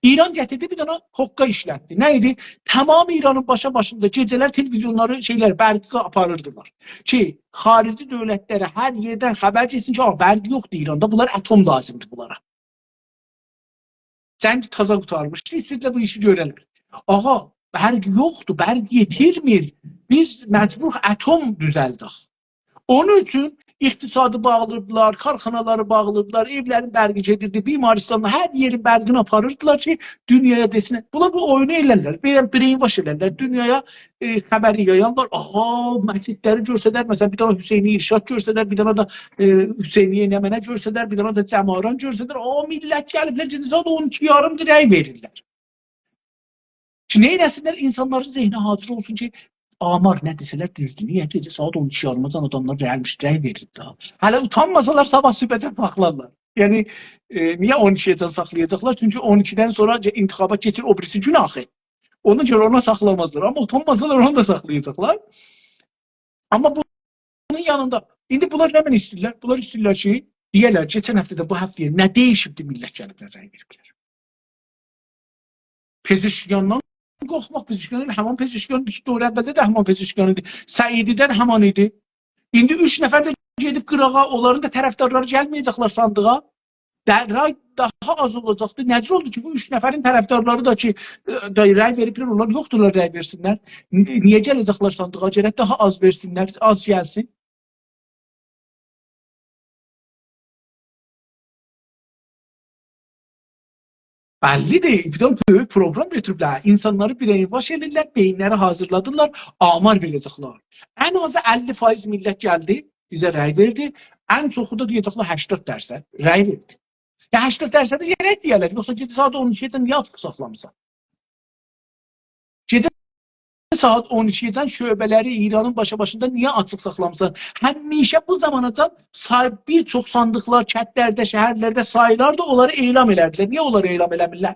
İran gətirdi bir dənə hoqqa işlətdi. Nə idi? Tamam İranın başında gecələr televizyonları bərqi aparırdılar. Ki, xarici dövlətlərə hər yerdən xəbər keçsin ki, bərqi yoxdur İranda, bunlar atom lazımdır bunlara. Cəng taza qutarmışdı, istədilər bu işi görələr. Ağa, bərqi yoxdur, bərqi yetirmir. Biz məcbur atom düzəldik. Onun üçün İqtisadı bağladılar, karxanaları bağladılar, evlərin bərqi gedirdi, bimaristanda hər yerin bərqini aparırdılar ki, dünyaya desinlər. Bunlar bu oyunu elərlər, brainwash elərlər, dünyaya xəbəri yayarlar. Aha, məscidləri görsədər, məsələn, bir dənə Hüseyni İrşad görsədər, bir dənə də Hüseyni Yenemenə görsədər, bir dənə də Cəmaran görsədər. O, millət gəliblər, gecə saat 12:30 rəy verirlər. Ki, nə eləsinlər, insanların zehni hazır olsun ki, amar nə desələr düzdür. Niyə gecə saat 12:30-dan adamlar rəy verir daha. Hələ utanmasalar sabah sübhəcən saxlarlar. Yəni niyə 12-yə saxlayacaqlar? Çünki 12-dən sonra intikhaba keçir o birisi gün axı. Ona görə ona saxlamazlar. Amma utanmasalar onu da saxlayacaqlar. Amma bunun yanında indi bunlar nə mən istəyirlər? Bunlar istəyirlər ki, deyirlər keçən həftədə bu həftəyə nə dəyişibdi millət gəliblər rəy veriblər. Pezeşkiyandan qorxmaq Pezeşkiyan, həman Pezeşkiyan doğru əvvəldə də həman Pezeşkiyan idi. Səididən həman idi. İndi 3 nəfər də gedib qırağa, onların da tərəfdarları gəlməyəcəklər sandığa. Rəy daha az olacaqdı. Necə oldu ki, bu 3 nəfərin tərəfdarları da ki, rəy veriblər, onlar yoxdurlar rəy versinlər. Niyə gələcəklər sandığa? Gərək daha az versinlər, az gəlsin. Bəllidir, bir böyük program götürüblər. İnsanları brainwash edirlər, beyinləri hazırladırlar, amar verəcəklər. Ən azı 50% millət gəldi, bizə rəy verdi. Ən çoxu da deyəcəklər 80% rəy verdi. Ya 80% gərək deyərlər, yoxsa gecə saat 12-yə niyə açıq saxlamısan? Gecə saat 12-dən şöbələri İranın başında niyə açıq saxlamısan? Həmişə bu zamanacan bir çox sandıqlar, kətlərdə, şəhərlərdə sayılar da onları elam elədilər. Niyə onları elam eləmirlər?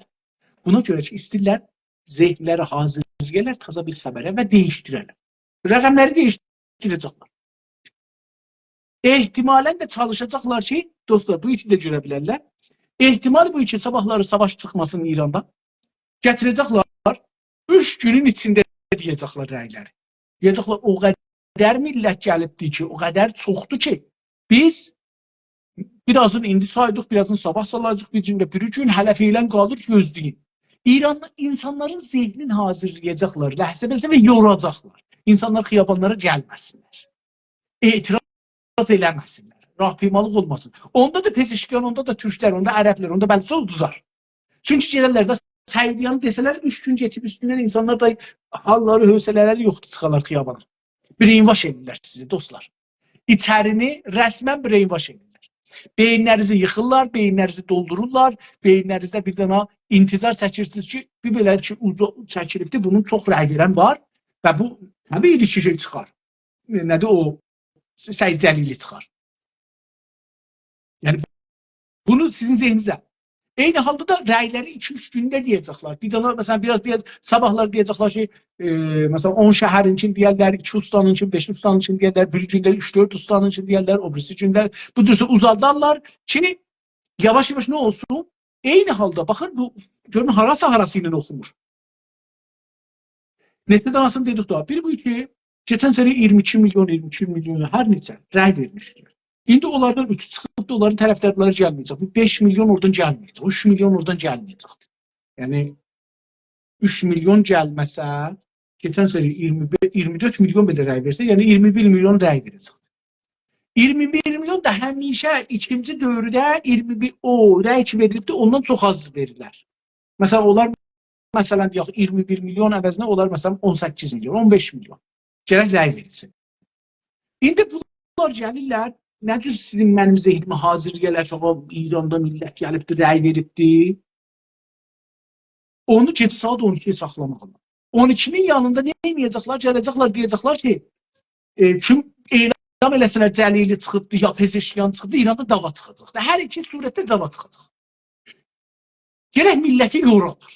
Buna görə ki, istəyirlər zehnləri hazır edərlər taza bir xəbərə və dəyişdirərlər. Rəqəmləri dəyişdirəcəklər. Ehtimalən də çalışacaqlar ki, dostlar, bu işi də görə bilərlər. Ehtimal bu üçün sabahları savaş çıxmasın İrandan. Gətirəcəklər 3 günün içində deyəcəklər rəyləri. Deyəcəklər, o qədər millət gəlibdir ki, o qədər çoxdur ki, biz birazını indi saydıq, birazını sabah salacaq, bir gün hələ feylən qalır, gözləyin. İranlı insanların zehnin hazırlayacaqlar, ləhsə-ləhsə və yoracaqlar. İnsanlar xiyabanlara gəlməsinlər. Etiraz eləməsinlər. Rahpimalıq olmasın. Onda da Pezeşkiyan, onda da Türklər, onda ərəblər, onda bəlkə uduzar. Çünki gəlirlər də Səidiyanı desələr 3 gün geçib üstündən insanlar da halları, hövsələləri yoxdur, çıxarlar xiyabana. Brainwash edirlər sizi, dostlar. İçərini rəsmən brainwash edirlər. Beyinlərinizi yıxırlar, beyinlərinizi doldururlar, beyinlərinizdə bir dənə intizar çəkirsiniz ki, bir belə ki, çəkilibdir, bunun çox rəy verən var və bu, təbii ki, şey çıxar. Nədir o? Səid Cəlili çıxar. Yəni, bunu sizin zehninizə. Eyni halda da rəyləri 2-3 gündə deyəcəklər. Bir dənə, məsələn, biraz sabahlar deyəcəklər ki, məsələn, 10 şəhərin üçün deyərlər, 2 ustanın üçün, 5 ustanın üçün deyərlər, bir gündə 3-4 ustanın üçün deyərlər, o birisi gündə. Bu cürsə uzaldarlar ki, yavaş-yavaş nə olsun? Eyni halda, baxın, bu, görün, harası ilə oxumur. Neçə danasını dedik daha. Bir bu ki, geçən sene 22 milyon, hər neçə rəy vermişdir. İndi onlardan 3 çıxıb da onların tərəfdarları gəlməyəcək. 5 milyon oradan gəlməyəcək. 3 milyon oradan gəlməyəcək. Yəni 3 milyon gəlməsə, keçən sene 24 milyon belə rəy versə, yəni 21 milyon rəy verəcək. 21 milyon da həmişə ikinci dövrdə 21 o rəy ki verilibdir, ondan çox az verirlər. Məsələn, onlar məsələn deyək 21 milyon əvəzinə onlar məsələn 18 milyon, 15 milyon gərək rəy verilsin. İndi bunlar gəlirlər, nə cür sizin mənim zehnimi hazır gələr ki, İranda millət gəlibdir, rəy veribdir. Onu gecə saat 12-yə saxlamaqlar. 12'nin yanında nə edəcəklər? Gələcəklər deyəcəklər ki, kim elan eləsələr Cəlili çıxıbdı, ya Pezeşkiyan çıxıbdı, İranda dava çıxacaq. Hər iki surətdə dava çıxacaq. Gərək milləti yorulur.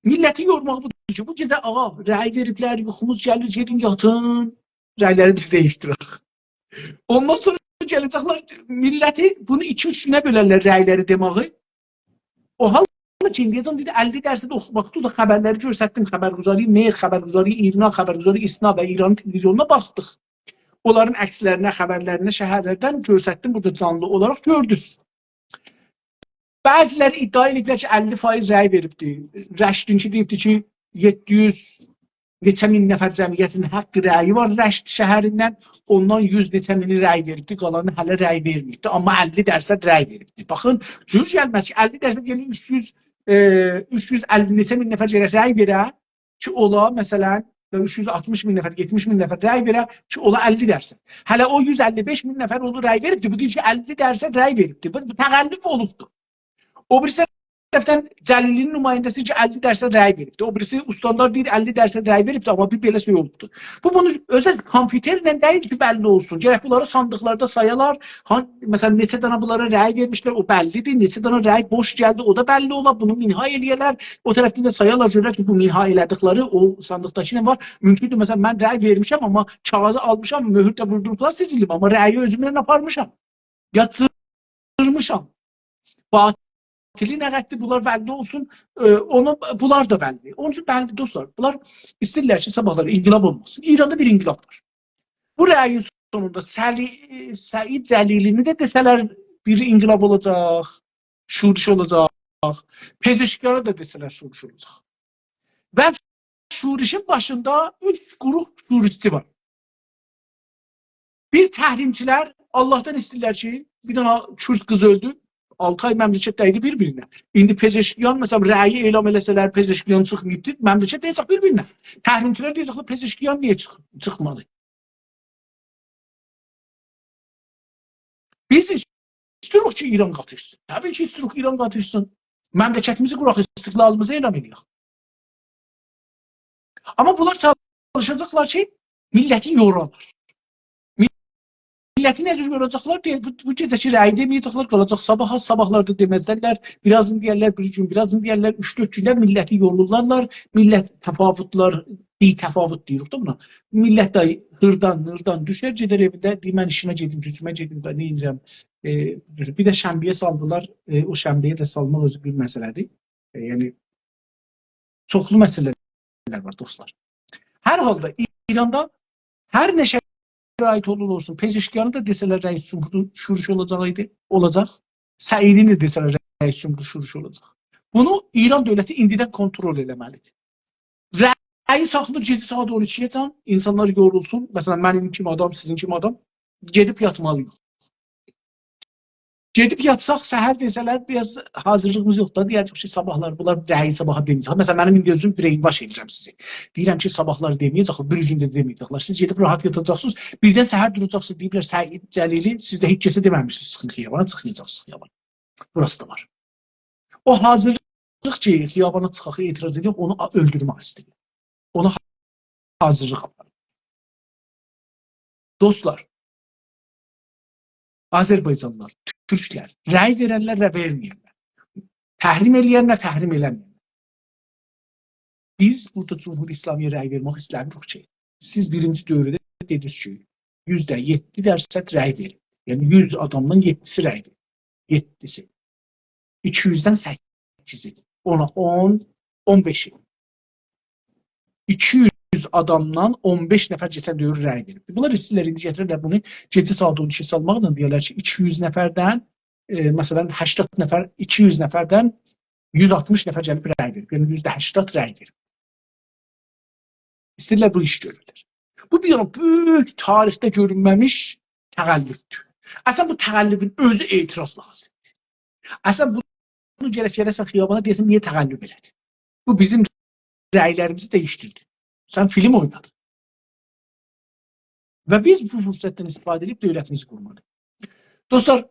Milləti yormaq budur ki, bu gecə ağa, rəy veriblər, yuxumuz gəlir, gedin yatın, rəyləri biz dəyişdirək. Ondan sonra gələcəklər, milləti bunu 2-3 günə bölərlər rəyləri deməyi. O hal Çingiz'in dedi 50% oxumaqda da xəbərləri göstərdim. Xəbərguzari Mehr, xəbərguzari İrna, xəbərguzari İsna və İranın televiziyonuna baxdıq. Onların əkslərinə, xəbərlərinə şəhərlərdən göstərdim. Burada canlı olaraq gördünüz. Bəziləri iddia ediblər ki 50% rəy veribdi. Rəşdinki deyibdi ki 700 neçə min nəfər cəmiyyətin haqqı rəyi var Rəşd şəhərindən. Ondan 100 neçə mini rəy veribdi. Qalanı hələ rəy verməyibdi. Amma 50% rəy veribdi. Baxın, cür gəlməz ki 50% yəni 350 neçə min nəfər gərək rəy verə ki, ola, məsələn, 360 min nəfər, 70 min nəfər rəy verə ki, ola 50%. Hələ o 155 min nəfər onu rəy veribdi. Bu deyir ki, 50% rəy veribdi. Bu təqəllüb olubdu. O birisi tərəfdən Cəlilinin nümayəndəsi ki 50% rəy veribdi. O birisi ustandar deyir 50% rəy veribdi, amma bir belə şey olubdu. Bu bunu özəl kompüterlə deyil ki, bəlli olsun. Gərək bunları sandıqlarda sayalar. Məsələn, neçə dana bunlara rəy vermişlər, o bəllidir. Neçə dana rəy boş gəldi, o da bəlli olar. Bunu minha eləyərlər. O tərəfdən də sayalar, görürlər ki, bu minha elədikləri o sandıqdakı ilə var. Mümkündür, məsələn, mən rəy vermişəm, amma kağızı almışam, möhür də vurdurublar sizilim, amma rəyi özümlə aparmışam. Ya cırmışam. Batili nə qəddir, bunlar bəlli olsun, bunlar da bəlli. Onun üçün bəlli dostlar, bunlar istəyirlər ki, sabahları inqilab olmasın. İranda bir inqilab var. Bu rəyin sonunda Səid Cəlilini də desələr bir inqilab olacaq, şuriş olacaq, Pezeşkiyanı da desələr şuriş olacaq. Və şurişin başında 3 qrup şurişçi var. Bir təhrimçilər Allahdan istəyirlər ki, bir dana Kürt qız öldü, 6 ay məmləkət dəydi bir-birinə. İndi Pezeşkiyan, məsələn, rəyi elam eləsələr, Pezeşkiyan çıxmayıbdır, məmləkət deyəcək bir-birinə. Təhrimçilər deyəcəklər, Pezeşkiyan niyə çıxmadı? Biz istiyoruz ki, İran qatışsın. Təbii ki, istiyoruz ki, İran qatışsın. Məmləkətimizi quraq, istiqlalımızı elam edək. Amma bunlar çalışacaqlar ki, milləti yorarlar. Milləti nə cür yoracaqlar deyə, bu gecəki rəyi deməyəcəklər, qalacaq sabaha, sabahlarda deməzdərlər, birazını deyərlər, bir gün, birazını deyərlər, 3-4 günlər milləti yorulurlarlar, millət təfavütlar, təfavüt deyirik da buna. Millət də hırdan düşər, gedər evində, deyir, mən işimə gedim, gücümə gedim, nə edirəm. Bir də şənbiyə saldılar, o şənbiyə də salmaq özü bir məsələdir. Yəni, çoxlu məsələlər var dostlar. Hər halda İranda hər nə şərait olsun, Pezeşkiyanı da desələr rəis cümhuru şuriş olacaq, Səidini də desələr rəis cümhuru şuriş olacaq. Bunu İran dövləti indidən kontrol eləməlidir. Rəyi saxlır 7 saat 12-yə can, insanlar yorulsun. Məsələn, mənim kimi adam, sizin kimi adam gedib yatmalıyıq. Gedib yatsaq, səhər desələr, biraz hazırlığımız yoxdur. Deyəcək ki, sabahlar bunlar rəyi sabaha deməyəcək. Məsələn, mənim indi özüm brainwash edəcəm sizi. Deyirəm ki, sabahlar deməyəcək, bir gün də deməyəcəklər. Siz gedib rahat yatacaqsınız, birdən səhər duracaqsınız, deyiblər, Səid Cəlili, siz də heç kəsə deməmişsiniz, çıxın xiyabana, çıxmayacaqsınız xiyabana. Burası da var. O hazırlıq ki, xiyabana çıxaq, etiraz edək, onu öldürmək istəyir. Ona hazırlıq aparır. Dostlar, Azərbaycanlılar, Türklər, rəy verənlər və verməyənlər, təhrim eləyənlər, təhrim eləməyənlər. Biz burada Cumhur İslamiyə rəy vermək istəmirik ki, siz birinci dövrdə dediniz ki, %7% rəy verin. Yəni 100 adamdan 7'si rəy verin. 7'si. 200'dən 8'i. 10'a 10, 15'i. 200 adamdan 15 nəfər keçən dövr rəy verib. Bunlar istəyirlər, indi gətirirlər bunu gecə saat 12 salmaqla deyirlər ki, 200 nəfərdən, məsələn, 80 nəfər, 200 nəfərdən 160 nəfər gəlib rəy verib. Yəni %80 rəy verib. İstəyirlər bu iş görürlər. Bu bir böyük tarixdə görünməmiş təqəllübdür. Əslən bu təqəllübün özü etiraz lazımdır. Əslən bunu gələksən xiyabana deyəsən, niyə təqəllüb elədi? Bu bizim rəylərimizi dəyişdirdi. Sən film oynadın. Və biz bu fürsətdən istifadə edib dövlətimizi qurmalıyıq. Dostlar,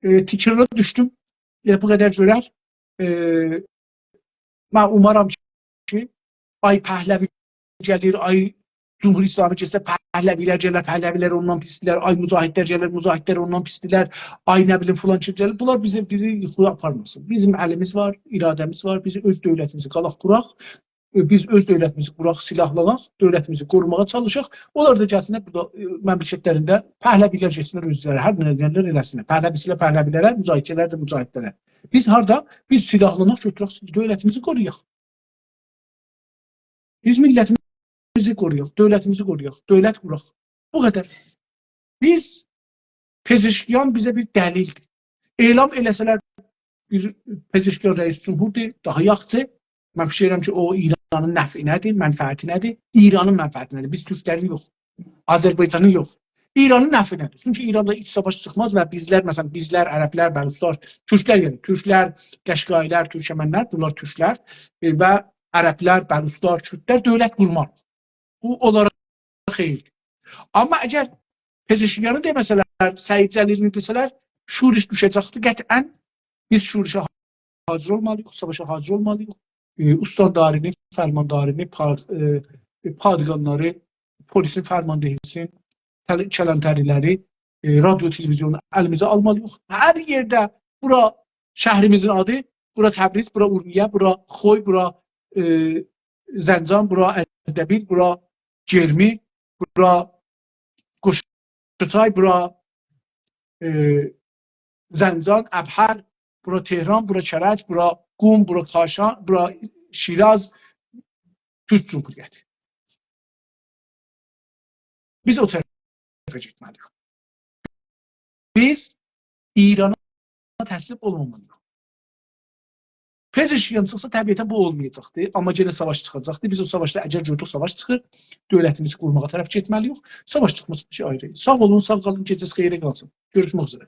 tikrara düşdüm. Bu qədər görər. Mən umaram ki, Ay Pəhləvi gəlir, ay Cumhur İslamı gəlsə Pəhləvilər gələr, Pəhləvilər ondan pisdilər, ay Mücahidlər gələr, Mücahidlər ondan pisdilər, ay nə bilim filan kim gəlir. Bunlar bizi yuxuya aparmasın. Bizim əlimiz var, iradəmiz var, biz öz dövlətimizi qalaq quraq, biz öz dövlətimizi quraq, silahlanaq, dövlətimizi qorumağa çalışaq. Onlar da gəlsinlər burada məmləkətlərində Pəhləvilər getsinlər özləri, hər nə edənlər eləsinlər. Pəhləvisilə Pəhləvilərə, mücahidçilər də mücahidlərə. Biz harda? Biz silahlanaq, götürək, dövlətimizi qoruyaq. Biz millətimizi qoruyaq, dövlətimizi qoruyaq, dövlət quraq. Bu qədər. Biz, Pezeşkiyan bizə bir dəlildir. Elam eləsələr bir Pezeşkiyan rəis cumhurdur, daha yaxşı. Mən fikirlərim ki, o İranın nəfi nədir, mənfəəti nədir? İranın mənfəəti nədir? Biz türklərin yox, Azərbaycanın yox. İranın nəfi nədir? Çünki İranda iç savaş çıxmaz və bizlər, məsələn, bizlər, ərəblər, bəluslar, türklər yəni, türklər, qəşqailər, türkəmənlər, bunlar türklər və ərəblər, bəluslar, kürdlər dövlət qurmaq. Bu, onlara xeyirdir. Amma əgər Pezeşkiyanı deməsələr, Səid Cəlilini desələr, şuriş düşəcəkdir. Qətən biz şurişə hazır olmalıyıq, savaşa hazır olmalıyıq. Ustadlarını, fərmandarını, padqanları, polisin fərmandehisi, kələntəriləri, radyo, televizyonu əlimizə almalıyıq. Hər yerdə, bura şəhrimizin adı, bura Təbriz, bura Urmiyə, bura Xoy, bura Zəncan, bura Ərdəbil, bura Germi, bura Qoşutay, bura Zəncan, Əbhər, bura Tehran, bura Kərəc, bura Qum, bura Kaşan, bura Şiraz, Türk Cumhuriyyəti. Biz o tərəfə getməliyik. Biz İrana təslib olmamalıyıq. Pezeşkiyan çıxsa təbiətən bu olmayacaqdır. Amma yenə savaş çıxacaqdır. Biz o savaşda əgər gördük savaş çıxır, dövlətimizi qurmağa tərəf getməliyik. Savaş çıxması bir şey ayrı. Sağ olun, sağ qalın, gecəsi xeyrə qalsın. Görüşmək üzrə.